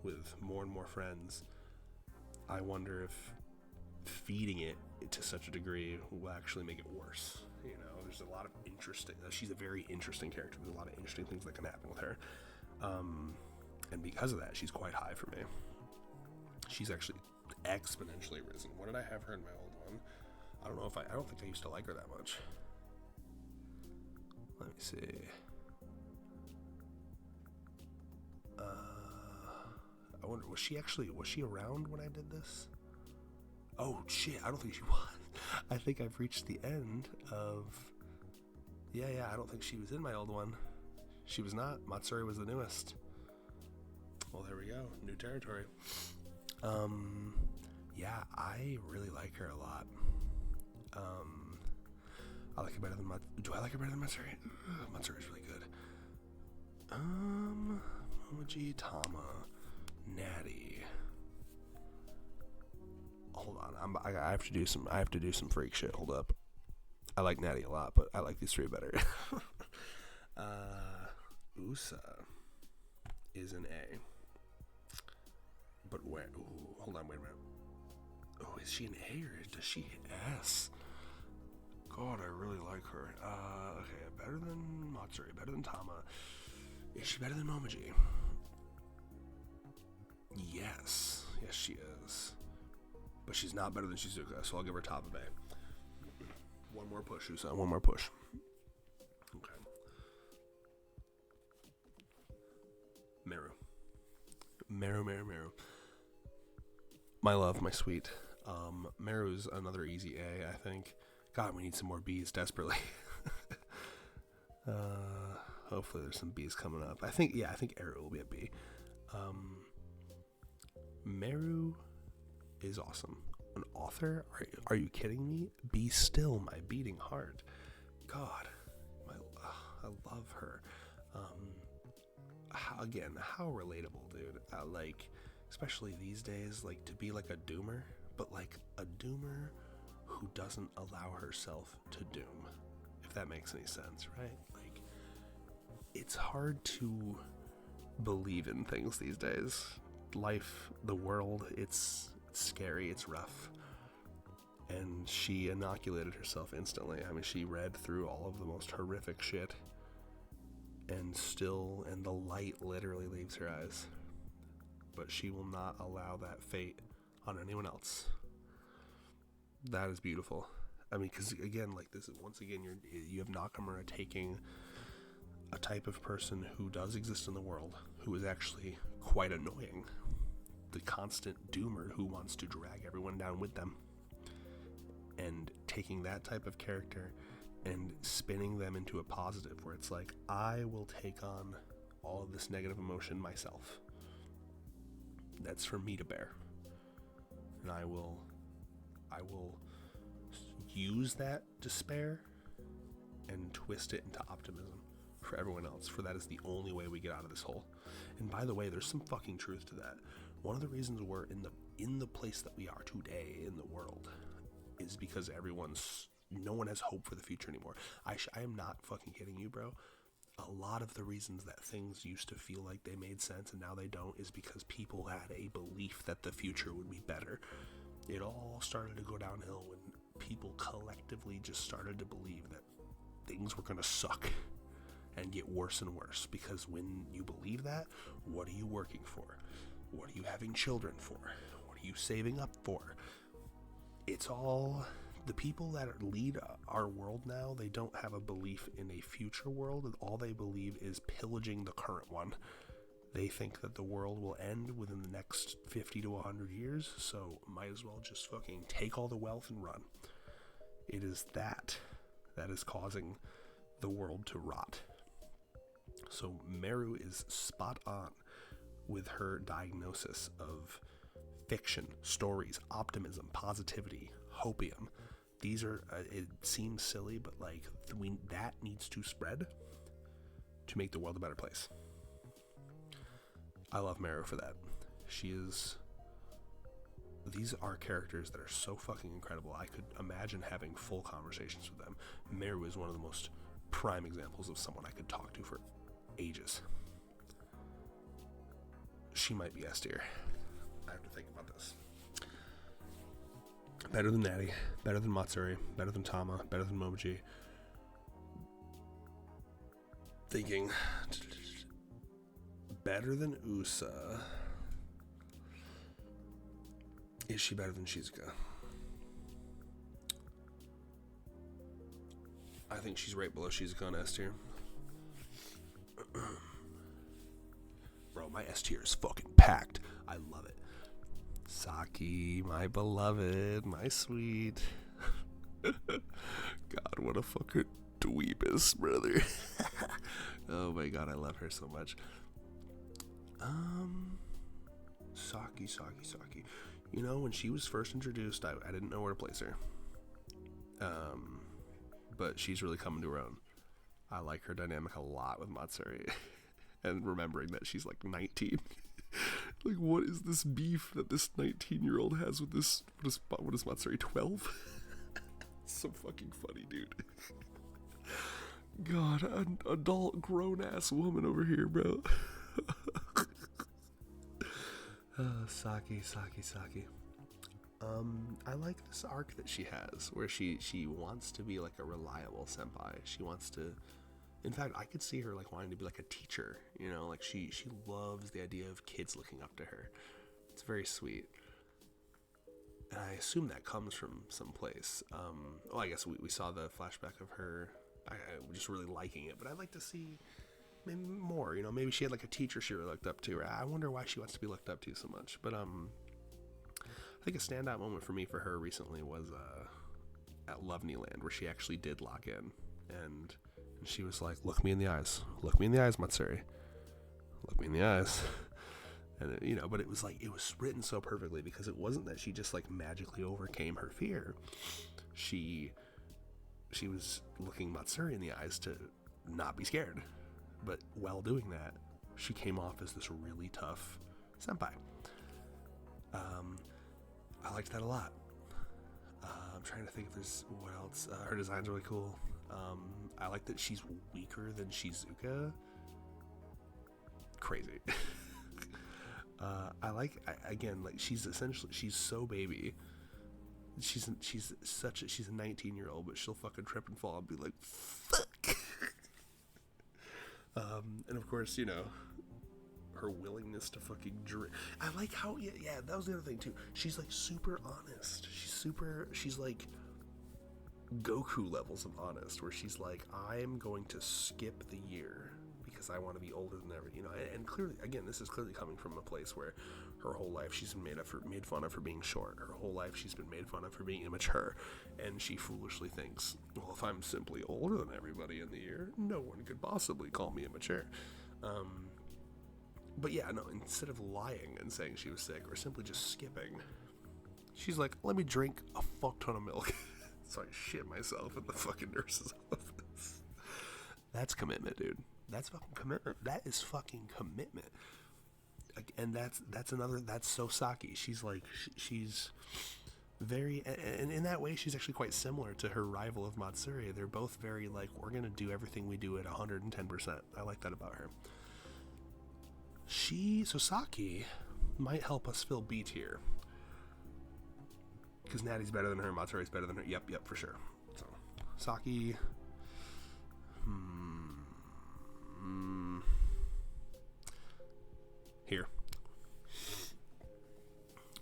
with more and more friends, I wonder if feeding it to such a degree will actually make it worse. There's a lot of she's a very interesting character. There's a lot of interesting things that can happen with her. And because of that, she's quite high for me. She's actually exponentially risen. What did I have her in my old one? I don't think I used to like her that much. Let me see. I wonder, was she around when I did this? Oh shit, I don't think she was. I think I've reached the end of... Yeah, I don't think she was in my old one. She was not. Matsuri was the newest. Well, there we go. New territory. Yeah, I really like her a lot. I like her better than Do I like her better than Matsuri? Matsuri's really good. Momoji, Tama, Natty. Hold on, I have to do some freak shit. Hold up. I like Natty a lot, but I like these three better. Usa is an A. But where? Ooh, hold on, wait a minute. Oh, is she an A or does she hit S? God, I really like her. Okay, better than Matsuri, better than Tama. Is she better than Momoji? Yes, she is. But she's not better than Shizuka, so I'll give her top of A. One more push, Usa. One more push. Okay. Meru. My love, my sweet. Meru's another easy A, I think. God, we need some more B's desperately. Hopefully there's some B's coming up. I think Eru will be a B. Meru is awesome. An author? Are you kidding me? Be still, my beating heart. God, I love her. How relatable, dude. Especially these days, to be like a doomer, but like a doomer who doesn't allow herself to doom, if that makes any sense, right? It's hard to believe in things these days. Life, the world, it's scary, it's rough. And she inoculated herself instantly. She read through all of the most horrific shit, and the light literally leaves her eyes. But she will not allow that fate on anyone else. That is beautiful. Because again, this is once again, you have Nakamura taking a type of person who does exist in the world, who is actually quite annoying. The constant doomer who wants to drag everyone down with them. And taking that type of character and spinning them into a positive, where it's like, I will take on all of this negative emotion myself. That's for me to bear. And I will use that despair and twist it into optimism for everyone else, for that is the only way we get out of this hole. And by the way, there's some fucking truth to that. One of the reasons we're in the place that we are today in the world is because no one has hope for the future anymore. I am not fucking kidding you, bro. a lot of the reasons that things used to feel like they made sense and now they don't is because people had a belief that the future would be better. It all started to go downhill when people collectively just started to believe that things were going to suck and get worse and worse. Because when you believe that, what are you working for? What are you having children for? What are you saving up for? It's all... The people that lead our world now, they don't have a belief in a future world, and all they believe is pillaging the current one. They think that the world will end within the next 50 to 100 years, so might as well just fucking take all the wealth and run. It is that is causing the world to rot. So Meru is spot on with her diagnosis of fiction, stories, optimism, positivity, hopium. These are, it seems silly, but like, that needs to spread to make the world a better place. I love Meru for that. These are characters that are so fucking incredible. I could imagine having full conversations with them. Meru is one of the most prime examples of someone I could talk to for ages. She might be S tier. I have to think about this. Better than Natty, better than Matsuri, better than Tama, better than Momoji. Thinking better than Usa. Is she better than Shizuka? I think she's right below Shizuka on S tier. Bro, my S tier is fucking packed. I love it. Saki, my beloved, my sweet. God, what a fucking dweebus, brother. Oh my god, I love her so much. Saki. You know, when she was first introduced, I didn't know where to place her. But she's really coming to her own. I like her dynamic a lot with Matsuri. And remembering that she's like 19. Like, what is this beef that this 19-year-old has with this? What is Matsuri, 12? So fucking funny, dude. God, an adult, grown-ass woman over here, bro. Saki. I like this arc that she has, where she wants to be like a reliable senpai. She wants to... In fact, I could see her like wanting to be like a teacher, you know, like she loves the idea of kids looking up to her. It's very sweet. And I assume that comes from someplace. Well, I guess we saw the flashback of her I just really liking it, but I'd like to see maybe more, you know, maybe she had like a teacher she really looked up to. I wonder why she wants to be looked up to so much. But I think a standout moment for me for her recently was at Lovelyland, where she actually did lock in, and she was like, look me in the eyes, Matsuri, look me in the eyes. And you know, but it was like, it was written so perfectly, because it wasn't that she just like magically overcame her fear. She was looking Matsuri in the eyes to not be scared, but while doing that, she came off as this really tough senpai. I liked that a lot. I'm trying to think if there's what else. Her design's really cool. I like that she's weaker than Shizuka. Crazy. Again, she's so baby. She's a 19-year-old, but she'll fucking trip and fall and be like, fuck. And of course, you know, her willingness to fucking drink. I like how, yeah, that was the other thing too. She's like super honest. She's like Goku levels of honest, where she's like, I'm going to skip the year because I want to be older than ever, you know. And clearly, again, this is clearly coming from a place where her whole life she's been made fun of for being short. Her whole life she's been made fun of for being immature, and she foolishly thinks, well, if I'm simply older than everybody in the year, no one could possibly call me immature. But yeah, no, instead of lying and saying she was sick, or simply just skipping, she's like, let me drink a fuck ton of milk so I shit myself in the fucking nurse's office. That's commitment, dude. That's fucking commitment. That is fucking commitment. And that's so Saki. She's like, she's very, and in that way, she's actually quite similar to her rival of Matsuri. They're both very like, we're gonna do everything we do at 110%. I like that about her. Saki might help us fill B tier. Because Natty's better than her, Matsuri's better than her. Yep, for sure. So, Saki. Here.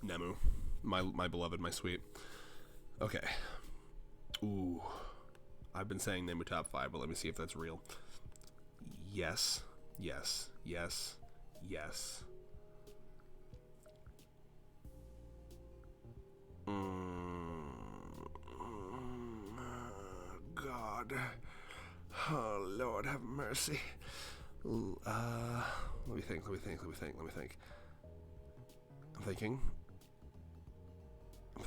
Nemu. My beloved, my sweet. Okay. Ooh. I've been saying Nemu top 5, but let me see if that's real. Yes. God. Oh, Lord, have mercy. Let me think. I'm thinking. I'm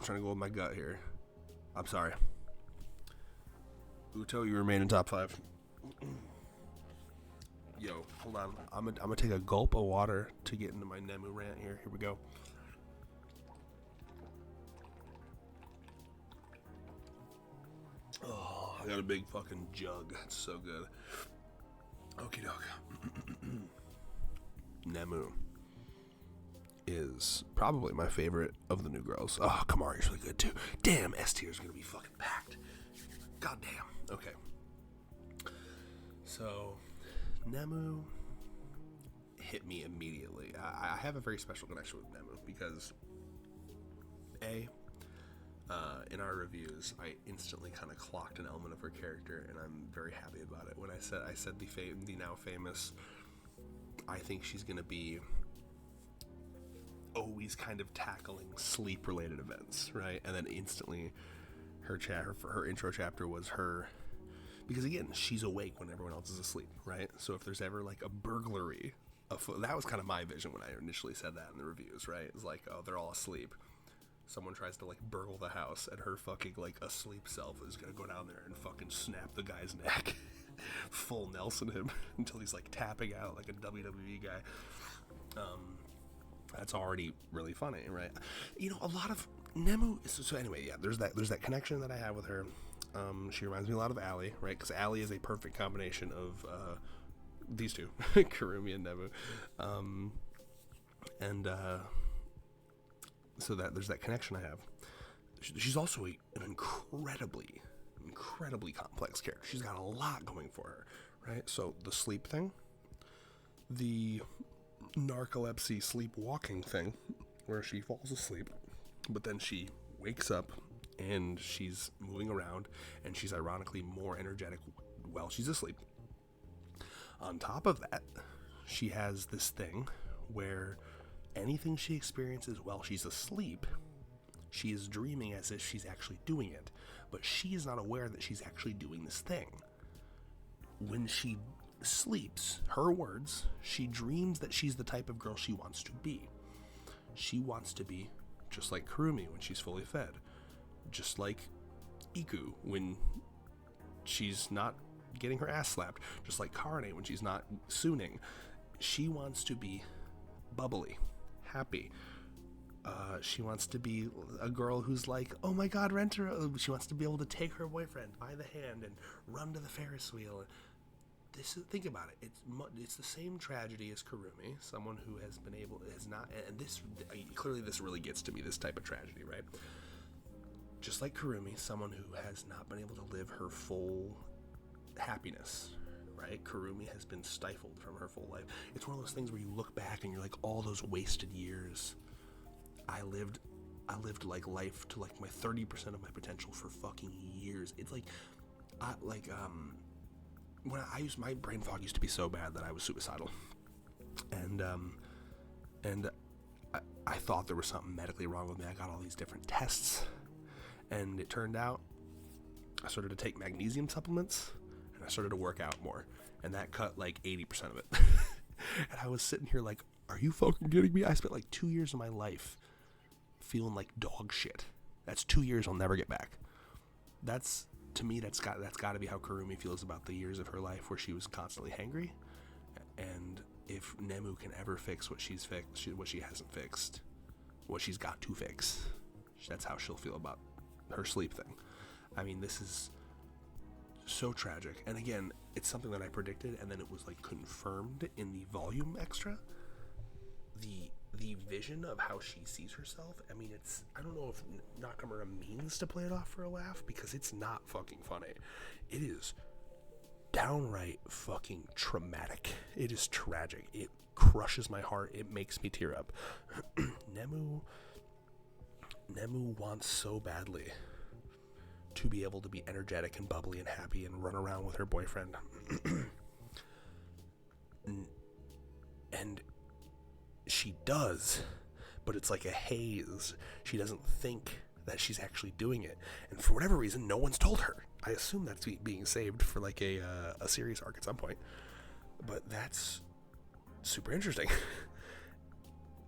trying to go with my gut here. I'm sorry. Uto, you remain in top 5. Yo, hold on. I'm gonna take a gulp of water to get into my Nemu rant here. Here we go. Oh, I got a big fucking jug. It's so good. Okie doke. Nemu is probably my favorite of the new girls. Oh, Kamari's really good too. Damn, S tier is gonna be fucking packed. God damn. Okay. So, Nemu hit me immediately. I have a very special connection with Nemu because, in our reviews, I instantly kind of clocked an element of her character, and I'm very happy about it. When I said the now famous, I think she's gonna be always kind of tackling sleep-related events, right? And then instantly, her intro chapter was her, because again, she's awake when everyone else is asleep, right? So if there's ever like a burglary, that was kind of my vision when I initially said that in the reviews, right? It's like, oh, they're all asleep. Someone tries to like burgle the house, and her fucking like asleep self is gonna go down there and fucking snap the guy's neck, full Nelson him until he's like tapping out like a WWE guy. That's already really funny, right? You know, a lot of Nemu. So anyway, yeah, there's that connection that I have with her. She reminds me a lot of Allie, right? Because Allie is a perfect combination of these two, Kurumi and Nemu, so that there's that connection I have. She's also an incredibly complex character. She's got a lot going for her, right? So the sleep thing, the narcolepsy sleepwalking thing, where she falls asleep, but then she wakes up and she's moving around, and she's ironically more energetic while she's asleep. On top of that, she has this thing where anything she experiences while she's asleep, she is dreaming as if she's actually doing it, but she is not aware that she's actually doing this thing. When she sleeps, her words, she dreams that she's the type of girl she wants to be. She wants to be just like Kurumi when she's fully fed, just like Iku when she's not getting her ass slapped, just like Karane when she's not sooning. She wants to be bubbly, happy. She wants to be a girl who's like, oh my god, Rentaro. She wants to be able to take her boyfriend by the hand and run to the Ferris wheel. Think about it. It's the same tragedy as Kurumi, someone who has not, and this clearly this really gets to me, this type of tragedy, right? Just like Kurumi, someone who has not been able to live her full happiness, right? Kurumi has been stifled from her full life. It's one of those things where you look back and you're like, all those wasted years. I lived like life to like my 30% of my potential for fucking years. It's like, when my brain fog used to be so bad that I was suicidal, and I thought there was something medically wrong with me. I got all these different tests, and it turned out I started to take magnesium supplements, and I started to work out more, and that cut like 80% of it. And I was sitting here like, are you fucking kidding me? I spent like 2 years of my life feeling like dog shit. That's 2 years I'll never get back. To me, that's got to be how Kurumi feels about the years of her life where she was constantly hangry. And if Nemu can ever fix what she hasn't fixed, what she's got to fix, That's how she'll feel about her sleep thing. I mean, this is so tragic. And again, it's something that I predicted, and then it was like confirmed in the volume extra. The vision of how she sees herself, I mean, it's, I don't know if Nakamura means to play it off for a laugh, because it's not fucking funny. It is downright fucking traumatic. It is tragic. It crushes my heart. It makes me tear up. Nemu wants so badly to be able to be energetic and bubbly and happy and run around with her boyfriend. And she does, but it's like a haze. She doesn't think that she's actually doing it, and for whatever reason, no one's told her. I assume that's being saved for like a series arc at some point, but that's super interesting.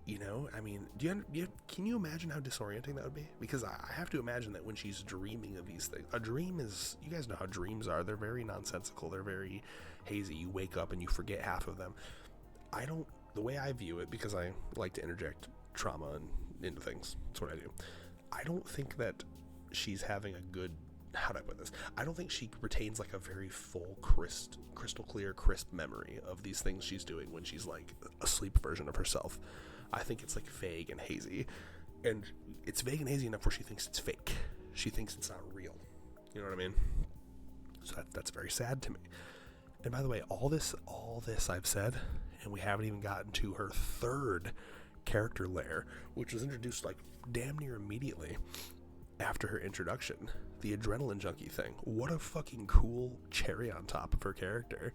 You know, I mean, can you imagine how disorienting that would be? Because I have to imagine that when she's dreaming of these things, a dream is, you guys know how dreams are. They're very nonsensical. They're very hazy. You wake up and you forget half of them. The way I view it, because I like to interject trauma into things, that's what I do. I don't think that she's having a good, how do I put this? I don't think she retains like a very full, crystal clear, crisp memory of these things she's doing when she's like a sleep version of herself. I think it's like vague and hazy, and it's vague and hazy enough where she thinks it's fake. She thinks it's not real. You know what I mean? So that's very sad to me. And by the way, all this I've said, and we haven't even gotten to her third character layer, which was introduced like damn near immediately after her introduction, the adrenaline junkie thing. What a fucking cool cherry on top of her character,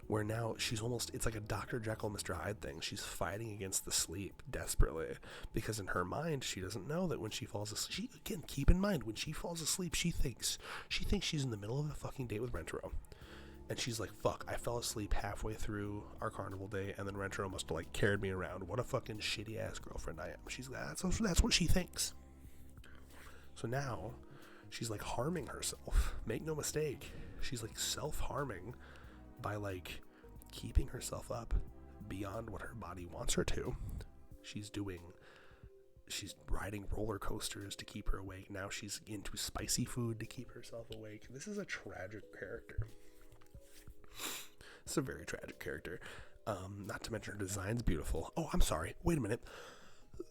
where now she's almost, it's like a Dr. Jekyll, Mr. Hyde thing. She's fighting against the sleep desperately, because in her mind, she doesn't know that when she falls asleep, again, keep in mind, when she falls asleep, she thinks she's in the middle of a fucking date with Rentaro. And she's like, fuck, I fell asleep halfway through our carnival day, and then Rentaro must have like carried me around. What a fucking shitty ass girlfriend I am. That's what she thinks. So now she's like harming herself. Make no mistake, she's like self-harming by like keeping herself up beyond what her body wants her to. She's riding roller coasters to keep her awake. Now she's into spicy food to keep herself awake. This is a tragic character. It's a very tragic character. Not to mention her design's beautiful. Oh, I'm sorry. Wait a minute.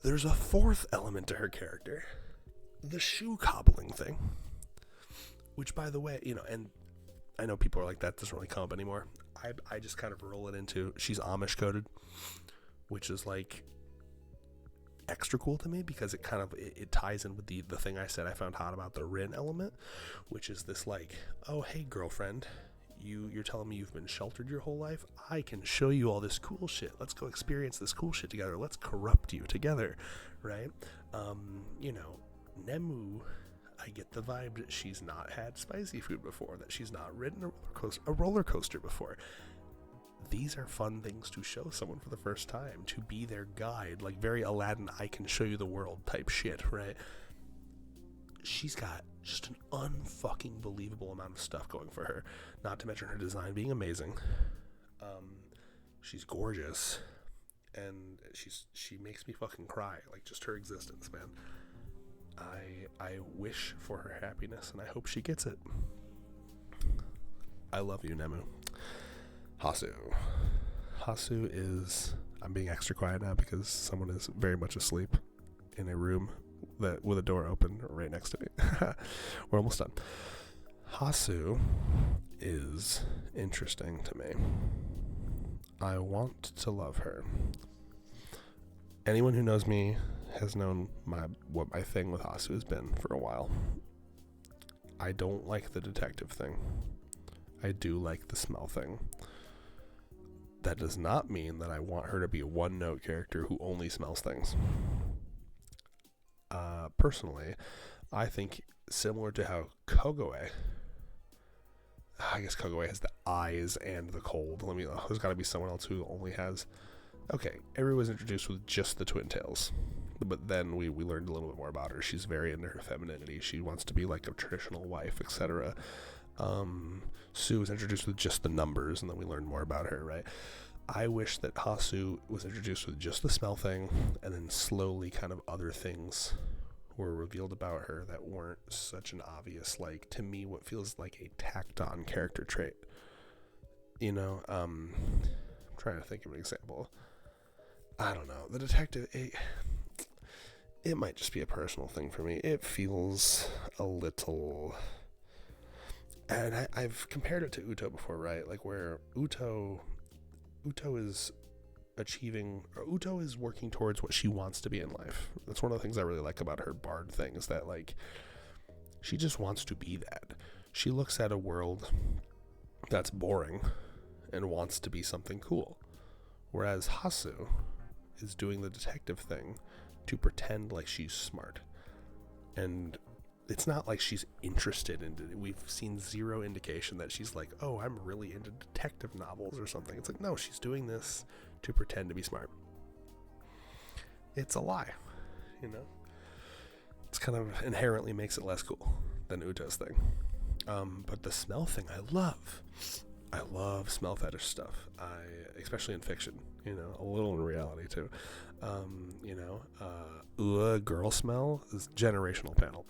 There's a fourth element to her character. The shoe cobbling thing. Which, by the way, you know, and I know people are like, that doesn't really come up anymore. I just kind of roll it into, she's Amish coded, which is like extra cool to me, because it kind of, it ties in with the thing I said I found hot about the Rin element, which is this like, oh, hey, girlfriend, you're telling me you've been sheltered your whole life? I can show you all this cool shit. Let's go experience this cool shit together. Let's corrupt you together, right? You know, Nemu, I get the vibe that she's not had spicy food before, that she's not ridden a roller coaster before. These are fun things to show someone for the first time, to be their guide, like very Aladdin, I can show you the world type shit, right? She's got just an unfucking believable amount of stuff going for her, not to mention her design being amazing. She's gorgeous, and she makes me fucking cry, like just her existence, man. I wish for her happiness, and I hope she gets it. I love you, Nemu. Hasu is, I'm being extra quiet now because someone is very much asleep in a room that with a door open right next to me. We're almost done. Hasu is interesting to me. I want to love her. Anyone who knows me has known what my thing with Hasu has been for a while. I don't like the detective thing. I do like the smell thing. That does not mean that I want her to be a one-note character who only smells things. Personally, I think similar to how Kogoe, I guess Kogoe has the eyes and the cold. There's got to be someone else who only has. Okay, Eru was introduced with just the twin tails, but then we learned a little bit more about her. She's very into her femininity. She wants to be like a traditional wife, etc. Sue was introduced with just the numbers, and then we learned more about her, right? I wish that Hasu was introduced with just the smell thing, and then slowly kind of other things were revealed about her that weren't such an obvious, like, to me, what feels like a tacked on character trait. You know, I'm trying to think of an example. I don't know. The detective, it might just be a personal thing for me. It feels a little, and I've compared it to Uto before, right? Like, where Uto is achieving, or Uto is working towards what she wants to be in life. That's one of the things I really like about her bard thing, is that, like, she just wants to be that. She looks at a world that's boring and wants to be something cool. Whereas Hasu is doing the detective thing to pretend like she's smart. And it's not like she's interested in it. We've seen zero indication that she's like, oh, I'm really into detective novels or something. It's like, no, she's doing this to pretend to be smart. It's a lie, you know? It's kind of inherently makes it less cool than Uto's thing. But the smell thing I love. I love smell fetish stuff. Especially in fiction, you know, a little in reality too. You know, girl smell is generational panel.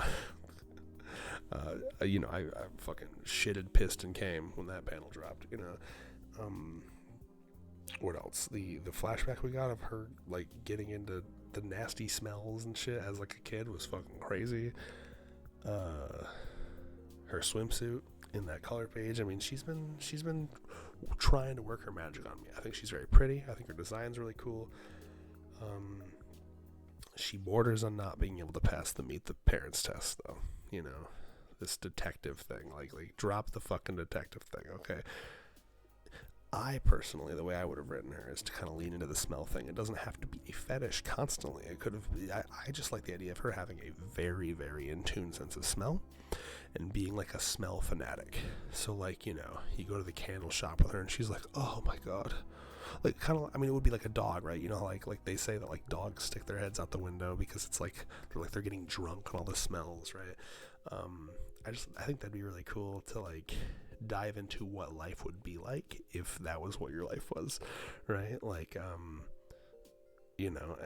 You know, I fucking shitted, pissed, and came when that panel dropped, you know. What else? The flashback we got of her, like, getting into the nasty smells and shit as, like, a kid was fucking crazy. Her swimsuit in that color page. I mean, she's been trying to work her magic on me. I think she's very pretty. I think her design's really cool. She borders on not being able to pass the meet the parents test, though. You know, this detective thing. Like drop the fucking detective thing, okay? I personally, the way I would have written her is to kind of lean into the smell thing. It doesn't have to be a fetish constantly. It could have. I just like the idea of her having a very, very in tune sense of smell, and being like a smell fanatic. So, like, you know, you go to the candle shop with her, and she's like, "Oh my god." Like, kind of, I mean, it would be like a dog, right? You know, like they say that, like, dogs stick their heads out the window because it's like they're getting drunk on all the smells, right? I think that'd be really cool to, like, dive into what life would be like if that was what your life was, right? Like, you know,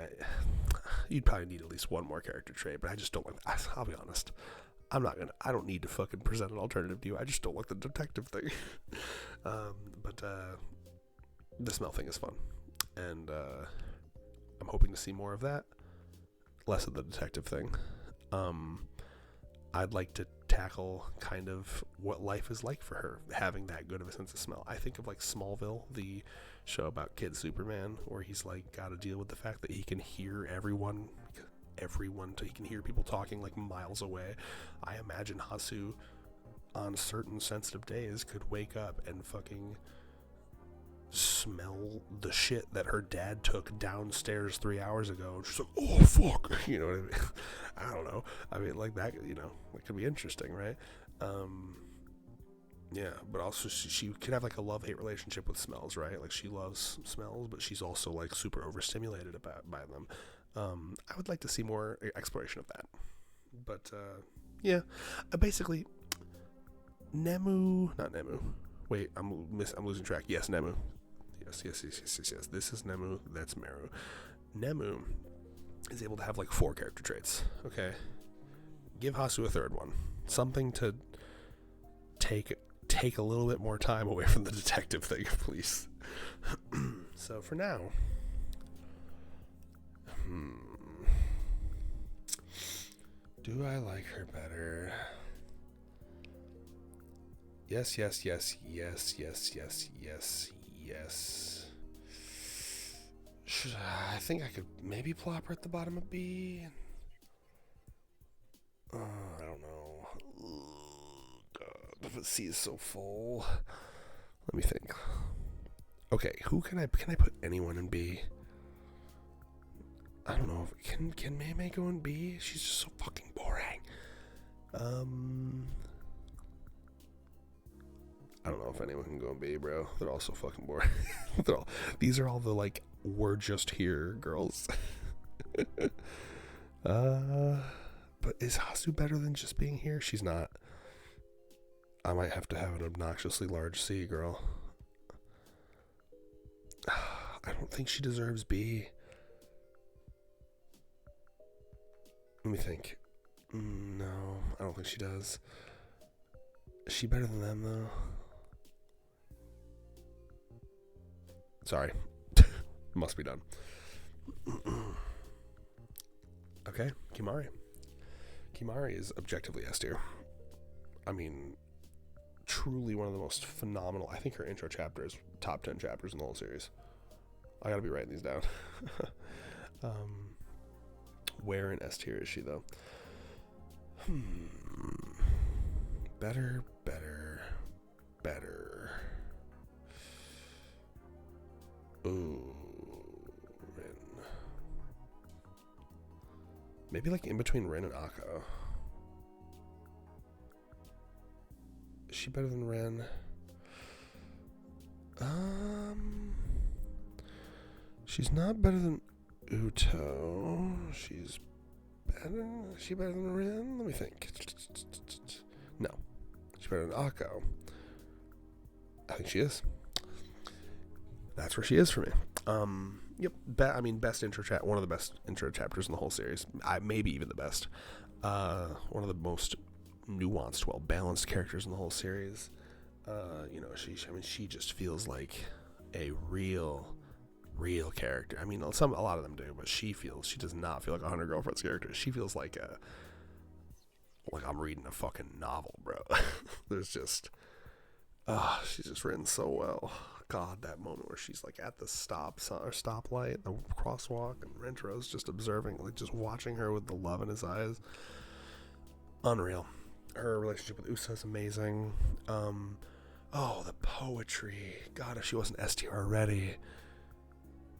you'd probably need at least one more character trait, but I just don't like, I'll be honest, I don't need to fucking present an alternative to you. I just don't like the detective thing. But the smell thing is fun, and I'm hoping to see more of that, less of the detective thing. I'd like to tackle kind of what life is like for her, having that good of a sense of smell. I think of, like, Smallville, the show about Kid Superman, where he's, like, got to deal with the fact that he can hear everyone, he can hear people talking, like, miles away. I imagine Hasu on certain sensitive days could wake up and fucking smell the shit that her dad took downstairs 3 hours ago, and she's like, oh fuck, you know what I mean? I don't know. I mean, like, that, you know, that could be interesting, right? Yeah, but also she could have, like, a love-hate relationship with smells, right? Like, she loves smells, but she's also, like, super overstimulated by them. I would like to see more exploration of that. But yeah, basically, not Nemu. Wait, I'm losing track. Yes, Nemu. Yes. This is Nemu. That's Meru. Nemu is able to have, like, 4 character traits. Okay, give Hasu a third one. Something to take a little bit more time away from the detective thing, please. So for now, do I like her better? Yes. I think I could maybe plop her at the bottom of B. I don't know. God, the C is so full. Let me think. Okay, who can I put anyone in B? I don't know. Can Mei go in B? She's just so fucking boring. I don't know if anyone can go in B, bro. They're all so fucking boring. These are all the, like, we're just here girls. But is Hasu better than just being here? She's not. I might have to have an obnoxiously large C, girl. I don't think she deserves B. Let me think. No, I don't think she does. Is she better than them, though? Sorry. Must be done. Okay, Kimari. Kimari is objectively S tier. I mean, truly one of the most phenomenal. I think her intro chapter is top 10 chapters in the whole series. I gotta be writing these down. Where in S tier is she, though? Better. Ooh, Rin. Maybe like in between Rin and Akko. Is she better than Rin? She's not better than Uto. She's better. Is she better than Rin? Let me think. No. She's better than Akko. I think she is. That's where she is for me. Yep. Best intro chat. One of the best intro chapters in the whole series. Maybe even the best. One of the most nuanced, well-balanced characters in the whole series. She just feels like a real character. I mean, a lot of them do, but she does not feel like a 100 Girlfriends character. She feels like I'm reading a fucking novel, bro. There's just, she's just written so well. God, that moment where she's like at the stoplight, the crosswalk, and Rentro's just observing, like just watching her with the love in his eyes. Unreal. Her relationship with Usa is amazing. The poetry. God, if she wasn't S tier already.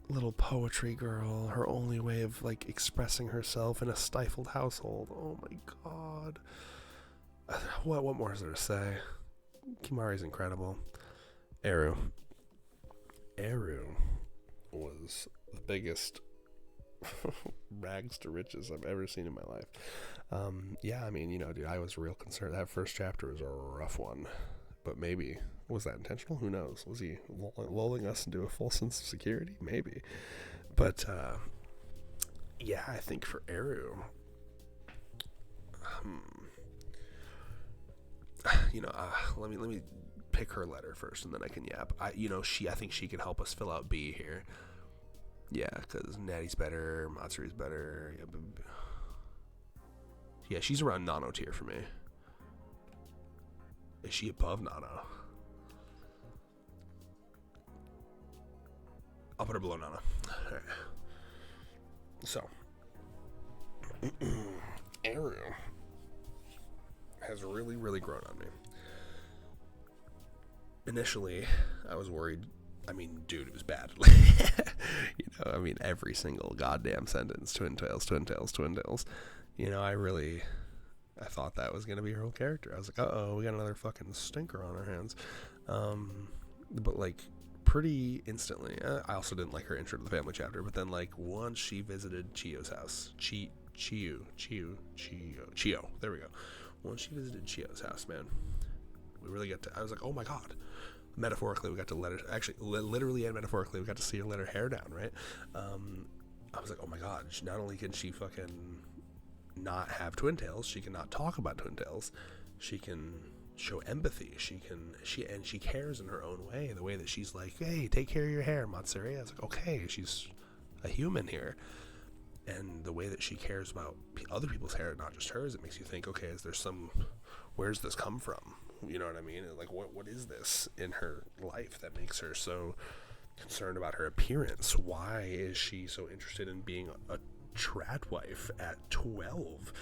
Little poetry girl. Her only way of like expressing herself in a stifled household. Oh my God. What more is there to say? Kimari's incredible. Eru was the biggest rags to riches I've ever seen in my life. Dude, I was real concerned. That first chapter was a rough one, but maybe, was that intentional? Who knows? Was he lulling us into a false sense of security? Maybe. But, I think for Eru, let me pick her letter first, and then I can yap. I think she could help us fill out B here. Yeah, because Natty's better, Matsuru's better. Yeah, she's around Nano tier for me. Is she above Nano? I'll put her below Nano. Alright. So, Eru has really, really grown on me. Initially, I was worried. I mean, dude, it was bad. Every single goddamn sentence, twin tails. I thought that was going to be her whole character. I was like, we got another fucking stinker on our hands. But, like, pretty instantly, I also didn't like her intro to the family chapter, but then, like, once she visited Chio's house, Chio, there we go. Once she visited Chio's house, man, we really I was like, oh my God. Metaphorically, we got to literally and metaphorically, we got to see her let her hair down, right? I was like, oh my God, not only can she fucking not have twin tails, she can not talk about twin tails, she can show empathy, she cares in her own way, the way that she's like, hey, take care of your hair, Matsuri. I was like, okay, she's a human here. And the way that she cares about other people's hair, not just hers, it makes you think, okay, where's this come from? You know what I mean? Like, what is this in her life that makes her so concerned about her appearance? Why is she so interested in being a trad wife at 12?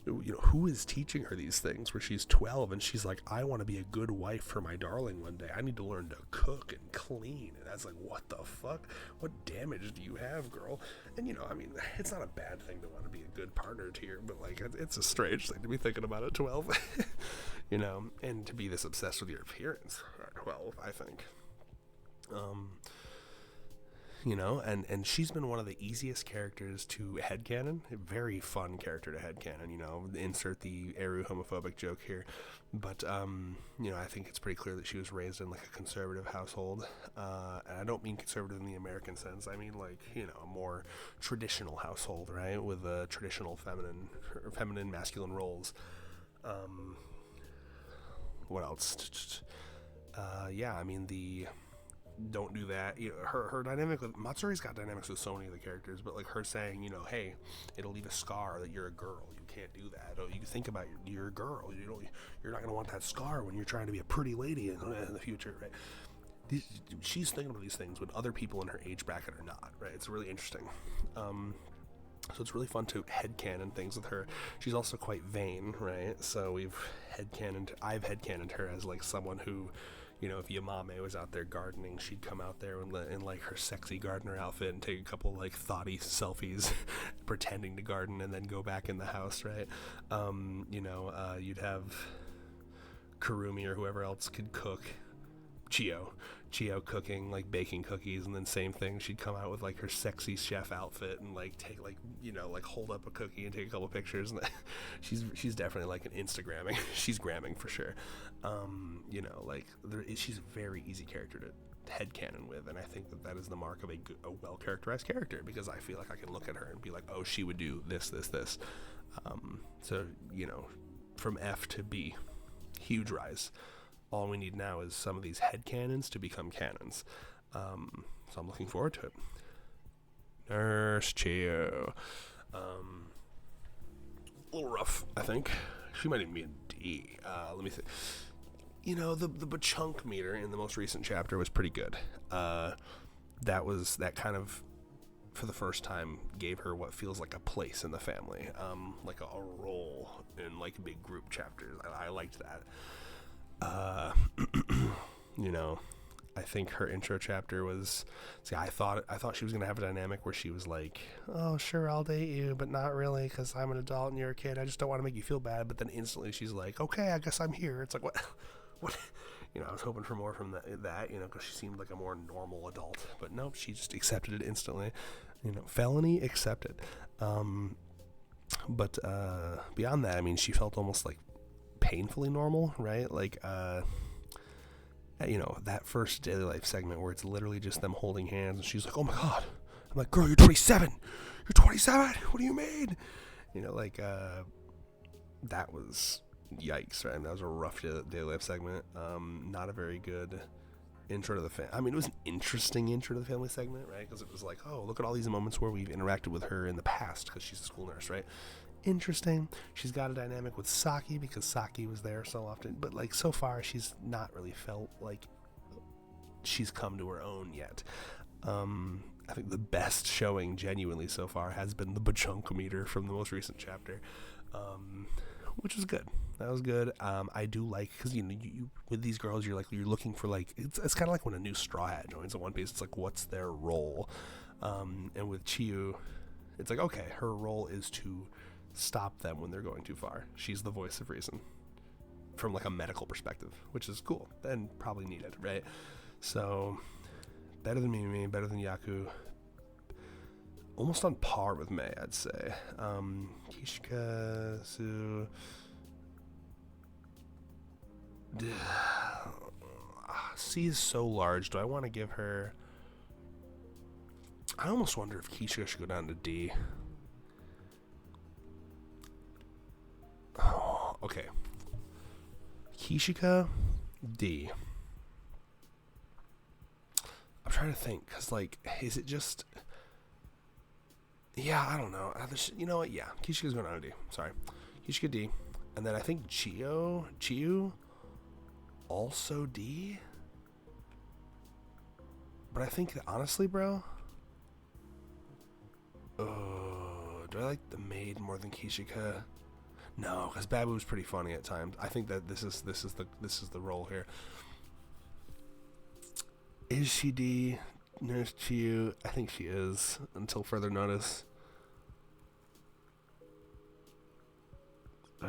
Who is teaching her these things where she's 12 and she's like, I want to be a good wife for my darling one day. I need to learn to cook and clean. And that's like, what the fuck? What damage do you have, girl? And it's not a bad thing to want to be a good partner to her, but like, it's a strange thing to be thinking about at 12. And to be this obsessed with your appearance at 12, I think. and she's been one of the easiest characters to headcanon. A very fun character to headcanon, insert the Eru homophobic joke here. But, I think it's pretty clear that she was raised in, like, a conservative household. And I don't mean conservative in the American sense. I mean, like, a more traditional household, right? With traditional feminine, masculine roles. What else? Don't do that. Her dynamic with Matsuri's got dynamics with so many of the characters, but like her saying, hey, it'll leave a scar that you're a girl. You can't do that. Oh, you think about you're a girl. You're not gonna want that scar when you're trying to be a pretty lady in the future, right? She's thinking about these things when other people in her age bracket are not, right? It's really interesting. So it's really fun to headcanon things with her. She's also quite vain, right? So I've headcanoned her as like someone who, if Yamame was out there gardening, she'd come out there in like her sexy gardener outfit and take a couple like thoughty selfies pretending to garden and then go back in the house, right? You'd have Kurumi or whoever else could cook. Chio cooking, like baking cookies, and then same thing, she'd come out with like her sexy chef outfit and like take like hold up a cookie and take a couple pictures, and she's definitely like an Instagramming. She's gramming for sure. She's a very easy character to headcanon with, and I think that is the mark of a well characterized character, because I feel like I can look at her and be like, oh, she would do this. So from F to B, huge rise. All we need now is some of these headcanons to become canons. So I'm looking forward to it. Nurse Chio. A little rough, I think. She might even be a D. Let me think. The chunk meter in the most recent chapter was pretty good. That kind of, for the first time, gave her what feels like a place in the family. Like a role in like big group chapters. I liked that. I think her intro chapter was, I thought she was going to have a dynamic where she was like, oh, sure, I'll date you, but not really, because I'm an adult and you're a kid. I just don't want to make you feel bad. But then instantly she's like, okay, I guess I'm here. It's like, what? I was hoping for more from that, because she seemed like a more normal adult. But nope, she just accepted it instantly. Felony accepted. But beyond that, I mean, she felt almost like painfully normal, right? Like, that first daily life segment where it's literally just them holding hands, and she's like, oh my god. I'm like, girl, you're 27. You're 27. What do you mean? That was yikes, right? That was a rough daily life segment. Not a very good intro to the family. I mean, it was an interesting intro to the family segment, right? Because it was like, oh, look at all these moments where we've interacted with her in the past, because she's a school nurse, right? Interesting. She's got a dynamic with Saki because Saki was there so often, but like so far she's not really felt like she's come to her own yet. I think the best showing genuinely so far has been the Bachunka meter from the most recent chapter, which was good. That was good. I do like, because you with these girls you're looking for like, it's kind of like when a new Straw Hat joins a One Piece. It's like, what's their role? And with Chiyu, it's like, okay, her role is to stop them when they're going too far. She's the voice of reason from like a medical perspective, which is cool and probably needed, right? So better than Mimi, better than Yaku, almost on par with Mei, I'd say. Kishika, Su, C is so large. Do I want to give her, I almost wonder if Kishika should go down to D. Oh, okay. Kishika, D. I'm trying to think, because, like, is it just... Yeah, I don't know. You know what? Yeah, Kishika's going down to D. Sorry. Kishika, D. And then I think Chiyu, also D. But I think, honestly, bro... do I like the maid more than Kishika? No, because Babu's pretty funny at times. I think that this is the role here. Is she D? Nurse Chiyu? I think she is, until further notice.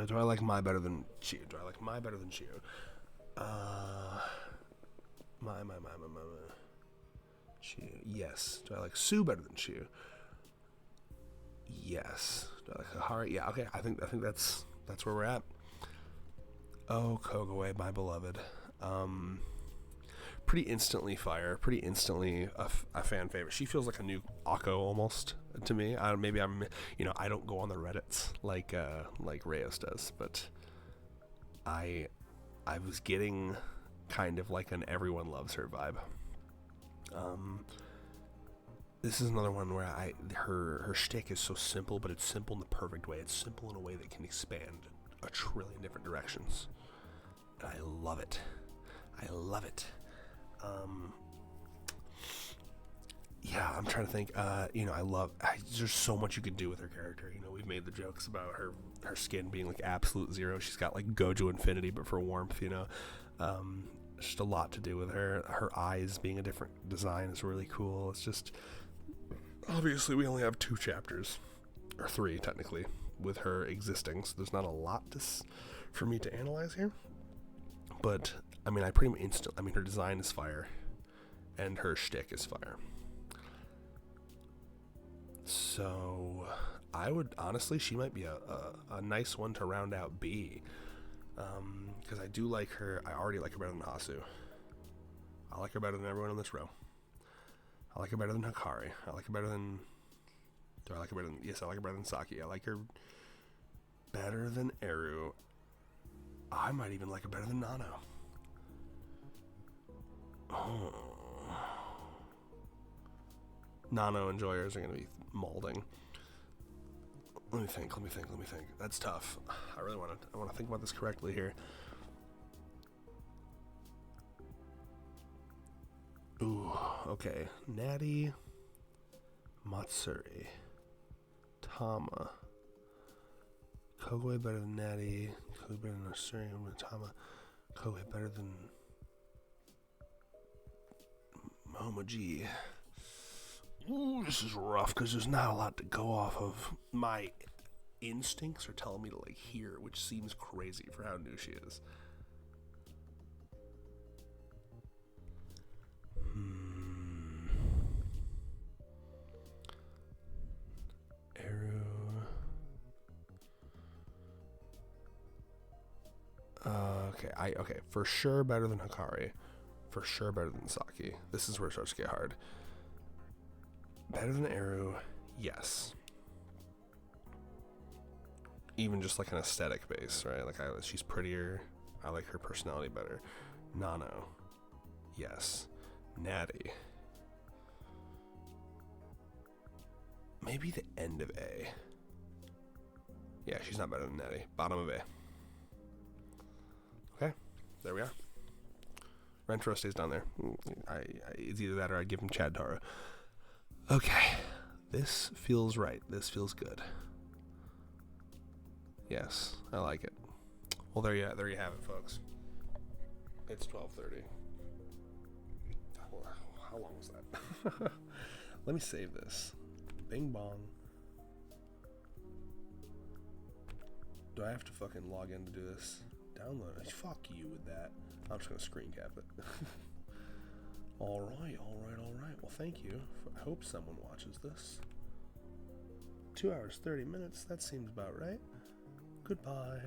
Do I like Mai better than Chiyu? Do I like Mai better than Chiyu? Mai. Chew. Yes. Do I like Sue better than Chew? Yes. Do I like Hahari? Yeah. Okay. I think that's where we're at. Oh, Kogaway, my beloved. Pretty instantly fire. Pretty instantly a fan favorite. She feels like a new Akko almost to me. Maybe I'm, I don't go on the Reddits like Reyes does, but I was getting kind of like an everyone loves her vibe. This is another one where her shtick is so simple, but it's simple in the perfect way. It's simple in a way that can expand a trillion different directions. And I love it. I love it. Yeah, I'm trying to think. There's so much you could do with her character. We've made the jokes about her skin being like absolute zero. She's got like Gojo Infinity, but for warmth. Just a lot to do with her. Her eyes being a different design is really cool. It's just obviously we only have 2 chapters, or 3 technically, with her existing. So there's not a lot for me to analyze here. But I pretty much her design is fire, and her shtick is fire. So I would honestly, she might be a nice one to round out B, because I do like her. I already like her better than Hasu. I like her better than everyone in this row. I like her better than Hikari. I like her better than. Do I like her better than? Yes, I like her better than Saki. I like her better than Eru. I might even like her better than Nano. Oh. Nano and Joyers are going to be molding. Let me think. That's tough. I want to think about this correctly here. Ooh, okay. Natty, Matsuri, Tama. Kogwe better than Natty. Kogwe better than Matsuri. Tama. Kogwe better than Momoji. Ooh, this is rough because there's not a lot to go off of. My instincts are telling me to like hear, which seems crazy for how new she is. Eru. Okay. For sure better than Hikari. For sure better than Saki. This is where it starts to get hard. Better than Eru, yes. Even just like an aesthetic base, right? Like she's prettier. I like her personality better. Nano, yes. Natty. Maybe the end of A. Yeah, she's not better than Natty. Bottom of A. Okay, there we are. Rentro stays down there. It's either that or I give him Chad Tara. Okay, this feels right. This feels good. Yes, I like it. Well, there you have it, folks. It's 12:30. How long was that? Let me save this. Bing bong. Do I have to fucking log in to do this? Download it. Fuck you with that. I'm just gonna screen cap it. All right. Well, thank you. I hope someone watches this. 2 hours, 30 minutes. That seems about right. Goodbye.